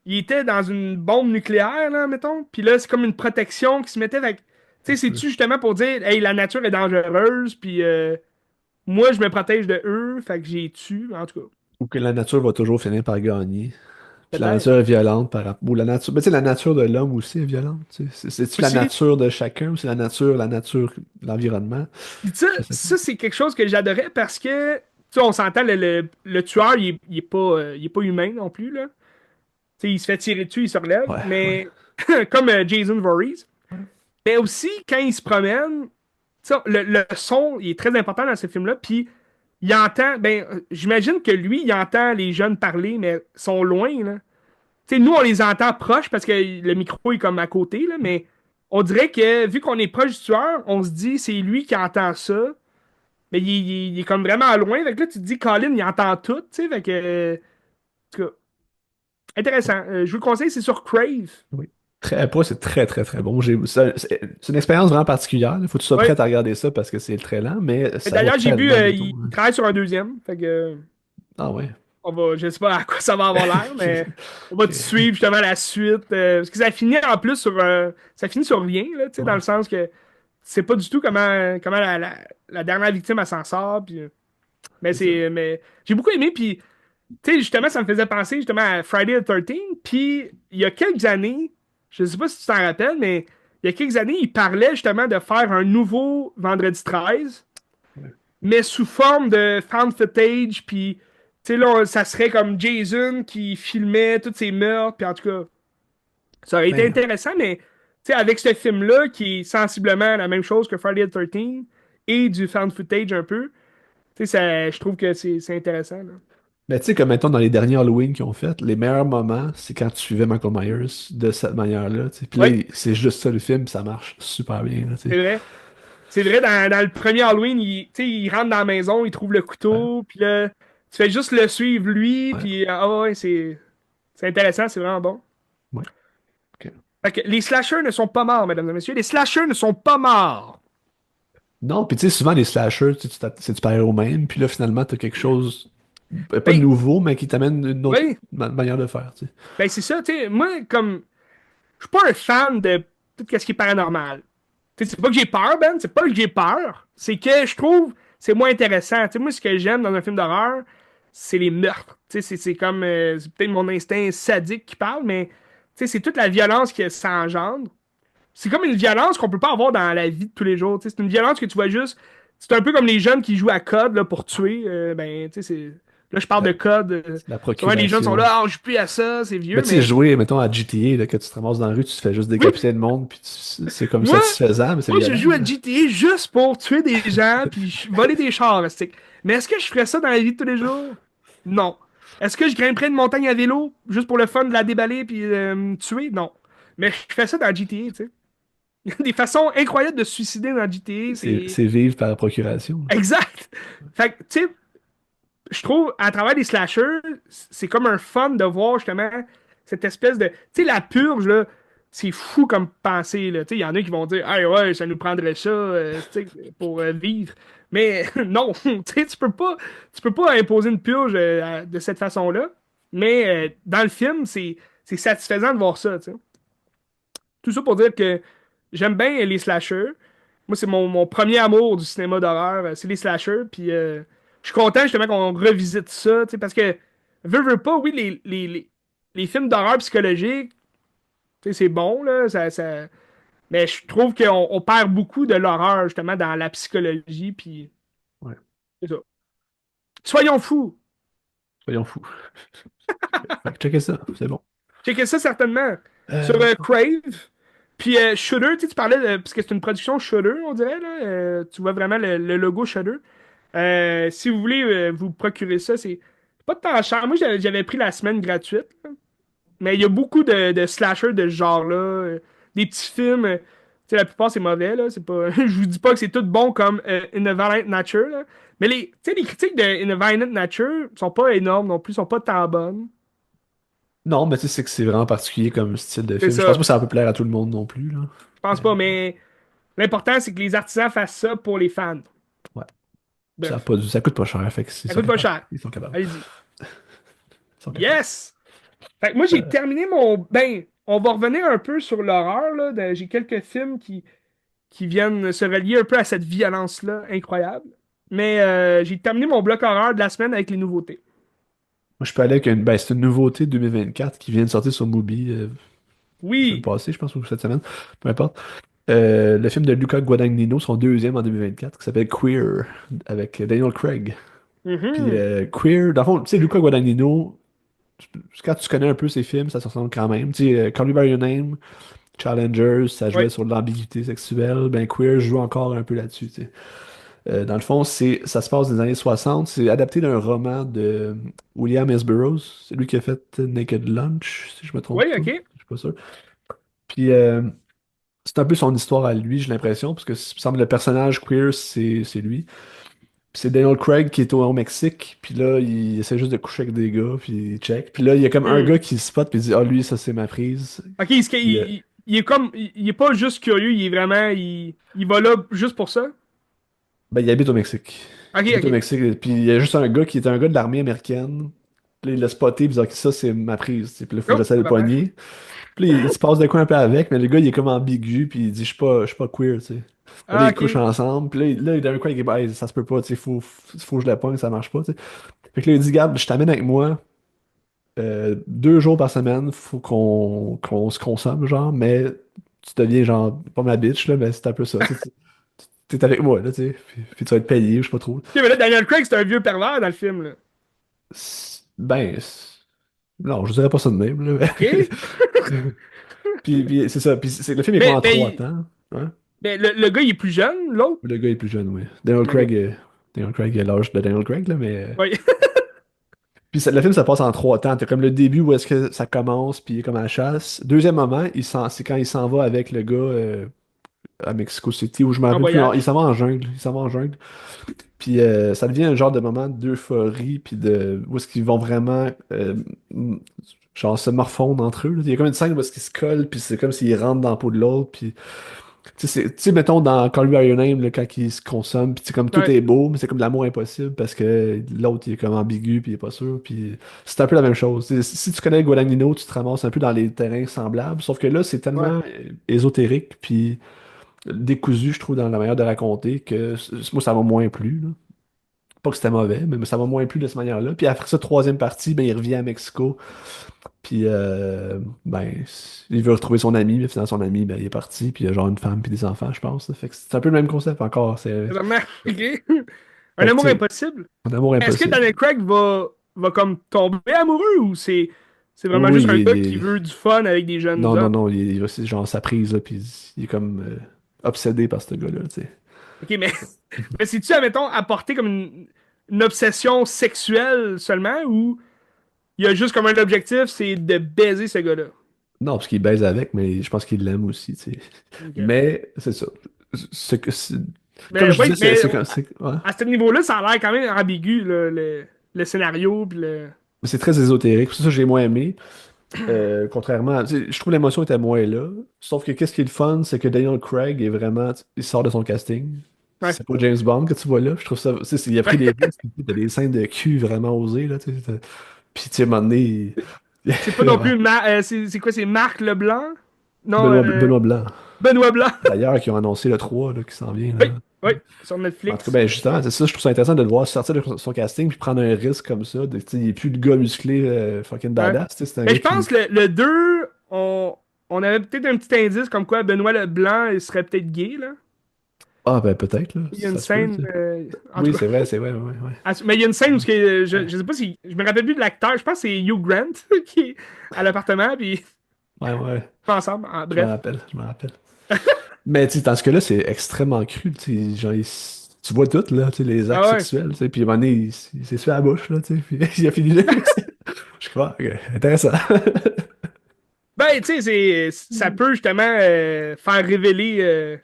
il était dans une bombe nucléaire, là, mettons. Puis là, c'est comme une protection qui se mettait avec. Tu Un sais, peu. c'est-tu justement pour dire, hey, la nature est dangereuse, puis moi, je me protège de eux, fait que j'ai tue, en tout cas. Ou que la nature va toujours finir par gagner. Puis la Peut-être. nature est violente par rapport. Ou la nature. Mais tu sais, la nature de l'homme aussi est violente. Tu sais. C'est-tu la Aussi, nature de chacun ou c'est la nature, l'environnement? puis ça, Je sais pas. ça c'est quelque chose que j'adorais parce que, tu sais, on s'entend, le tueur, il est pas humain non plus, là. Tu sais, il se fait tirer dessus, il se relève, Ouais, ouais. mais comme Jason Voorhees. Mais aussi, quand il se promène, tu sais, le son, il est très important dans ce film-là. Puis, il entend, ben, j'imagine que lui, il entend les jeunes parler, mais ils sont loin, là. Tu sais, nous, on les entend proches parce que le micro est comme à côté, là, mais on dirait que, vu qu'on est proche du tueur, on se dit, c'est lui qui entend ça. Mais il est comme vraiment loin. Fait que là, tu te dis, Colin, il entend tout, tu sais. Fait que, en tout cas, intéressant. Je vous le conseille, c'est sur Crave. Oui. Très, pour moi, c'est très, très, très bon. C'est une expérience vraiment particulière. Il faut que tu sois Ouais. prêt à regarder ça parce que c'est très lent, mais Et ça vaut d'ailleurs, j'ai vu, tellement le détour, il hein. travaille sur un deuxième. Fait que. Ah ouais. Je sais pas à quoi ça va avoir l'air, mais on va te Ok. suivre justement la suite. Parce que ça finit en plus sur ça finit sur rien, là, tu sais, dans Ouais. le sens que c'est pas du tout comment la dernière victime elle s'en sort. Puis, C'est ça. mais j'ai beaucoup aimé, puis tu sais, justement, ça me faisait penser justement à Friday the 13th. Puis il y a quelques années, je sais pas si tu t'en rappelles, mais il y a quelques années, il parlait justement de faire un nouveau Vendredi 13 Ouais. mais sous forme de found footage, puis tu sais, là, ça serait comme Jason qui filmait tous ses meurtres, puis en tout cas, ça aurait été Ben, intéressant, mais tu sais, avec ce film-là, qui est sensiblement la même chose que Friday the 13 et du found footage un peu, tu sais, je trouve que c'est intéressant, là. ben, tu sais, comme mettons dans les derniers Halloween qu'ils ont fait, les meilleurs moments, c'est quand tu suivais Michael Myers de cette manière-là. Tu sais. Puis là, Oui, c'est juste ça le film, puis ça marche super bien, là, tu sais. c'est vrai. C'est vrai, dans le premier Halloween, tu sais, il rentre dans la maison, il trouve le Ouais, couteau, puis là, tu fais juste le suivre lui, ouais, puis ah ouais, c'est intéressant, c'est vraiment bon. ouais. Ok. Fait que les slashers ne sont pas morts, mesdames et messieurs. Les slashers ne sont pas morts. Non, puis tu sais, souvent les slashers, tu parais au même, puis là, finalement, t'as quelque chose, pas de Ben, nouveau, mais qui t'amène une autre oui, manière de faire, tu sais. ben c'est ça, tu sais. Moi, comme, je suis pas un fan de tout ce qui est paranormal. Tu sais, c'est pas que j'ai peur, Ben, c'est pas que j'ai peur. C'est que je trouve c'est moins intéressant. Tu sais, moi, ce que j'aime dans un film d'horreur, c'est les meurtres. Tu sais, c'est comme, c'est peut-être mon instinct sadique qui parle, mais tu sais, c'est toute la violence que ça engendre. C'est comme une violence qu'on peut pas avoir dans la vie de tous les jours. Tu sais, c'est une violence que tu vois juste. C'est un peu comme les jeunes qui jouent à COD là, pour tuer. Ben, tu sais, là, je parle La, de COD. la Souvent, les jeunes sont procuration. là, ah, je joue plus à ça, c'est Mais vieux, tu sais, mais. jouer, mettons, à GTA, là, que tu te ramasses dans la rue, tu te fais juste Oui, décapiter le monde, puis c'est comme moi, satisfaisant, mais c'est moi, je violent, joue à là. GTA juste pour tuer des gens puis voler des chars, stick. Mais est-ce que je ferais ça dans la vie de tous les jours? Non. Est-ce que je grimperais une montagne à vélo juste pour le fun de la déballer puis me tuer? Non. Mais je fais ça dans GTA, tu sais. Il y a des façons incroyables de se suicider dans GTA, c'est. C'est vivre par procuration, là. Exact! Fait que, tu sais, je trouve, à travers les slashers, c'est comme un fun de voir justement cette espèce de. Tu sais, la purge, là, c'est fou comme pensée, là. Tu sais, il y en a qui vont dire, ah ouais, ça nous prendrait ça, tu sais, pour vivre. Mais non, tu sais, tu peux pas imposer une purge de cette façon-là. Mais dans le film, c'est satisfaisant de voir ça, tu sais. tout ça pour dire que j'aime bien les slashers. Moi, c'est mon premier amour du cinéma d'horreur, c'est les slashers. Puis je suis content justement qu'on revisite ça, tu sais, parce que, veux pas, oui, les films d'horreur psychologique, tu sais, c'est bon, là, mais je trouve qu'on perd beaucoup de l'horreur, justement, dans la psychologie, puis Ouais. c'est ça. Soyons fous! Soyons fous. Fait que checker ça, c'est bon. Checkez ça certainement sur Euh, Crave. Puis Shudder, tu parlais parce que c'est une production Shudder, on dirait, là. Tu vois vraiment le logo Shudder. Si vous voulez vous procurer ça, c'est pas de temps cher. Moi, j'avais pris la semaine gratuite, là. Mais il y a beaucoup de slashers de ce genre-là. Des petits films. Tu sais, la plupart, c'est mauvais, là. C'est pas... Je vous dis pas que c'est tout bon comme In a Violent Nature, là. Mais tu sais, les critiques de In a Violent Nature sont pas énormes non plus, sont pas tant bonnes. non, mais tu sais, c'est que c'est vraiment particulier comme style de C'est film. Je pense pas ça. que ça peut plaire à tout le monde non plus, là. Je pense Mais pas, mais l'important, c'est que les artisans fassent ça pour les fans. ouais, Bref, ça coûte pas cher, fait que s'ils ça sont coûte pas capables. cher. Ils sont capables. Allez-y. Ils sont capables. Yes! Fait que moi, j'ai Euh, terminé mon. Ben, on va revenir un peu sur l'horreur, là. J'ai quelques films qui viennent se relier un peu à cette violence-là incroyable. Mais j'ai terminé mon bloc horreur de la semaine avec les nouveautés. Moi, je peux aller avec une, ben, c'est une nouveauté 2024 qui vient de sortir sur Mubi, la semaine Oui! passée, je pense, ou cette semaine, peu importe. Le film de Luca Guadagnino, son deuxième en 2024, qui s'appelle Queer, avec Daniel Craig. Puis Mhm. Queer, dans le fond, tu sais, Luca Guadagnino, quand tu connais un peu ses films, ça se ressemble quand même. Tu sais, Call Me By Your Name, Challengers, ça Oui. jouait sur l'ambiguïté sexuelle. Ben, Queer joue encore un peu là-dessus, tu sais. Dans le fond, ça se passe dans les années 60. C'est adapté d'un roman de William S. Burroughs. C'est lui qui a fait Naked Lunch, si je me trompe Oui, pas. OK. Je suis pas sûr. Puis c'est un peu son histoire à lui, j'ai l'impression, parce que il me semble que le personnage queer, c'est lui. Puis c'est Daniel Craig qui est au Mexique, puis là, il essaie juste de coucher avec des gars, puis il check. Puis là, il y a comme un Hmm. gars qui spot, puis il dit, ah, lui, ça, c'est ma prise. OK, Puis, il est comme. Il est pas juste curieux, il est vraiment. Il va là juste pour ça. ben, il habite au Mexique. OK, Il habite au OK. Mexique, puis il y a juste un gars qui est un gars de l'armée américaine. Puis là, il l'a spoté, puis il dit, ok, ça, c'est ma prise. Tu sais. Puis là, il faut que Oh, j'essaie de le tabarnak. pogner. Puis là, il se passe de quoi un peu avec, mais le gars, il est comme ambigu, puis il dit, je suis pas queer, tu sais. Puis là, Ah, ils couchent OK. ensemble, puis d'un coup, il dit, bah, hey, ça se peut pas, tu sais, faut que je le pogne, ça marche pas, tu sais. Fait que là, il dit, garde, je t'amène avec moi. 2 jours par semaine, faut qu'on se consomme, genre, mais tu deviens, genre, pas ma bitch, là, mais c'est un peu ça. Tu sais, t'es avec moi, là, tu sais, puis tu vas être payé, je sais pas trop. OK, mais là, Daniel Craig, c'est un vieux pervers dans le film, là. Ben, non, je dirais pas ça de même, là. OK? Puis c'est ça, puis le film est comme Mais, en mais, 3 temps, hein. mais le gars, il est plus jeune, l'autre. Le gars est plus jeune, oui. Daniel Craig a l'âge de Daniel Craig, là, mais. Oui. Puis le film, ça passe en 3 temps. T'as comme le début où est-ce que ça commence, puis il est comme à la chasse. Deuxième moment, c'est quand il s'en va avec le gars à Mexico City, où je me En rappelle plus. Il voyage. s'en va en jungle. Il s'en va en jungle. Puis ça devient un genre de moment d'euphorie, puis où est-ce qu'ils vont vraiment, m- genre, se morfondre entre eux, là. Il y a comme une scène où est-ce qu'ils se collent, puis c'est comme s'ils rentrent dans la peau de l'autre, puis tu sais, mettons, dans Call Me By Your Name, là, quand ils se consomment, puis c'est comme tout Ouais. est beau, mais c'est comme de l'amour impossible parce que l'autre, il est comme ambigu, puis il est pas sûr, puis c'est un peu la même chose. Si tu connais Guadagnino, tu te ramasses un peu dans les terrains semblables, sauf que là, c'est Ouais. tellement ésotérique, puis décousu, je trouve, dans la manière de raconter, que moi, ça m'a moins plu, là. Pas que c'était mauvais, mais ça m'a moins plu de cette manière-là. Puis après ça, troisième partie, ben, il revient à Mexico. Puis, ben, il veut retrouver son ami, mais finalement, son ami, ben, il est parti, puis il y a genre une femme, puis des enfants, je pense, là. Fait que c'est un peu le même concept encore. Vraiment. OK. Un Fait que, amour tu sais, impossible. un amour Est-ce que impossible. Daniel Craig va comme tomber amoureux ou c'est vraiment Oui, juste un gars qui veut du fun avec des jeunes non, non, hommes? non, il est aussi genre sa prise, là, puis il est comme obsédé par ce gars-là, tu sais. OK, mais, mais si tu, admettons, apporté comme une obsession sexuelle seulement ou il y a juste comme un objectif, c'est de baiser ce gars-là? Non, parce qu'il baise avec, mais je pense qu'il l'aime aussi, tu sais. OK. Mais, c'est ça. C'est que, comme Mais je disais, oui, mais ouais. à ce niveau-là, ça a l'air quand même ambigu, là, le scénario. Puis C'est très ésotérique, c'est ça que j'ai moins aimé. Contrairement tu sais, je trouve l'émotion était moins là. Sauf que qu'est-ce qui est le fun, c'est que Daniel Craig est vraiment. Il sort de son casting. Ouais. C'est pas James Bond que tu vois là. Je trouve ça. Tu sais, il a pris des risques. T'as des scènes de cul vraiment osées, là. Tu sais, puis, tu sais, à un moment donné, C'est pas non plus c'est quoi, c'est Marc Leblanc? Non, Benoît Blanc. Benoît Blanc. D'ailleurs, qui ont annoncé le 3 là, qui s'en vient. Oui, Là. oui, sur En tout cas, Netflix. ben justement, c'est ça, je trouve ça intéressant de le voir sortir de son casting puis prendre un risque comme ça. Tu sais, il n'est plus le gars musclé fucking Ouais. badass. Tu sais, c'est un Mais gars je pense qui. que le 2, on avait peut-être un petit indice comme quoi Benoît Leblanc, il serait peut-être gay, là. Ah, ben peut-être, là. Il y a une Ça se peut, scène, tu sais. en tout Oui, cas. c'est vrai, ouais, ouais. Mais il y a une scène où Ouais, je sais pas si. Je me rappelle plus de l'acteur, je pense que c'est Hugh Grant qui est à l'appartement, puis ils ouais, ouais. sont ensemble. Je me Bref. rappelle, je me rappelle. Mais tu sais, dans ce cas-là, c'est extrêmement cru. Tu sais, genre, tu vois tout, là, tu sais, les actes Ah ouais. sexuels. Tu sais, puis à un moment donné, il s'est fait à la bouche, là, tu sais, puis il a fini là. Je crois, ok, intéressant. Ben, tu sais, ça peut justement faire révéler.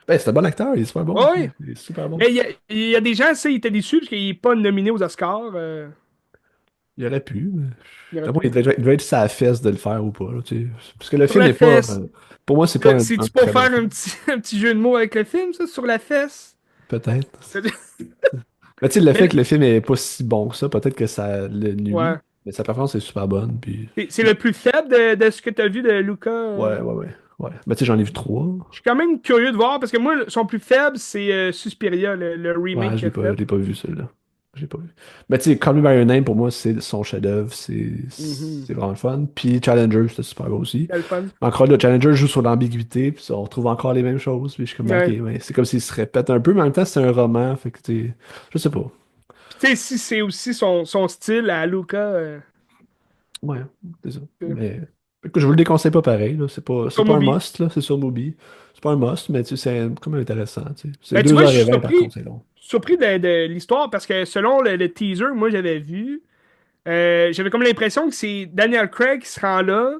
Ben, c'est un bon acteur, il est super bon. Ah ouais. Il est super bon. Mais il y a des gens, ça, ils étaient déçus parce qu'il n'est pas nominé aux Oscars. Il aurait pu, mais. Il aurait D'après moi, pu. il devait être sa fesse de le faire ou pas, là, tu sais. Parce que le Sur film la n'est pas. fesse. Pour moi, c'est pas un C'est-tu pour très bon faire film. un petit jeu de mots avec le film, ça, sur la fesse? Peut-être. Mais tu sais, le Mais, fait que le film est pas si bon que ça, peut-être que ça le nuit. ouais. Mais sa performance est super bonne, puis. C'est le plus faible de ce que tu as vu de Luca. Ouais, ouais, ouais. Ouais. Mais tu sais, j'en ai vu trois. Je suis quand même curieux de voir parce que moi, son plus faible, c'est Suspiria, le remake Ouais, qu'il a je fait. l'ai pas vu celui-là. Je l'ai pas vu. Mais tu sais, Call Me By Your Name, pour moi, c'est son chef-d'œuvre. Mhm. C'est vraiment le fun. Puis Challenger, c'était super beau aussi. C'était le fun. Encore là, Challenger joue sur l'ambiguïté, puis on retrouve encore les mêmes choses. Puis je suis comme, ben, ok, Ouais. mais c'est comme s'il se répète un peu, mais en même temps, c'est un roman. Fait que tu sais, je sais pas. Puis tu sais, si c'est aussi son style à Luca. Ouais, c'est ça. Euh, Mais écoute, je vous le déconseille pas pareil, là. C'est sur pas un Mubi. must, là. C'est sur Mubi. C'est pas un must, mais tu sais, c'est quand même intéressant. Tu sais. C'est Ben, tu deux vois, heures et 20 par contre, c'est long. surpris de l'histoire parce que selon le teaser que moi j'avais vu, j'avais comme l'impression que c'est Daniel Craig qui se rend là,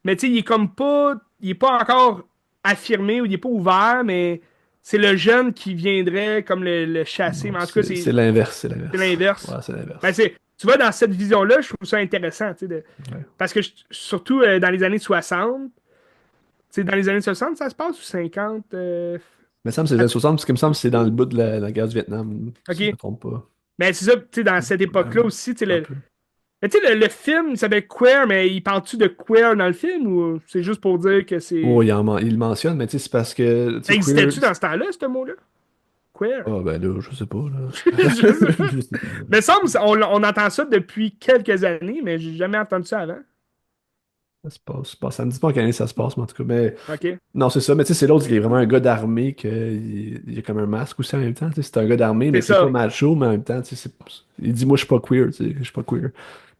mais tu sais, il est comme pas, il est pas encore affirmé ou il est pas ouvert, mais c'est le jeune qui viendrait comme le chasser. Non, Mais en tout cas, c'est l'inverse, c'est c'est l'inverse. l'inverse. Ouais, c'est Ben, l'inverse. tu vois, dans cette vision-là, je trouve ça intéressant, tu sais, Ouais. parce que surtout dans les années 60, tu sais, dans les années 60, ça se passe ou 50? Mais ça me semble que c'est les années 60, parce qu'il me semble que c'est dans le bout de la guerre du Vietnam, si je me OK. trompe pas. Mais c'est ça, tu sais, dans cette Ouais, époque-là aussi, tu sais, un peu. mais tu sais, le film, il s'appelle Queer, mais il parle-tu de queer dans le film ou c'est juste pour dire que Oh, c'est. il le mentionne, mais tu sais, c'est parce que, tu Ça sais, queer. existait-tu dans ce temps-là, ce mot-là? Queer. Ah, ben là, je sais pas, là. Je sais pas. Je sais pas, là. Mais semble, on entend ça depuis quelques années, mais j'ai jamais entendu ça avant. Ça me dit pas en quelle année ça se passe, mais en tout cas, mais. OK. Non, c'est ça, mais tu sais, c'est l'autre qui est vraiment un gars d'armée, il a comme un masque aussi en même temps, tu sais, c'est un gars d'armée, C'est mais qui est pas ça. macho, mais en même temps, tu sais, il dit, moi, je suis pas queer, tu sais, je suis pas queer.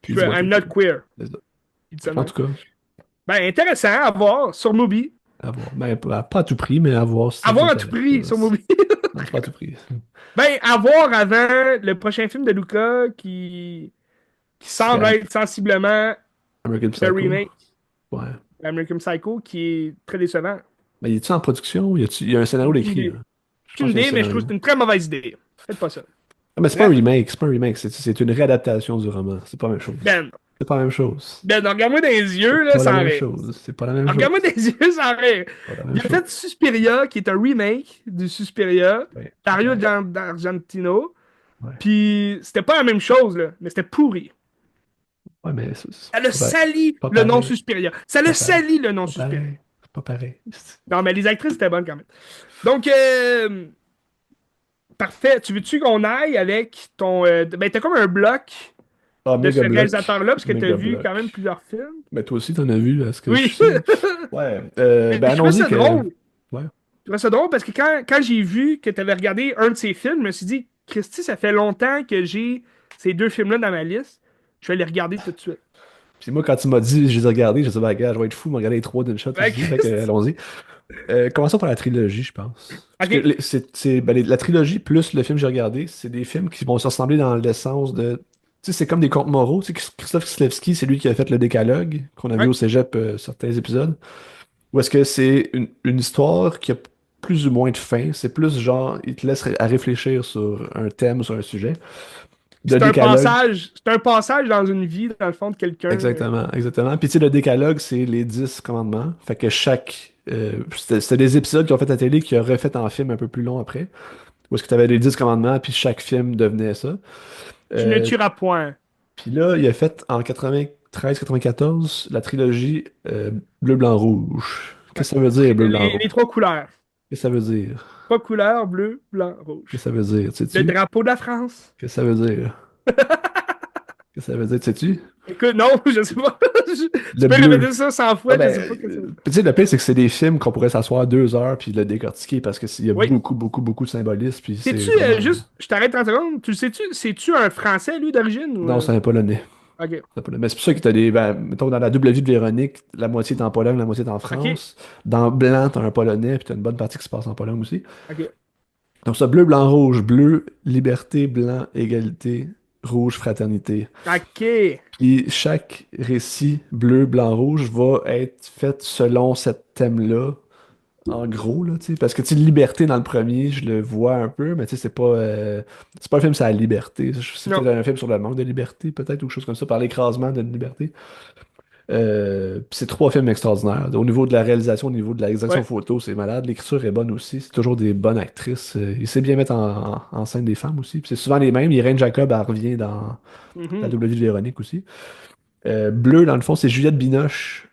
Puis il dit, moi, je I'm suis not queer. queer. C'est ça. Il dit Fait ça de qu'en même. tout cas, Ben, intéressant à voir sur Mubi. à voir. Ben, pas à tout prix, mais à voir si À ça voir à tout t'intéresse. prix sur Mubi. Non, c'est pas à tout prix. Ben, à voir avant le prochain film de Luca qui Qui semble serait être sensiblement American le Psycho. remake Ouais. d'American Psycho, qui est très décevant. Mais il est-tu en production? Il y a un scénario Aucune d'écrit, idée. là. Je Aucune pense qu'il y a un idée, mais je trouve que scénario. c'est une très mauvaise idée. Faites pas ça. Ah, mais c'est pas un Bref, remake, c'est pas un remake, c'est une réadaptation du roman. C'est pas la même chose. Ben, C'est pas la même chose. Ben, regarde-moi dans les yeux, C'est là, pas la sans même rire. chose. C'est pas la même chose. Regarde-moi dans les yeux, sans rire. C'est pas la même Il a fait chose. Suspiria, qui est un remake du Suspiria, Ouais, pas Dario pareil. d'Argentino. Ouais. Puis c'était pas la même chose, là, mais c'était pourri. Ouais, mais Ça le pas pareil. salit Pas le nom pareil. Suspiria. Ça le Pas pareil. salit le nom Pas Suspiria. pareil. Pas pareil. Non, mais les actrices étaient bonnes quand même. Donc, parfait. Tu veux-tu qu'on aille avec ton. Ben, t'as comme un bloc Ah, de ce méga bloc. réalisateur-là, parce que t'as Méga vu quand même bloc. plusieurs films. Mais toi aussi, t'en as vu, à ce que je Oui. sais. Ouais. Mais Ben je trouvais allons-y ça que. drôle. Ouais. Je trouvais ça drôle parce que quand j'ai vu que tu avais regardé un de ces films, je me suis dit, Christy, ça fait longtemps que j'ai ces deux films-là dans ma liste. Je vais les regarder tout de suite. Puis moi, quand tu m'as dit, je les ai regardés, je me suis dit, ben, gars, je vais être fou, me regarder les trois d'une shot Ouais, aussi. Fait que, Christy. allons-y. Commençons par la trilogie, je pense. Parce que OK. la trilogie plus le film que j'ai regardé, c'est des films qui vont se ressembler dans l'essence de. Tu sais, c'est comme des contes moraux. Tu sais, Christophe Kieslowski, c'est lui qui a fait le Décalogue, qu'on a vu Ouais. au cégep certains épisodes. Ou est-ce que c'est une histoire qui a plus ou moins de fin? C'est plus genre, il te laisse à réfléchir sur un thème, sur un sujet. De Décalogue. C'est un passage dans une vie, dans le fond, de quelqu'un. Exactement, exactement. Puis tu sais, le décalogue, c'est les 10 commandements. Fait que chaque. C'était des épisodes qui ont fait à la télé qui ont refait en film un peu plus long après. Où est-ce que tu avais les 10 commandements, puis chaque film devenait ça. Tu ne Euh, tueras point. puis là, il a fait en 93-94 la trilogie Bleu, Blanc, Rouge. Ouais. Qu'est-ce que ça veut dire, bleu, blanc, Les rouge? trois couleurs. Qu'est-ce que ça veut dire? Trois couleurs, bleu, blanc, Qu'est-ce rouge. que ça veut dire, Le sais-tu? drapeau de la France. Qu'est-ce que ça veut dire? Qu'est-ce que ça veut dire, sais-tu? Écoute, non, je sais pas. Tu Le peux bleu. répéter ça 100 Ah fois, je sais ben, pas que ça. tu sais, le pire, c'est que c'est des films qu'on pourrait s'asseoir 2 heures puis le décortiquer parce qu'il y a Oui. beaucoup, beaucoup, beaucoup de symbolisme puis c'est C'est-tu, vraiment... juste, je t'arrête 30 secondes, tu le sais-tu, c'est-tu un Français, lui, d'origine, ou... Non, c'est un Polonais. Ok, C'est un Polonais. Mais c'est pour ça que t'as des... Ben, mettons, dans la double vie de Véronique, la moitié est en Pologne, la moitié est en ok, France. Dans Blanc, t'as un Polonais puis t'as une bonne partie qui se passe en Pologne aussi. ok. Donc ça, bleu, blanc, rouge. Bleu, liberté, blanc, égalité. Rouge, fraternité. Ok. Puis chaque récit bleu, blanc, rouge va être fait selon ce thème-là. En gros, là, tu sais, parce que, tu sais, liberté dans le premier, je le vois un peu, mais tu sais, c'est pas un film sur la liberté. C'est Non. peut-être un film sur le manque de liberté, peut-être, ou quelque chose comme ça, par l'écrasement de la liberté. Puis c'est trois films extraordinaires. Au niveau de la réalisation, au niveau de la direction Ouais. photo, c'est malade. L'écriture est bonne aussi. C'est toujours des bonnes actrices. Il sait bien mettre en scène des femmes aussi. Puis c'est souvent les mêmes. Irène Jacob, elle revient dans La Mhm. double vie de Véronique aussi. Bleu, dans le fond, c'est Juliette Binoche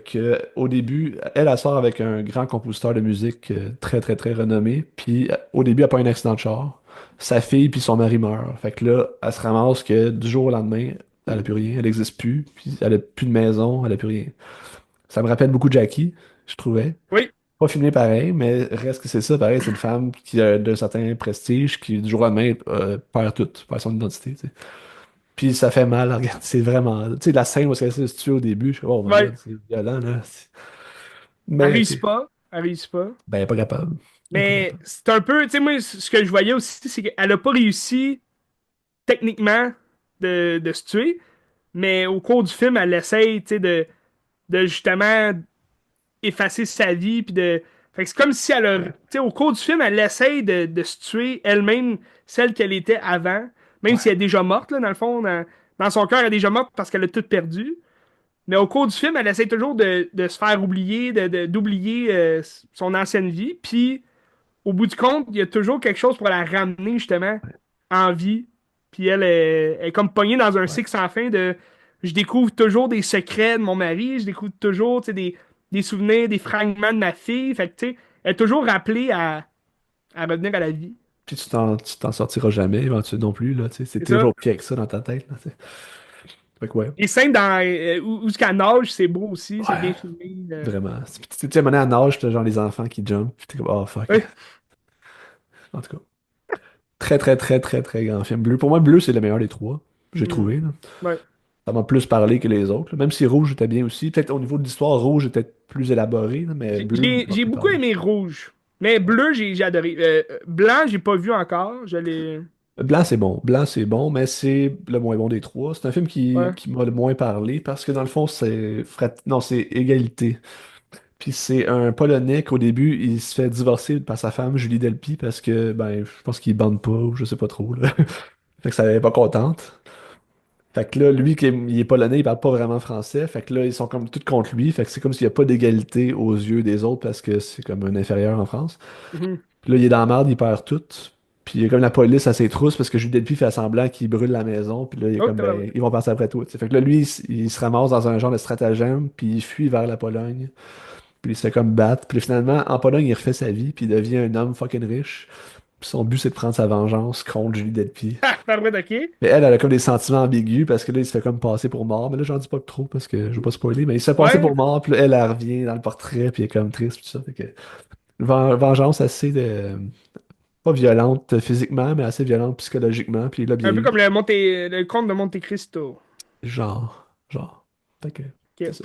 que au début, elle sort avec un grand compositeur de musique très, très, très renommé. Puis au début, elle a pas un accident de char. Sa fille puis son mari meurent. Fait que là, elle se ramasse que du jour au lendemain, elle a plus rien, elle n'existe plus, puis elle a plus de maison, elle a plus rien. Ça me rappelle beaucoup Jackie, je trouvais. Oui. Pas filmé pareil, mais reste que c'est ça, pareil, c'est une femme qui a d'un certain prestige, qui du jour au lendemain perd tout, perd son identité, tu sais. Puis ça fait mal, regarde, c'est vraiment. Tu sais, la scène où elle se tue au début, je suis oh my Ouais. god, c'est violent, là. Elle Mais, tu réussit sais, pas. Elle réussit pas. ben, elle est pas capable. Elle est pas Mais capable. c'est un peu, tu sais, moi, ce que je voyais aussi, c'est qu'elle a pas réussi techniquement de se tuer, mais au cours du film, elle essaye, tu sais, de justement effacer sa vie, puis de. Fait que c'est comme si elle a. Tu sais, au cours du film, elle essaye de se tuer elle-même, celle qu'elle était avant, même si Ouais. elle est déjà morte, là, dans le fond, dans son cœur, elle est déjà morte parce qu'elle a tout perdu. Mais au cours du film, elle essaie toujours de se faire oublier, d'oublier son ancienne vie. Puis, au bout du compte, il y a toujours quelque chose pour la ramener, justement, en vie. Puis elle est comme pognée dans un Ouais. cycle sans fin de je découvre toujours des secrets de mon mari, je découvre toujours tu sais, des souvenirs, des fragments de ma fille. Fait que, tu sais, elle est toujours rappelée à revenir à la vie. Puis tu t'en sortiras jamais, éventuellement non plus, là, tu sais. C'est C'est ça. toujours pire que ça dans ta tête, là, tu sais. Fait que ouais. Les scènes où ce qu'elle nage, c'est beau aussi, c'est Ouais, bien filmé. vraiment. Tu sais, à un moment donné, à nage, t'as genre les enfants qui jumpent, puis t'es comme, oh fuck. Ouais. En tout cas, très, très, très, très, très grand film. Bleu. Pour moi, Bleu, c'est le meilleur des trois, j'ai Mhm. trouvé, là. Ouais. Ça m'a plus parlé que les autres, là. Même si Rouge était bien aussi. Peut-être au niveau de l'histoire, Rouge était plus élaboré, là, mais Bleu m'a J'ai plus beaucoup parlé. aimé rouge. Mais bleu, j'ai adoré. Blanc, j'ai pas vu encore. Je l'ai. Blanc, c'est bon. Blanc, c'est bon, mais c'est le moins bon des trois. C'est un film qui, Ouais. qui m'a le moins parlé parce que dans le fond, non, c'est égalité. Puis c'est un Polonais qu'au début, il se fait divorcer par sa femme, Julie Delpy, parce que, ben, je pense qu'il bande pas, ou je sais pas trop, là. Fait que ça l'avait pas contente. Fait que là, lui, il est polonais, il parle pas vraiment français. Fait que là, ils sont comme tous contre lui. Fait que c'est comme s'il n'y a pas d'égalité aux yeux des autres parce que c'est comme un inférieur en France. Mhm. Puis là, il est dans la merde, il perd tout. Puis il y a comme la police à ses trousses parce que Jules Delpy fait semblant qu'il brûle la maison. Puis là, il est Oh, comme, ben, tabarouette. ils vont passer après tout. Tu sais. Fait que là, lui, il se ramasse dans un genre de stratagème. Puis il fuit vers la Pologne. Puis il se fait comme battre. Puis finalement, en Pologne, il refait sa vie. Puis il devient un homme fucking riche. Puis son but, c'est de prendre sa vengeance contre Julie Delpy. Ah, tabarouette, ok. Mais elle a comme des sentiments ambigus parce que là, il se fait comme passer pour mort. Mais là, j'en dis pas trop parce que je veux pas spoiler. Mais il se fait passer Ouais. pour mort. Puis là, elle revient dans le portrait. Puis elle est comme triste. Puis tout ça. Fait que vengeance assez pas violente physiquement, mais assez violente psychologiquement. Puis là, bien Un peu eu. comme le comte de Monte Cristo. Genre. Fait que, c'est Ok. ça.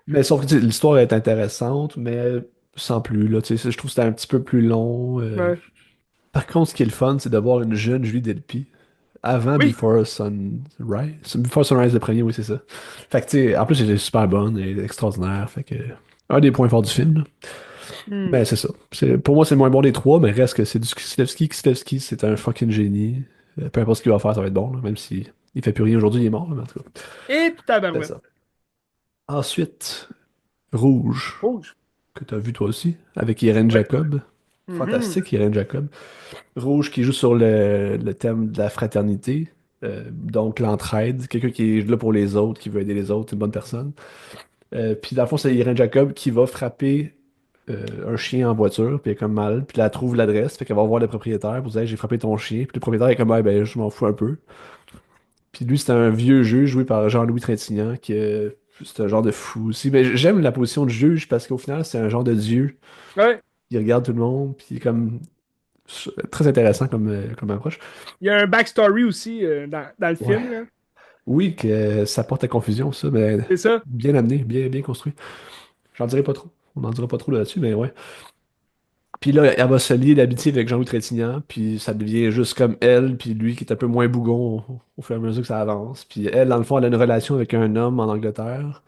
Mais sauf que tu sais, l'histoire est intéressante, mais sans plus. Là, tu sais, je trouve que c'était un petit peu plus long. Ouais. Par contre, ce qui est le fun, c'est de voir une jeune Julie Delpy avant Oui. Before Sunrise. Before Sunrise, le premier, oui, c'est ça. Fait que, tu sais, en plus, elle est super bonne et extraordinaire. Fait que, un des points forts du film, là. Hmm. Ben, c'est ça. Pour moi, c'est le moins bon des trois, mais reste que c'est du Kieslowski. Kieslowski, c'est un fucking génie. Peu importe ce qu'il va faire, ça va être bon, là, même si il fait plus rien aujourd'hui, il est mort, là, mais en tout cas. Et C'est tabarouette. ça. Ensuite, Rouge, Rouge. que tu as vu toi aussi, avec Irène Ouais. Jacob. Mhm. Fantastique, Irène Jacob. Rouge qui joue sur le thème de la fraternité, donc l'entraide, quelqu'un qui est là pour les autres, qui veut aider les autres, une bonne personne. Puis dans le fond, c'est Irène Jacob qui va frapper un chien en voiture, puis elle est comme mal, puis là, elle trouve l'adresse, fait qu'elle va voir le propriétaire, pour dire j'ai frappé ton chien, puis le propriétaire est comme ah, ben je m'en fous un peu. Puis lui, c'est un vieux juge joué par Jean-Louis Trintignant, qui est c'est un genre de fou aussi. Mais j'aime la position de juge parce qu'au final, c'est un genre de dieu. Ouais. Il regarde tout le monde, puis il est comme très intéressant comme approche. Il y a un backstory aussi dans le Ouais. film, là. Oui, que ça porte à confusion, ça, mais C'est ça. bien amené, bien construit. J'en dirai pas trop. On n'en dira pas trop là-dessus, mais ouais. Puis là, elle va se lier d'amitié avec Jean-Louis Trintignant, puis ça devient juste comme elle, puis lui qui est un peu moins bougon au fur et à mesure que ça avance. Puis elle, dans le fond, elle a une relation avec un homme en Angleterre,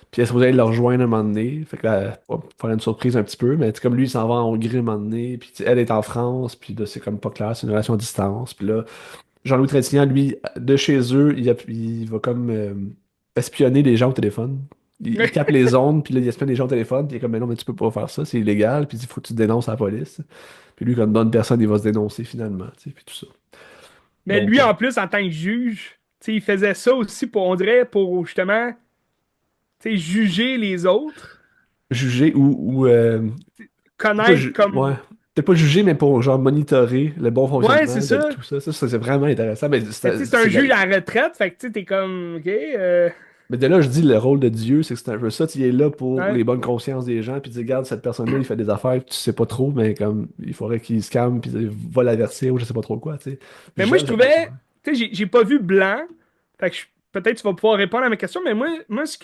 puis elle est supposée aller le rejoindre un moment donné. Fait que là, elle va faire une surprise un petit peu, mais c'est comme lui, il s'en va en Hongrie un moment donné, puis elle est en France, puis là, c'est comme pas clair, c'est une relation à distance. Puis là, Jean-Louis Trintignant, lui, de chez eux, il va comme espionner les gens au téléphone. Il capte les ondes, puis là, il espionne les gens au téléphone, puis il est comme, mais non, mais tu peux pas faire ça, c'est illégal, puis il faut que tu te dénonces à la police. Puis lui, comme bonne personne, il va se dénoncer finalement, tu sais, puis tout ça. Mais Donc, lui, en plus, en tant que juge, tu sais, il faisait ça aussi pour, on dirait, pour justement, tu sais, juger les autres, juger connaître ouais. comme. Peut-être pas juger, mais pour genre monitorer le bon Ouais, c'est fonctionnement de ça. tout ça. Ça, c'est vraiment intéressant. Mais Mais tu sais, c'est un juge à la retraite, fait que tu sais, t'es comme, ok, mais de là, je dis le rôle de Dieu, c'est que c'est un peu ça. Tu es là pour ouais. les bonnes consciences des gens, puis tu dis, regarde, cette personne-là, il fait des affaires que tu sais pas trop, mais comme il faudrait qu'il se calme, puis il va l'avertir, ou je sais pas trop quoi, tu sais. Mais moi, je J'aime ça. trouvais, tu sais, j'ai pas vu blanc, fait que peut-être tu vas pouvoir répondre à ma question, mais moi, ce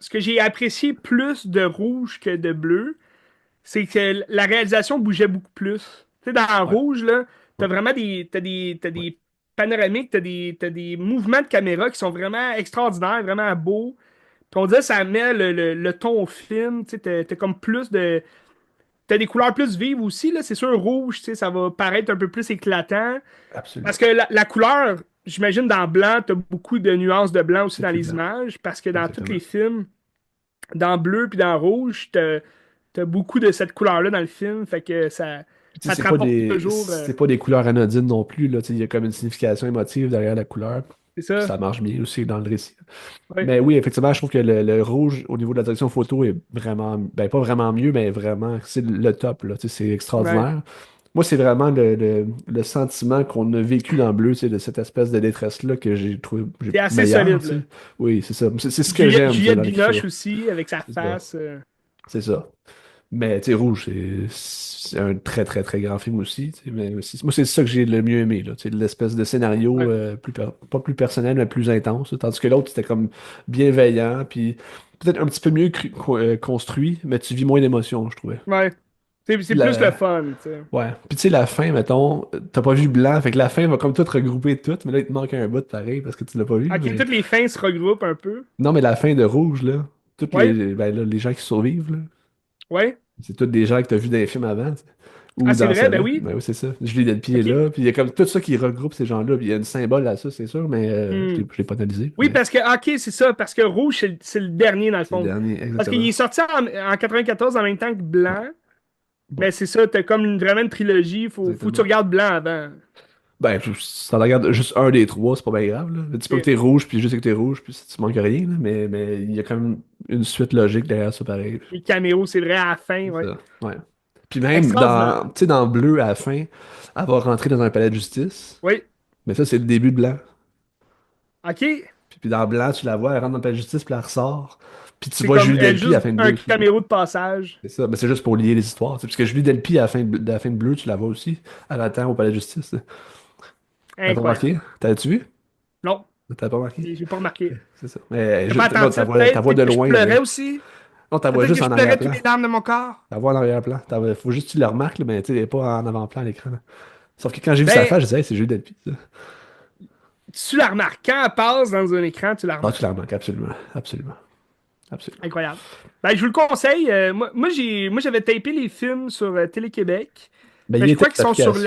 que j'ai apprécié plus de rouge que de bleu, c'est que la réalisation bougeait beaucoup plus. Tu sais, dans Ouais, rouge, là, ouais, t'as ouais, des panoramiques, t'as des mouvements de caméra qui sont vraiment extraordinaires, vraiment beaux. Puis on dirait que ça met le ton au film. Tu sais, t'as comme plus de. T'as des couleurs plus vives aussi, là. C'est sûr, rouge, tu sais, ça va paraître un peu plus éclatant. Parce absolument. que la couleur, j'imagine, dans blanc, t'as beaucoup de nuances de blanc aussi C'est dans plus les blanc. images. Parce que dans tous Exactement. les films, dans bleu puis dans rouge, t'as beaucoup de cette couleur-là dans le film. Fait que Puis, tu ça sais, te rapporte toujours. c'est pas des couleurs anodines non plus, là. Tu sais, il y a comme une signification émotive derrière la couleur. C'est Puis ça. ça marche bien aussi dans le récit. Ouais. Mais oui, effectivement, je trouve que le rouge, au niveau de la direction photo, est vraiment, ben pas vraiment mieux, mais vraiment, c'est le top, là. Tu sais, c'est Ouais. extraordinaire. Moi, c'est vraiment le sentiment qu'on a vécu dans Bleu, tu sais, de cette espèce de détresse-là que j'ai trouvé C'est assez meilleur, solide, tu là. sais. Oui, c'est ça. C'est ce que j'aime, tu sais, Juliette dans Binoche l'écriture. aussi, avec sa C'est ça. face. C'est ça. Mais, tu sais, Rouge, c'est un très, très, très grand film aussi, tu sais. Mais moi, c'est ça que j'ai le mieux aimé, là. Tu sais, l'espèce de scénario, Ouais. pas plus personnel, mais plus intense, là. Tandis que l'autre, c'était comme bienveillant, puis peut-être un petit peu mieux construit, mais tu vis moins d'émotions, je trouvais. Ouais. Puis C'est plus le fun, tu sais. ouais. Puis tu sais, la fin, mettons, t'as pas vu blanc, fait que la fin va comme tout regrouper tout, mais là, il te manque un bout pareil parce que tu l'as pas vu, Ok, mais... toutes les fins se regroupent un peu. Non, mais la fin de Rouge, là, toutes Ouais. ben, là, les gens qui survivent, là, Ouais. c'est tous des gens que t'as vus dans les films avant, tu sais, Ah, ou c'est dans vrai, ben celle-là. oui. Ben oui, c'est ça. Julie Delpy est Ok. là, puis il y a comme tout ça qui regroupe ces gens-là, puis il y a un symbole à ça, c'est sûr, mais Hmm. je l'ai pas analysé, Oui, mais parce que, ok, c'est ça, parce que Rouge, c'est le dernier, dans le c'est le fond. dernier, Parce qu'il exactement. est sorti en 94 en même temps que Ouais, Blanc, ouais, mais c'est ça, t'as comme vraiment une trilogie, faut que tu exactement. regardes Blanc avant. Ben, ça regarde juste un des trois, c'est pas bien grave, là. Tu peux Ok. écouter Rouge, puis juste écouter Rouge, puis tu manques rien, là, mais il y a quand même une suite logique derrière ça, pareil. Les caméos, c'est vrai, à la fin, C'est ouais. ça, ouais. Puis même Extraordinaire. tu sais, dans Bleu, à la fin, elle va rentrer dans un palais de justice. Oui. Mais ça, c'est le début de Blanc. OK. Puis dans Blanc, tu la vois, elle rentre dans le palais de justice, puis elle ressort. Puis tu C'est vois comme Julie Delpy à juste la fin de un Bleu aussi. caméo de passage. C'est ça, mais c'est juste pour lier les histoires, tu sais. Parce que Julie Delpy, à la fin de Bleu, tu la vois aussi. Elle attend au palais de justice, là. T'as pas Incroyable. remarqué? T'as-tu vu? Non, T'as pas remarqué? j'ai pas Ok, remarqué. c'est ça. Mais J'ai pas non, attentif, t'as peut-être. vois Peut-être de que je loin, pleurais là. aussi. Non, t'as vois Peut-être juste que je en pleurais toutes arrière-plan. les larmes de mon corps. T'as vois en arrière-plan. Faut juste que tu le remarques, là, mais tu sais, elle est pas en avant-plan à l'écran, là. Sauf que quand j'ai vu sa Ben, face, je disais, hey, c'est Julie Delpy, ça. tu la remarques. Quand elle passe dans un écran, tu la Ah, tu remarques. la remarques, absolument. Absolument. Absolument. Incroyable. Ben, je vous le conseille. Moi, j'avais tapé les films sur Télé-Québec. Ben, Mais il je était crois qu'ils sont sur l'application.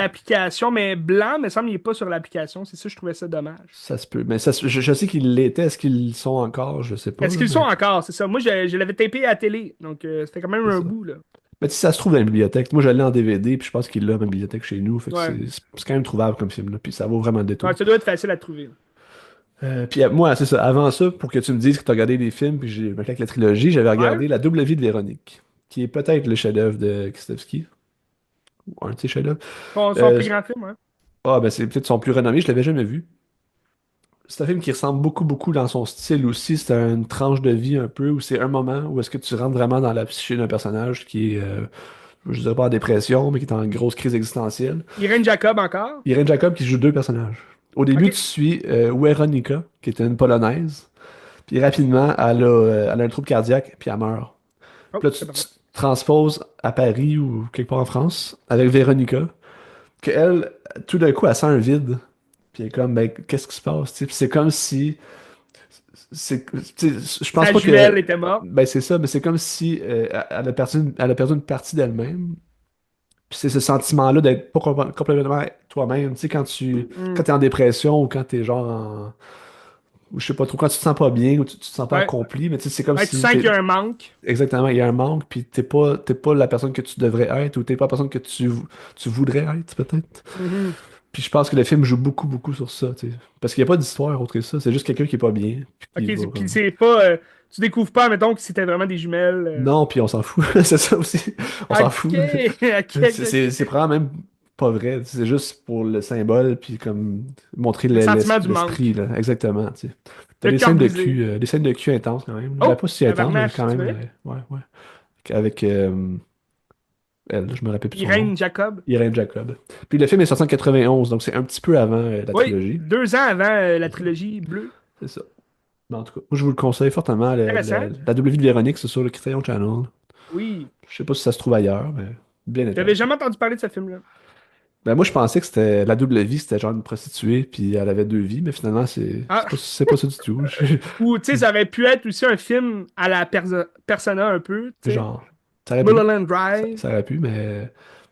l'application, mais blanc, me semble, il n'est pas sur l'application. C'est ça, je trouvais ça dommage. Ça se peut. Mais je sais qu'ils l'étaient. Est-ce qu'ils sont encore? Je sais pas, Est-ce là, qu'ils sont mais encore? C'est ça. Moi, je l'avais tapé à la télé. Donc, c'était quand même c'est un ça. bout, là. Mais tu sais, ça se trouve dans la bibliothèque. Moi, je l'ai en DVD, puis je pense qu'il l'a dans la bibliothèque chez nous. Fait que Ouais. c'est quand même trouvable comme film, là. Puis ça vaut vraiment le Ouais, détour. ça doit être facile à trouver. Puis moi, c'est ça. Avant ça, pour que tu me dises que tu as regardé des films, puis j'ai avec la trilogie, j'avais Ouais. regardé La double vie de Véronique, qui est peut-être le chef-d'œuvre de Kieslowski, ou un de ses chefs-d'œuvre. Son Euh, plus grand film, ouais. ben c'est peut-être son plus renommé, je l'avais jamais vu. C'est un film qui ressemble beaucoup, beaucoup dans son style aussi. C'est une tranche de vie un peu, où c'est un moment où est-ce que tu rentres vraiment dans la psyché d'un personnage qui est, je dirais pas en dépression, mais qui est en grosse crise existentielle. Irene Jacob encore. Irene Jacob qui joue deux personnages. Au début, tu OK. suis Weronika, qui est une Polonaise. Puis rapidement, elle a un trouble cardiaque, puis elle meurt. Oh, Puis là, c'est tu parfait. te transposes à Paris ou quelque part en France avec Véronica, que elle, tout d'un coup, elle sent un vide. Puis elle est comme, ben, qu'est-ce qui se passe? Tu sais, puis c'est comme si. Tu sais, je pense Sa pas jumelle que. était morte. Ben, c'est ça, mais c'est comme si elle a perdu une partie d'elle-même. Puis c'est ce sentiment-là d'être pas complètement toi-même. Tu sais, Hmm. quand t'es en dépression ou quand t'es genre en. Ou je sais pas trop, quand tu te sens pas bien ou tu te sens pas Ouais. accompli, mais tu sais, c'est comme Ouais, tu si sens qu'il y a un manque. exactement, il y a un manque, puis t'es pas la personne que tu devrais être, ou t'es pas la personne que tu voudrais être, peut-être. Mhm. Puis je pense que le film joue beaucoup, beaucoup sur ça, tu sais. Parce qu'il n'y a pas d'histoire autre que ça, c'est juste quelqu'un qui est pas bien, puis OK, qui va puis comme. c'est pas... tu découvres pas, mettons, que c'était vraiment des jumelles. Non, puis on s'en fout, c'est ça aussi. On s'en OK, fout. OK, OK, C'est OK. probablement même pas vrai, c'est juste pour le symbole, puis comme montrer Le sentiment du l'esprit, manque. là, exactement, tu sais. T'as Le cœur brisé. des scènes de cul intenses quand même. Ben, Oh, pas si intenses, mais tabarnache, quand c'est même, vrai? ouais, ouais. Avec elle, je me rappelle plus de son nom. Irène Jacob. Irene Jacob. Puis le film est sorti en 91, donc c'est un petit peu avant la Oui, trilogie. 2 ans avant la trilogie bleue. C'est ça. Mais en tout cas, moi je vous le conseille fortement. Intéressant. La double vie de Véronique, c'est sur le Criterion Channel. Oui. Je sais pas si ça se trouve ailleurs, mais bien J'avais intéressant. jamais entendu parler de ce film-là. Ben moi je pensais que c'était la double vie, c'était genre une prostituée, puis elle avait deux vies, mais finalement Ah, c'est pas ça du tout. ou tu sais, ça aurait pu être aussi un film à la Persona un peu, tu sais. Genre, ça aurait pu. Mulholland Drive, Ça aurait pu, mais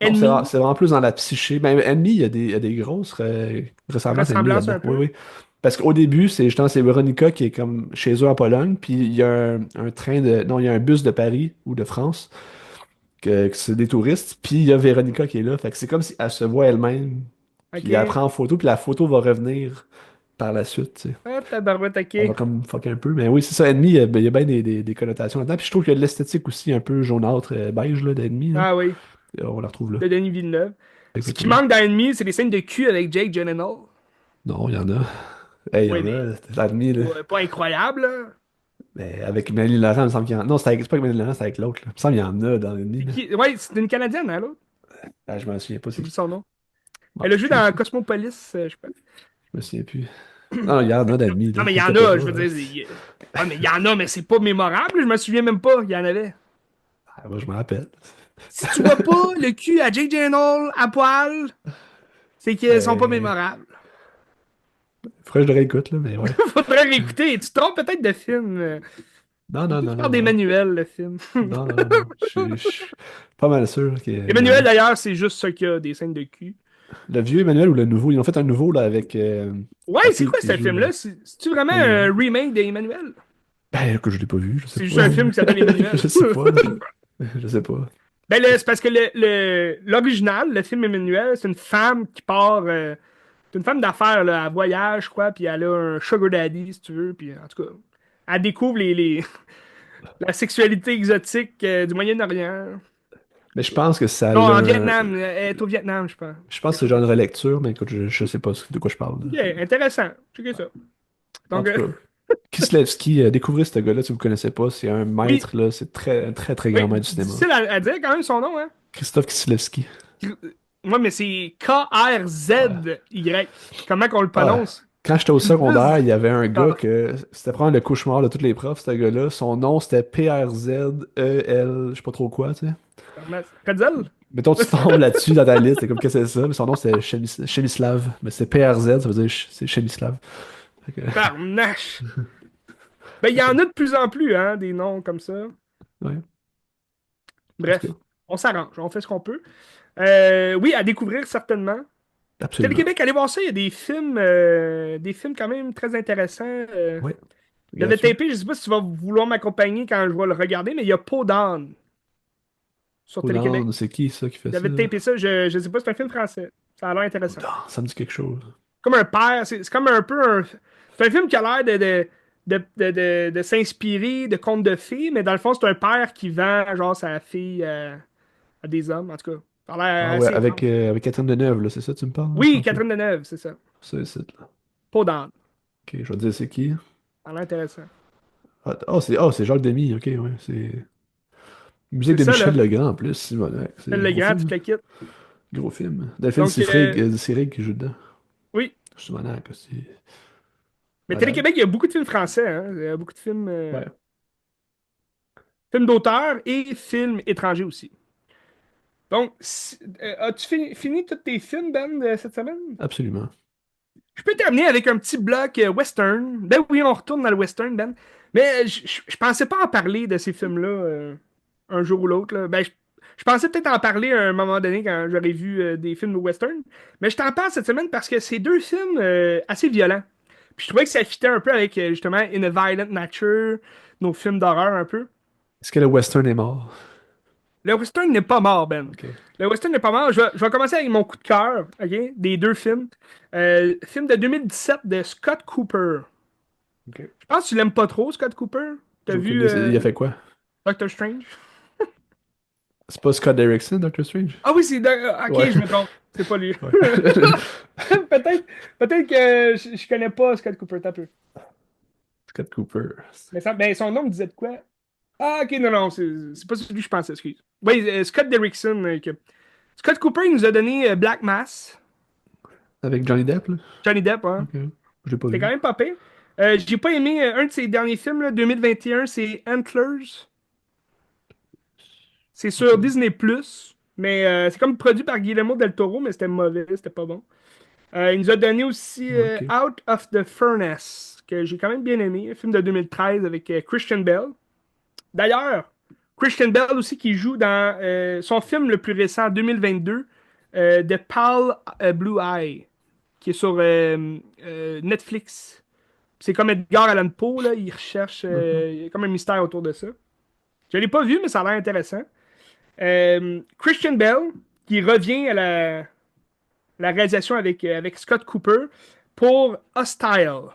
non, Ennemi, c'est vraiment plus dans la psyché. Ben, Enemy, il y a des grosses ressemblances à Enemy ressemblance là-dedans. un Oui, peu. oui. Parce qu'au début, c'est justement c'est Veronica qui est comme chez eux en Pologne, puis il y a un train de. Non, il y a un bus de Paris ou de France, que c'est des touristes, puis il y a Veronica qui est là. Fait que c'est comme si elle se voit elle-même, puis elle OK. prend en photo, puis la photo va revenir par la suite, tu sais. Ah, tabarouette, On va OK. comme fucker un peu. Mais oui, c'est ça, Enemy, il y a bien des connotations là-dedans. Puis je trouve que l'esthétique aussi un peu jaunâtre, beige là, d'Enemy, là. Ah oui, On la retrouve là. de Denis Villeneuve. Ce qui Exactement. manque dans Ennemi, c'est les scènes de cul avec Jake Gyllenhaal. Non, il y en a. Hey, il y Oui, en mais a, c'est l'admis, là. pas incroyable, là. Mais avec Mélanie Laurent, il me semble qu'il y en a. Non, c'est pas avec Mélanie Laurent, c'est avec l'autre, là. Il me semble qu'il y en a dans l'ennemi, C'est là. qui? Ouais, c'est une Canadienne, hein, l'autre. Ah, je m'en souviens pas, c'est J'oublie qui. son nom. Je m'en Elle a souviens joué plus dans aussi. Cosmopolis, je sais Je me souviens plus. Non, il y en a d'admis, là. Non, mais il y en Inquiète-toi a, je pas, veux là. dire. Ouais, mais il y en a, mais c'est pas mémorable. Je me souviens même pas. Il y en avait. Ah, moi, je me rappelle. Si tu vois pas le cul à Jake Gyllenhaal à poil, c'est qu'ils sont pas Ben, mémorables. faudrait que je le réécoute, là, mais ouais. Faudrait réécouter. Tu te trompes peut-être de film. Non, Il non, peut non, faire non, des non. manuels, le film. Non, non, non, non. Je suis pas mal sûr qu'il y en Emmanuel, a. d'ailleurs, c'est juste ça qu'il y a, des scènes de cul. Le vieux Emmanuel ou le nouveau? Ils ont fait un nouveau, là, avec Ouais, la c'est fille quoi qui ce joue film-là? C'est-tu vraiment Emmanuel. un remake d'Emmanuel? Ben, que je l'ai pas vu, je sais C'est pas. juste un film qui s'appelle Emmanuel. Je sais pas. Je sais pas. Ben, c'est parce que l'original, le film Emmanuel, c'est une femme qui part. C'est une femme d'affaires, là. Elle voyage, quoi, puis elle a un sugar daddy, si tu veux. Puis, en tout cas, elle découvre la sexualité exotique du Moyen-Orient. Mais je pense que ça Non, l'a en Vietnam. Elle est au Vietnam, je pense. Je pense que Quelque c'est chose genre comme une ça. relecture, mais écoute, je sais pas de quoi je parle, Ok, là. intéressant. Checkez ça. En Donc, tout cas, Kieslowski, découvrez ce gars-là si vous ne connaissez pas. C'est un oui, maître, là. C'est un très, très grand oui, maître du cinéma. difficile à dire quand même son nom, hein. Christophe Kieslowski. Moi, mais c'est Ouais. K-R-Z-Y. Comment qu'on le Ah, prononce? quand j'étais au secondaire, il y avait un gars Ah, que c'était probablement le cauchemar de tous les profs, ce gars-là. Son nom, c'était P-R-Z-E-L, je sais pas trop quoi, tu sais. Pretzel? Mettons, tu tombes là-dessus dans ta liste, c'est comme que c'est ça, mais son nom, c'était Chemislav. Mais c'est P-R-Z, ça veut dire c'est Chemislav. Fait que, Barnache. Ben, il y en a de plus en plus, hein, des noms comme ça. ouais, en tout Bref, cas, on s'arrange, on fait ce qu'on peut. Oui, à découvrir certainement. absolument. Télé-Québec, allez voir ça, il y a des films quand même très intéressants. Ouais, J'avais gratuit. tapé, je sais pas si tu vas vouloir m'accompagner quand je vais le regarder, mais il y a Peau d'âne sur Télé-Québec. Hollande, c'est qui ça qui fait ça? J'avais tapé ça, je sais pas, c'est un film français. Ça a l'air intéressant. Hollande, ça me dit quelque chose. Comme un père, c'est comme un peu un. C'est C'est un film qui a l'air de s'inspirer de contes de fées, mais dans le fond, c'est un père qui vend genre sa fille à des hommes, en tout cas. Ça a l'air Ah ouais, assez étrange. avec Catherine Deneuve, là, c'est ça que tu me parles, là, Oui, tantôt? Catherine Deneuve, c'est ça. C'est là. Pas d'âne. Ok, je vais te dire c'est qui. Ça a l'air intéressant. C'est Jacques Demy, ok, ouais. C'est musique C'est de ça, là. Michel Legrand en plus, Simonac. C'est Elle un le gros grand, film, toute hein. la kit. Gros film. Delphine Donc, Seyrig qui joue dedans. oui. Simonac aussi. Mais Malade. Télé-Québec, il y a beaucoup de films français, hein. Il y a beaucoup de films, Ouais, films d'auteur et films étrangers aussi. Donc, as-tu fini tous tes films, Ben, de cette semaine? absolument. Je peux terminer avec un petit bloc western. Ben oui, on retourne dans le western, Ben. Mais je pensais pas en parler de ces films-là un jour ou l'autre, là. Ben, je pensais peut-être en parler à un moment donné quand j'aurais vu des films de western. Mais je t'en parle cette semaine parce que c'est deux films assez violents. Puis je trouvais que ça fitait un peu avec justement In a Violent Nature, nos films d'horreur un peu. Est-ce que le western est mort? Le western n'est pas mort, Ben. Ok. Le western n'est pas mort. Je vais commencer avec mon coup de cœur, OK, des deux films. Film de 2017 de Scott Cooper. Ok. Je pense que tu l'aimes pas trop, Scott Cooper. T'as J'ai aucune vu idée. Il a fait quoi? Doctor Strange? C'est pas Scott Derrickson, Doctor Strange? Ah oui, ok, Ouais. je me trompe. C'est pas lui. Ouais. Peut-être peut-être que je connais pas Scott Cooper, t'as peu. Scott Cooper. Mais ben, son nom me disait de quoi? Ah, ok, non, non, c'est pas celui que je pensais, excuse. Oui, Scott Derrickson. Scott Cooper, il nous a donné Black Mass. Avec Johnny Depp, là? Johnny Depp, hein. Ok. Je l'ai pas C'était quand vu. même pas pire. J'ai pas aimé un de ses derniers films, là, 2021, c'est Antlers. C'est sur Ok. Disney+, mais c'est comme produit par Guillermo del Toro, mais c'était mauvais, c'était pas bon. Il nous a donné aussi Ok. Out of the Furnace, que j'ai quand même bien aimé, un film de 2013 avec Christian Bale. D'ailleurs, Christian Bale aussi qui joue dans son film le plus récent, 2022, The Pale Blue Eye, qui est sur Netflix. C'est comme Edgar Allan Poe, là, il recherche, Mhm. il y a comme un mystère autour de ça. Je l'ai pas vu, mais ça a l'air intéressant. Christian Bale, qui revient à la réalisation avec Scott Cooper pour Hostile.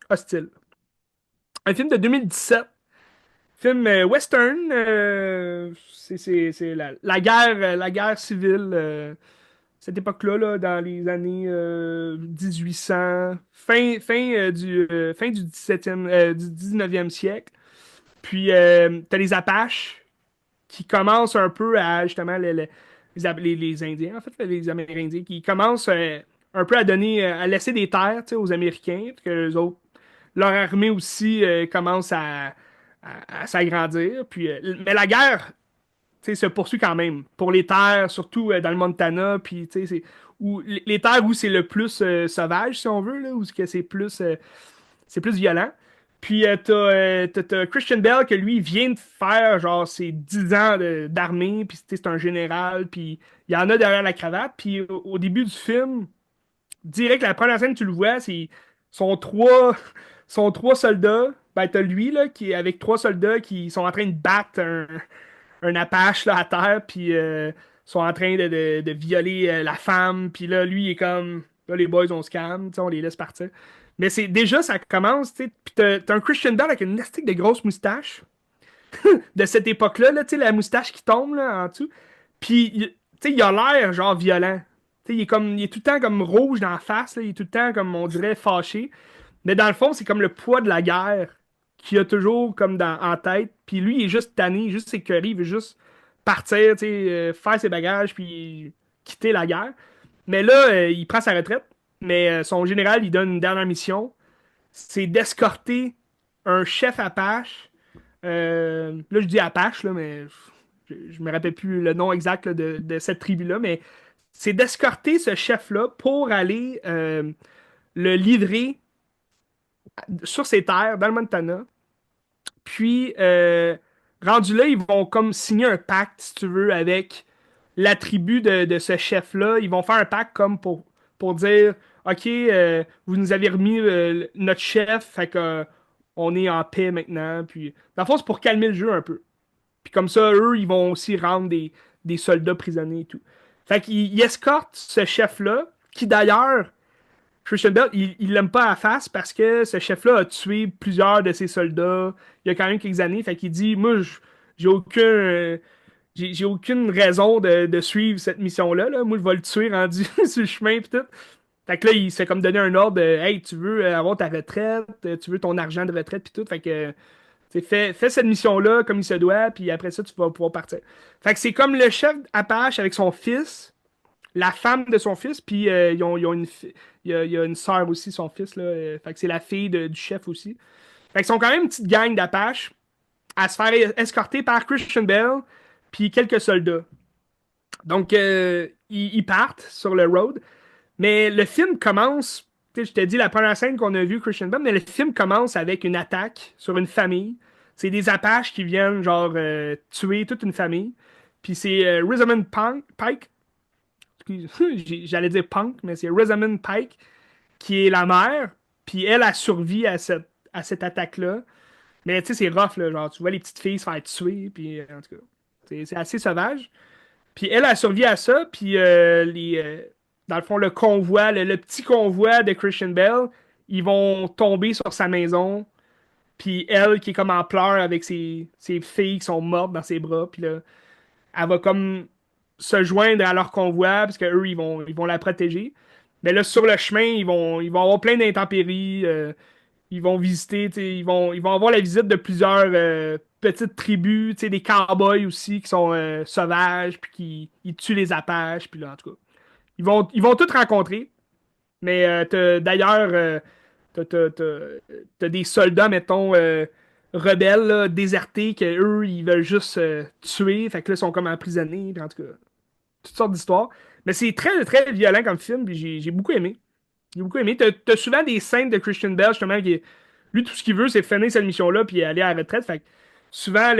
Hostile. Un film de 2017. Film western. C'est la guerre, la guerre civile. Cette époque-là, là, dans les années 1800, fin du 17e, du 19e siècle. Puis, t'as les Apaches qui commencent un peu à, justement, les Indiens, en fait, les Amérindiens, qui commencent un peu à donner, à laisser des terres, tu sais, aux Américains, puis que les autres, leur armée aussi commence à s'agrandir. Puis, mais la guerre, tu sais, se poursuit quand même pour les terres, surtout dans le Montana, puis tu sais, où les terres où c'est le plus sauvage, si on veut, là, où c'est plus violent. Puis t'as Christian Bale que lui il vient de faire genre ses 10 ans d'armée, puis tu sais, c'est un général, puis il y en a derrière la cravate. Puis au début du film, direct la première scène tu le vois, c'est sont trois sont trois soldats. Ben t'as lui là qui est avec trois soldats qui sont en train de battre un Apache là, à terre, puis sont en train de violer la femme, puis là, lui, il est comme, là, les boys, on se calme, tu sais, on les laisse partir. Mais c'est déjà, ça commence, tu sais, puis t'as un Christian Bale avec une astique de grosse moustache de cette époque-là, là, tu sais, la moustache qui tombe là, en dessous. Puis, tu sais, il a l'air genre violent. Tu sais, il est tout le temps comme rouge dans la face, là, il est tout le temps comme, on dirait, fâché. Mais dans le fond, c'est comme le poids de la guerre qu'il a toujours comme en tête. Puis lui, il est juste tanné, juste écœuré, il veut juste partir, tu sais, faire ses bagages, puis quitter la guerre. Mais là, il prend sa retraite. Mais son général, il donne une dernière mission. C'est d'escorter un chef Apache. Là, je dis Apache, là, mais je me rappelle plus le nom exact là, de cette tribu-là. Mais c'est d'escorter ce chef-là pour aller le livrer sur ses terres, dans le Montana. Puis, rendu là, ils vont comme signer un pacte, si tu veux, avec la tribu de ce chef-là. Ils vont faire un pacte comme pour dire, OK, vous nous avez remis notre chef, fait que on est en paix maintenant. Puis, dans le fond, c'est pour calmer le jeu un peu. Puis comme ça, eux, ils vont aussi rendre des soldats prisonniers et tout. Fait qu'ils escortent ce chef-là, qui d'ailleurs Christian Bale, il l'aime pas à face parce que ce chef-là a tué plusieurs de ses soldats il y a quand même quelques années. Fait qu'il dit, moi, j'ai aucun, j'ai aucune raison de suivre cette mission-là. Là. Moi, je vais le tuer rendu sur le chemin pis tout. Fait que là, il se fait comme donner un ordre de, hey, tu veux avoir ta retraite, tu veux ton argent de retraite pis tout. Fait que fais cette mission-là comme il se doit, puis après ça, tu vas pouvoir partir. Fait que c'est comme le chef Apache avec son fils, la femme de son fils, puis ils ont il y a une sœur aussi, son fils, là. Fait que c'est la fille du chef aussi. Fait qu'ils sont quand même une petite gang d'Apaches à se faire escorter par Christian Bale, puis quelques soldats. Donc, ils partent sur le road. Mais le film commence, tu sais, je t'ai dit la première scène qu'on a vue, Christian Bale, mais le film commence avec une attaque sur une famille. C'est des Apaches qui viennent, genre, tuer toute une famille. Puis c'est Rosamund Pike, j'allais dire Punk, mais c'est Rosamund Pike qui est la mère. Puis elle a survécu à cette attaque-là. Mais tu sais, c'est rough, là. Genre, tu vois les petites filles se faire tuer. Puis en tout cas, c'est assez sauvage. Puis elle a survécu à ça. Puis dans le fond, le convoi, le petit convoi de Christian Bale, ils vont tomber sur sa maison. Puis elle, qui est comme en pleurs avec ses filles qui sont mortes dans ses bras. Puis là, elle va comme se joindre à leur convoi parce qu'eux, ils vont la protéger. Mais là, sur le chemin, ils vont avoir plein d'intempéries. Ils vont visiter, tu sais, ils vont avoir la visite de plusieurs petites tribus, tu sais, des cowboys aussi qui sont sauvages, puis qui ils tuent les Apaches, puis là, en tout cas. Ils vont tous rencontrer, mais d'ailleurs, t'as des soldats, mettons, rebelles, là, désertés, que eux, ils veulent juste tuer, fait que là, ils sont comme emprisonnés, puis en tout cas, toutes sortes d'histoires. Mais c'est très, très violent comme film, puis j'ai beaucoup aimé. J'ai beaucoup aimé. T'as souvent des scènes de Christian Bale, justement, lui, tout ce qu'il veut, c'est finir cette mission-là puis aller à la retraite. Fait que souvent,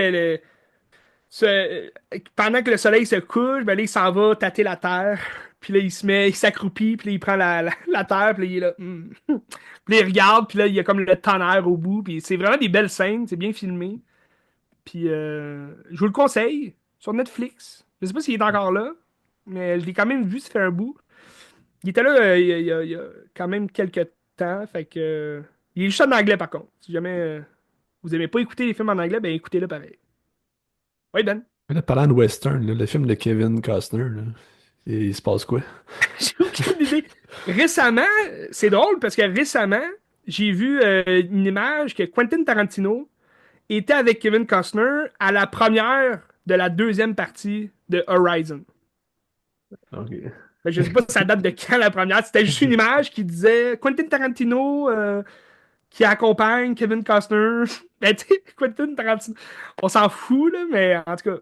pendant que le soleil se couche, ben là, il s'en va tâter la terre. Puis là, il s'accroupit, puis là, il prend la terre, puis là, il est là. Puis là, il regarde, puis là, il y a comme le tonnerre au bout. Puis c'est vraiment des belles scènes, c'est bien filmé. Puis je vous le conseille, sur Netflix. Je sais pas s'il est encore là, mais je l'ai quand même vu, ça fait un bout. Il était là il y a quand même quelques temps. Fait que, il est juste en anglais par contre. Si jamais vous aimez pas écouter les films en anglais, ben écoutez-le pareil. Oui, Ben. Là, parlant de western, là, le film de Kevin Costner, là, il se passe quoi? J'ai aucune idée. Récemment, c'est drôle parce que récemment, j'ai vu une image que Quentin Tarantino était avec Kevin Costner à la première de la deuxième partie de Horizon. Ok. Fait que je sais pas si ça date de quand la première. C'était juste une image qui disait Quentin Tarantino qui accompagne Kevin Costner. Ben, tu sais, Quentin Tarantino. On s'en fout, là, mais en tout cas.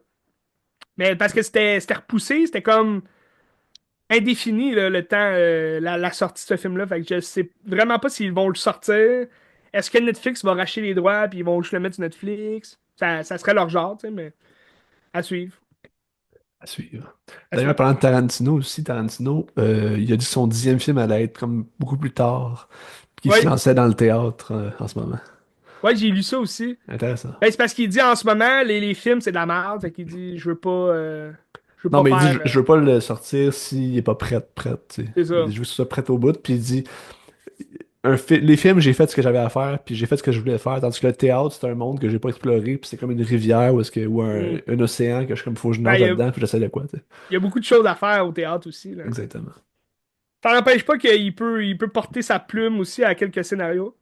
Mais parce que c'était repoussé, c'était comme indéfini, là, le temps, la sortie de ce film-là. Fait que je sais vraiment pas s'ils vont le sortir. Est-ce que Netflix va racheter les droits puis ils vont juste le mettre sur Netflix? Ça serait leur genre, tu sais, mais à suivre. À suivre. À D'ailleurs, suivre. parlant de Tarantino aussi, Tarantino, il a dit que son 10e film allait être comme beaucoup plus tard, qu'il se Ouais, lançait dans le théâtre en ce moment. ouais, j'ai lu ça aussi. Intéressant. Ben, c'est parce qu'il dit en ce moment, les films, c'est de la merde. Fait qu'il dit, je veux Non, pas mais il dit, faire. je veux pas le sortir s'il est pas prêt, tu sais. C'est Il ça. dit, je veux que ce soit prêt au bout, puis il dit, les films, j'ai fait ce que j'avais à faire, puis j'ai fait ce que je voulais faire, tandis que le théâtre, c'est un monde que j'ai pas exploré, puis c'est comme une rivière ou Hmm. un océan que je comme, faut que je Ben, nage là-dedans, puis j'essaie de quoi, tu sais. il y a beaucoup de choses à faire au théâtre aussi, là. Exactement. Ça n'empêche pas qu'il peut porter sa plume aussi à quelques scénarios.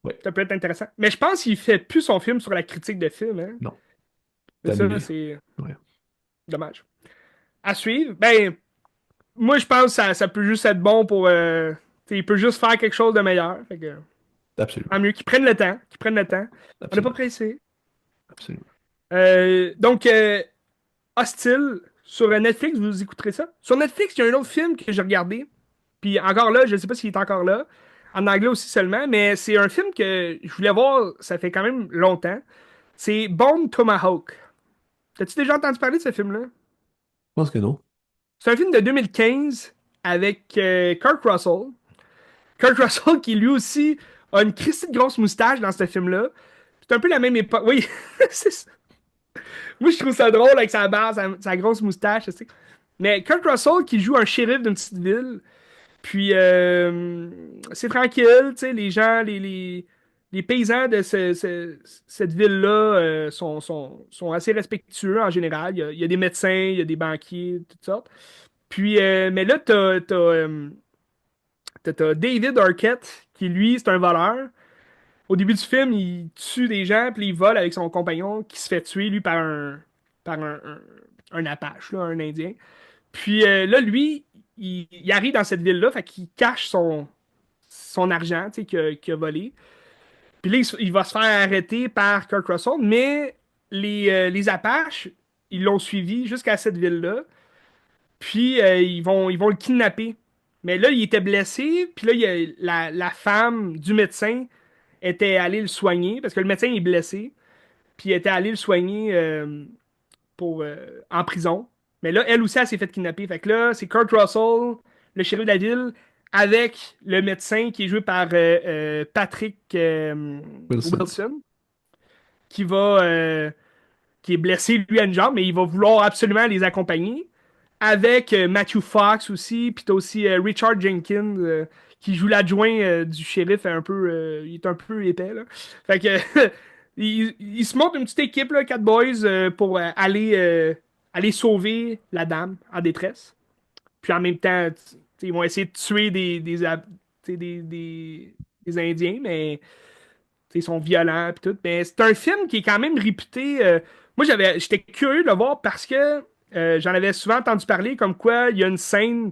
Oui. Ça peut être intéressant. Mais je pense qu'il fait plus son film sur la critique de film, hein. Non, Et c'est ça, annulé. c'est Ouais, dommage. À suivre. Ben, moi, je pense que ça peut juste être bon pour. Tu sais, il peut juste faire quelque chose de meilleur. Fait que, tant absolument. mieux qu'ils prennent le temps. Qu'ils prennent le temps. On n'est pas Absolument. pressé. Absolument. Donc, Hostile sur Netflix, vous écouterez ça. Sur Netflix, il y a un autre film que j'ai regardé. Puis encore là, je ne sais pas s'il est encore là. En anglais aussi seulement, mais c'est un film que je voulais voir, ça fait quand même longtemps. C'est Bone Tomahawk. T'as-tu déjà entendu parler de ce film-là? Je pense que non. C'est un film de 2015 avec Kurt Russell. Kurt Russell qui lui aussi a une christie de grosse moustache dans ce film-là. C'est un peu la même époque. Oui, c'est ça. Moi je trouve ça drôle avec sa barbe, sa grosse moustache. Tu sais. Mais Kurt Russell qui joue un shérif d'une petite ville. Puis, c'est tranquille, tu sais, les gens, les paysans de cette ville-là sont assez respectueux en général. Il y a des médecins, il y a des banquiers, toutes sortes. Puis, mais là, t'as David Arquette, qui lui, c'est un voleur. Au début du film, il tue des gens, puis il vole avec son compagnon qui se fait tuer, lui, par un Apache, là, un Indien. Puis là, lui, il arrive dans cette ville-là, fait qu'il cache son argent, tu sais, qu'il a volé. Puis là, il va se faire arrêter par Kurt Russell, mais les Apaches, ils l'ont suivi jusqu'à cette ville-là. Puis ils vont le kidnapper. Mais là, il était blessé. Puis là, la femme du médecin était allée le soigner parce que le médecin est blessé. Puis elle était allée le soigner en prison. Mais là, elle aussi, elle s'est fait kidnapper. Fait que là, c'est Kurt Russell, le shérif de la ville, avec le médecin qui est joué par Patrick Wilson. Wilson, qui va, qui est blessé, lui, à une jambe, mais il va vouloir absolument les accompagner. Avec Matthew Fox aussi, puis t'as aussi Richard Jenkins qui joue l'adjoint du shérif, il est un peu épais, là. Fait que il se monte une petite équipe, là, quatre boys, pour aller sauver la dame en détresse. Puis en même temps, ils vont essayer de tuer des Indiens, mais ils sont violents puis tout. Mais c'est un film qui est quand même réputé. Moi, j'étais curieux de le voir parce que j'en avais souvent entendu parler comme quoi il y a une scène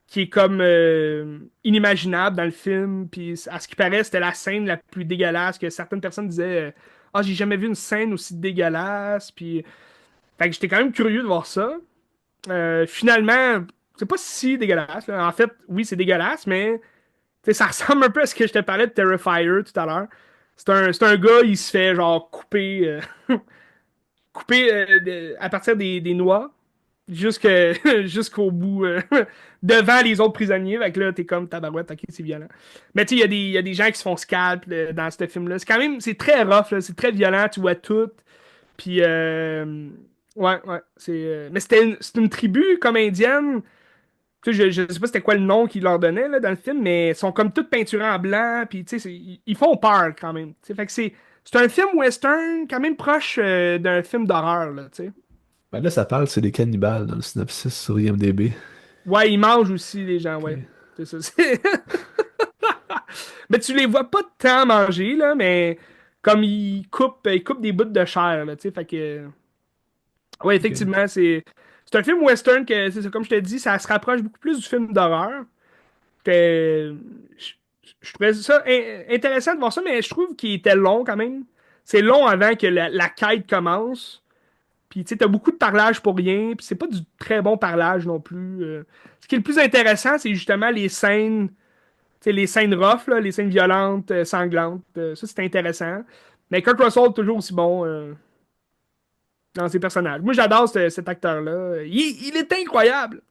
qui est comme inimaginable dans le film. Puis à ce qui paraît, c'était la scène la plus dégueulasse que certaines personnes disaient ah, j'ai jamais vu une scène aussi dégueulasse. Puis fait que j'étais quand même curieux de voir ça. Finalement, c'est pas si dégueulasse, là. En fait, oui, c'est dégueulasse, mais tu sais, ça ressemble un peu à ce que je te parlais de Terrifier tout à l'heure. C'est un gars, il se fait genre couper à partir des noix jusque, jusqu'au bout, devant les autres prisonniers. Fait que là, t'es comme tabarouette, ok, c'est violent. Mais tu sais, il y a des gens qui se font scalp dans ce film-là. C'est très rough, là, c'est très violent, tu vois tout. Puis, ouais, ouais. Mais c'est une tribu comme indienne. Tu sais, je sais pas c'était quoi le nom qu'ils leur donnaient là, dans le film, mais ils sont comme toutes peinturés en blanc, puis tu sais, ils font peur quand même. Tu sais, fait que c'est un film western quand même proche d'un film d'horreur, là, tu sais. Ben là, ça parle, c'est des cannibales dans le synopsis sur IMDb. Ouais, ils mangent aussi les gens, ouais. Ok. C'est ça. Mais tu les vois pas tant manger, là, mais comme ils coupent des bouts de chair, là, tu sais, fait que. Ouais, Ok. effectivement, c'est un film western que, c'est ça, comme je te dis, ça se rapproche beaucoup plus du film d'horreur. Que je trouvais ça intéressant de voir ça, mais je trouve qu'il était long quand même. C'est long avant que la quête commence. Puis tu sais, t'as beaucoup de parlage pour rien. Puis c'est pas du très bon parlage non plus. Ce qui est le plus intéressant, c'est justement les scènes, tu sais, les scènes rough, là, les scènes violentes, sanglantes. Ça, c'est intéressant. Mais Kurt Russell, toujours aussi bon dans ses personnages. Moi, j'adore cet acteur-là. Il est incroyable.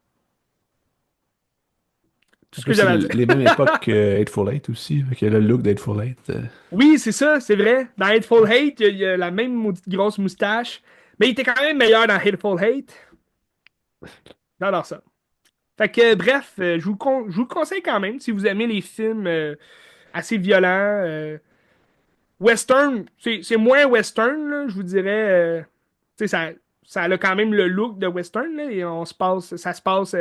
Tout Un ce peu, que c'est j'avais à dire. les mêmes époques que Hateful Eight aussi. Fait que le look d'Hateful Eight. Oui, c'est ça, c'est vrai. Dans Hateful Hate, il y a la même maudite grosse moustache. Mais il était quand même meilleur dans Hateful Hate. J'adore ça. Fait que, bref, je vous le conseille quand même si vous aimez les films assez violents. Western, c'est moins western, là, je vous dirais. Tu sais, ça a quand même le look de western, là, et ça se passe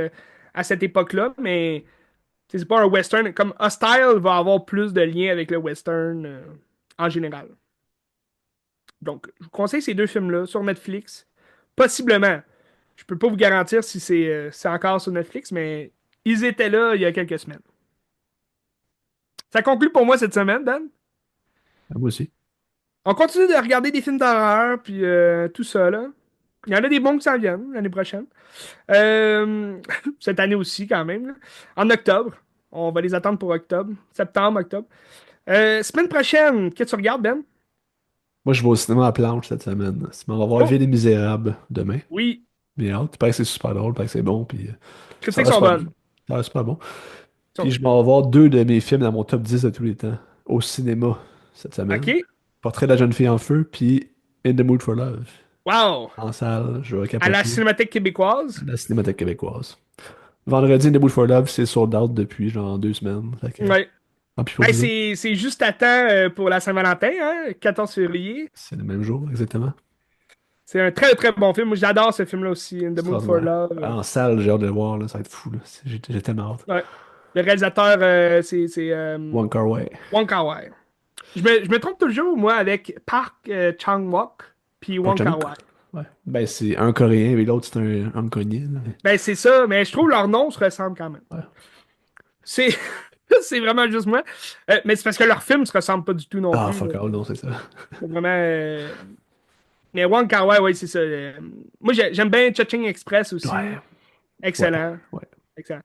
à cette époque-là, mais tu sais, c'est pas un western. Comme Hostile va avoir plus de liens avec le western en général. Donc, je vous conseille ces deux films-là sur Netflix. Possiblement. Je peux pas vous garantir si c'est encore sur Netflix, mais ils étaient là il y a quelques semaines. Ça conclut pour moi cette semaine, Dan. Ah, moi aussi. On continue de regarder des films d'horreur, puis tout ça, là. Il y en a des bons qui s'en viennent l'année prochaine. Euh, Cette année aussi, quand même, là. En octobre. On va les attendre pour octobre. Septembre, octobre. Semaine prochaine, qu'est-ce que tu regardes, Ben? Moi, je vais au cinéma à Planche cette semaine. On va voir Oh, Vie des Misérables demain. oui. Bien hâte. Il paraît que c'est super drôle, il paraît que c'est bon, puis ça Critiques va sont super, bonnes. ça va super bon. Sont- Puis je vais avoir deux de mes films dans mon top 10 de tous les temps au cinéma cette semaine. OK. Portrait de la jeune fille en feu, puis In the Mood for Love. Wow. En salle, je vais À la capoter Cinémathèque à québécoise. la Cinémathèque québécoise. Vendredi, In the Mood for Love, c'est sold out depuis genre 2 semaines. Fait que, Ouais. tant pis pour Ben, vous autres. c'est juste à temps pour la Saint-Valentin, hein, 14 février. C'est le même jour, exactement. C'est un très très bon film. Moi, j'adore ce film-là aussi, In the Mood for Extraordinaire. Love. En salle, j'ai hâte de le voir, là, ça va être fou, là. J'ai tellement hâte. Ouais. Le réalisateur, c'est One Car Way. Wong Kar-wai. Je me trompe toujours, moi, avec Park Chan-wook puis Park Wong Chan-wook? Kar-wai. Ouais. Ben, c'est un Coréen et l'autre, c'est un Hongkonien, là. Ben, c'est ça, mais je trouve leurs noms se ressemblent quand même. Ouais. C'est c'est vraiment juste moi. Mais c'est parce que leurs films se ressemblent pas du tout non Ah, plus, là. fuck all, non, c'est ça. C'est vraiment. Mais Wong Kar-wai, oui, c'est ça. Moi, j'aime bien Cha-Ching Express aussi. Ouais, ouais, Excellent. ouais. Excellent.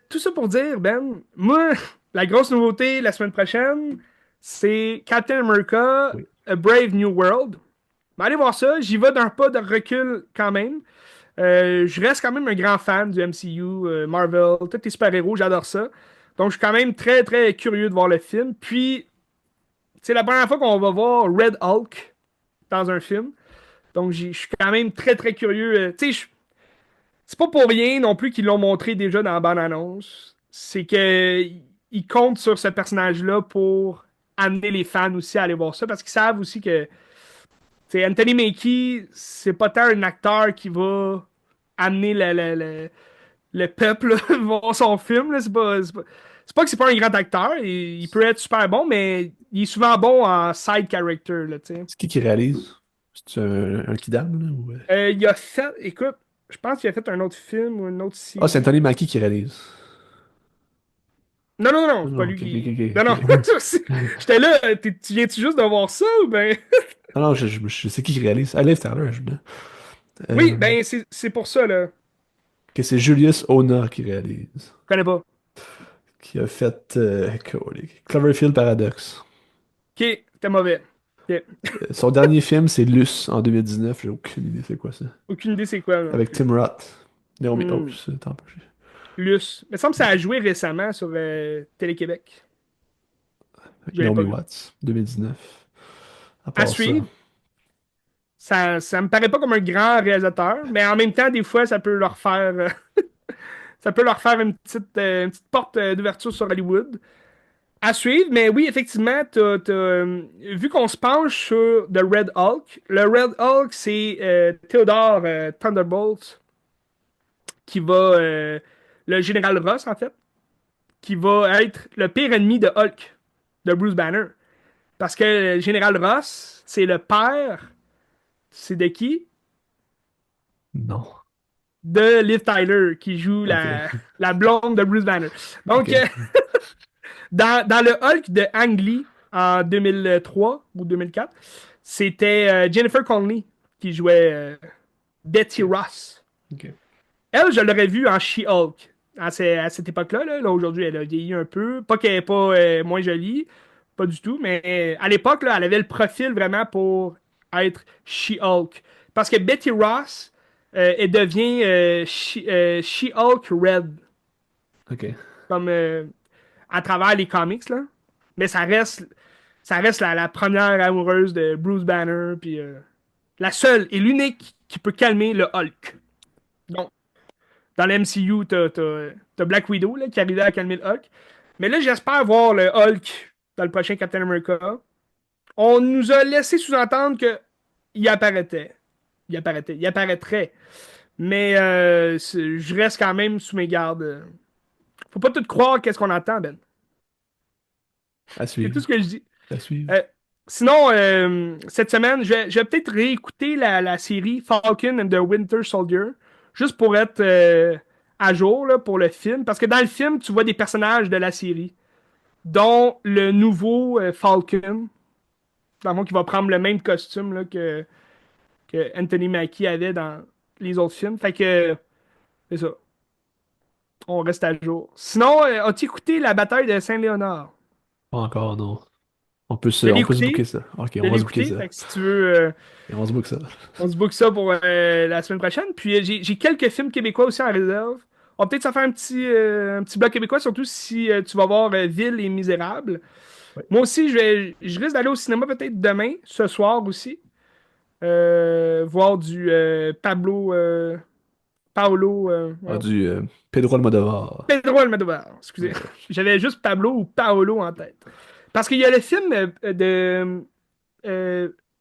Tout ça pour dire, Ben, moi, la grosse nouveauté la semaine prochaine, c'est Captain America, Oui. A Brave New World. Ben, allez voir ça. J'y vais d'un pas de recul quand même. Je reste quand même un grand fan du MCU, Marvel, tous les super-héros, j'adore ça. Donc, je suis quand même très, très curieux de voir le film. Puis, c'est la première fois qu'on va voir Red Hulk dans un film. Donc, je suis quand même très, très curieux. Tu sais, c'est pas pour rien non plus qu'ils l'ont montré déjà dans la bande-annonce. C'est que ils comptent sur ce personnage-là pour amener les fans aussi à aller voir ça parce qu'ils savent aussi que Anthony Mackie, c'est pas tant un acteur qui va amener le peuple là, voir son film. Là. C'est pas que c'est pas un grand acteur. Il peut être super bon, mais il est souvent bon en side character. Là, tu sais. C'est qui réalise? C'est un kidam, là? Ou... Il a fait, écoute, je pense qu'il a fait un autre film ou une autre Ah, c'est série. Anthony Mackie qui réalise. Non, non, non, Non, c'est pas non, lui ok, ok, qui. ok, Non, non. ok. J'étais là, tu viens-tu juste de voir ça ou ben. Non, non, je sais qui réalise. Ah, Liv Tyler, Oui, euh, ben c'est pour ça, là. que c'est Julius Ona qui réalise. Je connais pas. Qui a fait Cloverfield Paradox. Ok, c'était mauvais. Ok. Son dernier film, c'est Luce en 2019. J'ai aucune idée c'est quoi ça. Aucune idée c'est quoi non Avec plus. Tim Roth. Naomi... Oh, Hmm. attends un peu. Luce. Il me semble que ça a joué récemment sur Télé-Québec. Avec Je l'ai pas Naomi vu. Watts, 2019. À À part ça. suivre. Ça me paraît pas comme un grand réalisateur, mais en même temps, des fois, ça peut leur faire, ça peut leur faire une petite porte d'ouverture sur Hollywood. À suivre, mais oui, effectivement, vu qu'on se penche sur The Red Hulk, le Red Hulk, c'est Theodore Thunderbolt qui va, le général Ross en fait, qui va être le pire ennemi de Hulk, de Bruce Banner. Parce que le général Ross, c'est le père, c'est de qui? Non. De Liv Tyler, qui joue Ok. la blonde de Bruce Banner. Donc, Ok. dans le Hulk de Ang Lee en 2003 ou 2004, c'était Jennifer Connelly qui jouait Betty Ok. Ross. Ok. Elle, je l'aurais vue en She-Hulk à cette époque-là. Là, aujourd'hui, elle a vieilli un peu. Pas qu'elle n'est pas moins jolie, pas du tout, mais à l'époque, là, elle avait le profil vraiment pour être She-Hulk. Parce que Betty Ross, elle devient She-Hulk Red, Ok. comme à travers les comics, là. Mais ça reste la première amoureuse de Bruce Banner, puis la seule et l'unique qui peut calmer le Hulk. Donc, dans le MCU, t'as Black Widow là, qui arrivait à calmer le Hulk. Mais là, j'espère voir le Hulk dans le prochain Captain America. On nous a laissé sous-entendre que il apparaîtrait. Il apparaîtrait. Mais je reste quand même sous mes gardes. Faut pas tout croire qu'est-ce qu'on entend, Ben. À C'est tout suivre. ce que je dis. À suivre. Euh, Sinon, cette semaine, je vais peut-être réécouter la série Falcon and the Winter Soldier, juste pour être à jour là, pour le film. Parce que dans le film, tu vois des personnages de la série, dont le nouveau Falcon, dans le fond, qui va prendre le même costume là, que Anthony Mackie avait dans les autres films. Fait que, c'est ça. On reste à jour. Sinon, as-tu écouté la bataille de Saint-Léonard? Pas encore, non. Je l'ai On peut se booker écouté. ça. Ok, Je on l'ai va se booker écouté. ça. Fait que si tu veux. Et on se book ça. On se book ça pour la semaine prochaine. Puis j'ai quelques films québécois aussi en réserve. On va peut-être s'en faire un petit bloc québécois, surtout si tu vas voir Ville et Misérable. Ouais. Moi aussi, je risque d'aller au cinéma peut-être demain, ce soir aussi. Voir du Pablo. Paolo. Ah, Voyons. du Pedro Almodovar. Pedro Almodovar. Excusez. Ouais. J'avais juste Pablo ou Paolo en tête. Parce qu'il y a le film de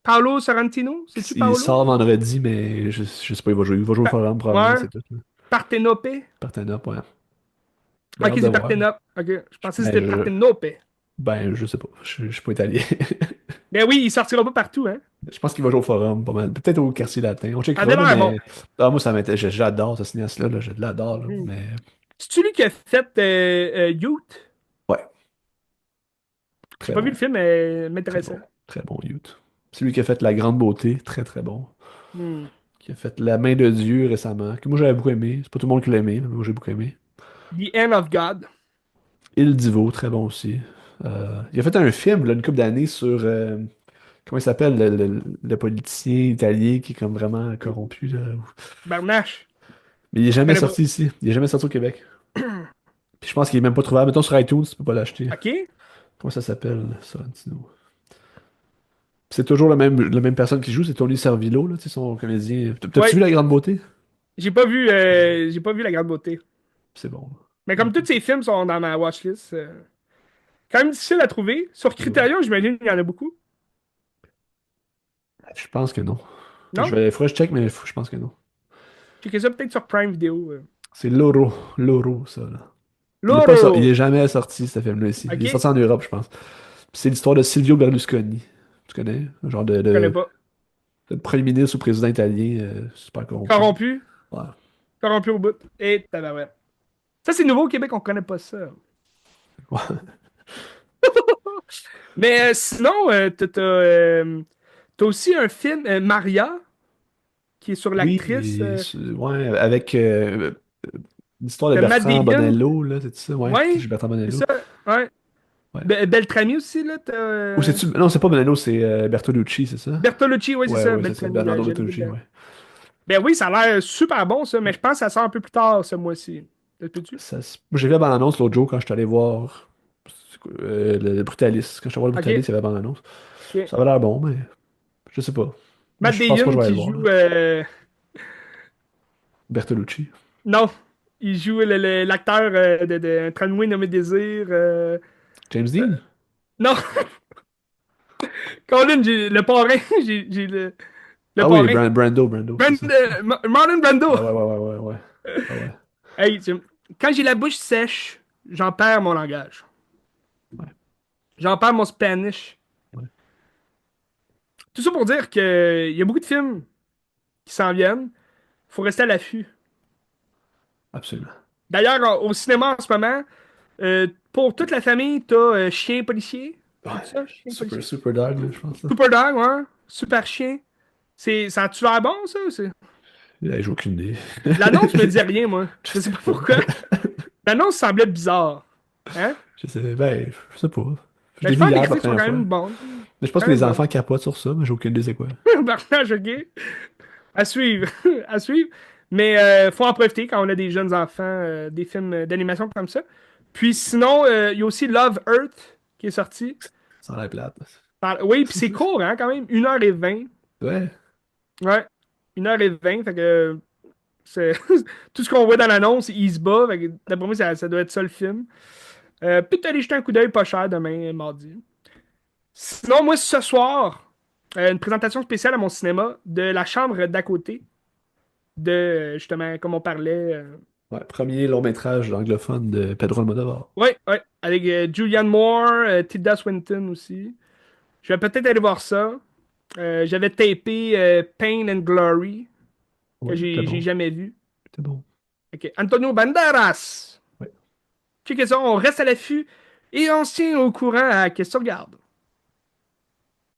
Paolo Sorrentino. C'est-tu Il Paolo? sort vendredi, mais je sais pas, il va jouer au Forum probablement, Ouais. c'est tout. Là. Parténope. Partenope, ouais. Bien Ok, hâte de c'est voir. Parthénope. Ok. Je pensais que Ben, c'était Parthénope. je sais pas. Je suis pas italien. Ben oui, il sortira pas partout, hein. Je pense qu'il va jouer au Forum, pas mal. Peut-être au Quartier Latin. On Ça checkera, avait là, l'air bon. mais. Ah, moi, ça m'intéresse. J'adore ce cinéaste-là, là, je l'adore, là, Hmm. mais. C'est-tu lui qui a fait Youth? Ouais, J'ai très pas vu bon. le film, mais Très m'intéressait. bon. Très bon, Youth. C'est lui qui a fait La Grande Beauté, très très bon. Hmm. Qui a fait La Main de Dieu récemment, que moi j'avais beaucoup aimé. C'est pas tout le monde qui l'a aimé, mais moi j'ai beaucoup aimé. The End of God. Il Divo, très bon aussi. Il a fait un film, là, une couple d'années sur. Comment il s'appelle, le politicien italien qui est comme vraiment corrompu, là. Barnache. Mais il est Je jamais connais pas. sorti ici. Il est jamais sorti au Québec. Puis je pense qu'il est même pas trouvable. Mettons sur iTunes, tu peux pas l'acheter. OK? Comment ça s'appelle, Sorrentino? C'est toujours la même personne qui joue, c'est Tony Servillo, là, tu sais, son comédien. T'as-tu Ouais. vu La Grande Beauté? J'ai pas vu La Grande Beauté. C'est bon. Mais comme tous ces films sont dans ma watchlist, quand même difficile à trouver. Sur Ouais. Criterion, j'imagine qu'il y en a beaucoup. Je pense que non. Non? Faudrait que je check, mais je pense que non. Checkez ça peut-être sur Prime Video. C'est Loro, ça, là. Il est Loro! jamais sorti, ce film-là, ici. Il est OK? sorti en Europe, je pense. C'est l'histoire de Silvio Berlusconi. Tu connais? Un genre Je connais pas. de premier ministre ou président italien super corrompu. Corrompu. Ouais. Corrompu au bout. Et tabarouette. Ça, c'est nouveau au Québec, on connaît pas ça. Ouais. Mais sinon, t'as aussi un film, Maria, qui est sur Oui, l'actrice ouais, avec l'histoire de Matt Bertrand Damon. Bonello, là, c'est ça? Ouais, qui Ouais, joue Bertrand c'est Bonello. ça. Ouais. Ouais. Beltrami aussi, là. Ou c'est-tu. Non, c'est pas Bonello, c'est Bertolucci, c'est ça? Bertolucci, oui, c'est Ouais, ça. ouais, c'est ça. Beltrami, Bernardo j'allais dire Bertolucci, ouais. Ben oui, ça a l'air super bon, ça, mais Ouais. je pense que ça sort un peu plus tard ce mois-ci. Ça se peut-tu? Moi, j'ai vu la bande-annonce l'autre jour quand je suis allé voir le Brutalist. Quand je suis allé voir le OK. Brutalist, il y avait la bande-annonce. OK. Ça avait l'air bon, mais je sais pas. Matt Je pense pas que je Damon vais aller qui le voir, joue. là. Bertolucci. Non, il joue l'acteur de Tramway nommé Désir. James Dean? Non, Colin, j'ai le parrain. J'ai le Ah oui, parrain. Brando, c'est ça. Marlon Ouais, Brando. ouais, ouais, ouais, ouais, ouais. Ah ouais. Hey, quand j'ai la bouche sèche, j'en perds mon langage. Ouais, J'en perds mon Spanish. ouais, Tout ça pour dire qu'il y a beaucoup de films qui s'en viennent. Faut rester à l'affût. absolument. D'ailleurs, au cinéma en ce moment, pour toute la famille, t'as Chien policier. Ouais, C'est ça, Chien policier? super dog, là, je pense. Là. Super Dog, ouais. Super chien. Ça a-tu l'air bon, ça? J'ai aucune idée. L'annonce me dit rien, moi. Je Je sais sais pas pas. pourquoi. L'annonce semblait bizarre. Hein? Je sais pas. Je Ben, l'ai je vu pense que les hier pour la critiques sont première quand fois. même bonnes. Mais je pense Quand que les même bonnes. enfants capotent sur ça, mais j'ai aucune idée c'est quoi. Partage, ok. À suivre. À suivre. Mais faut en profiter quand on a des jeunes enfants, des films d'animation comme ça. Puis sinon, il y a aussi Love Earth qui est sorti. Ça a l'air plate. Oui, puis c'est court, hein, quand même. 1h20. Ouais, Ouais. 1h20. Fait que c'est tout ce qu'on voit dans l'annonce, il se bat. Fait que d'après moi, ça doit être ça le film. Peut-être aller jeter un coup d'œil pas cher demain, mardi. Sinon, moi, ce soir, une présentation spéciale à mon cinéma de La Chambre d'à côté. De, justement, comme on parlait. ouais. Premier long métrage anglophone de Pedro Almodovar. Ouais, ouais. Avec Julianne Moore, Tilda Swinton aussi. Je vais peut-être aller voir ça. J'avais tapé Pain and Glory, que Ouais, c'était j'ai bon. jamais vu. C'était bon. Ok. Antonio Banderas. Ouais. Checkez ça, on reste à l'affût et on se tient au courant à Question Garde.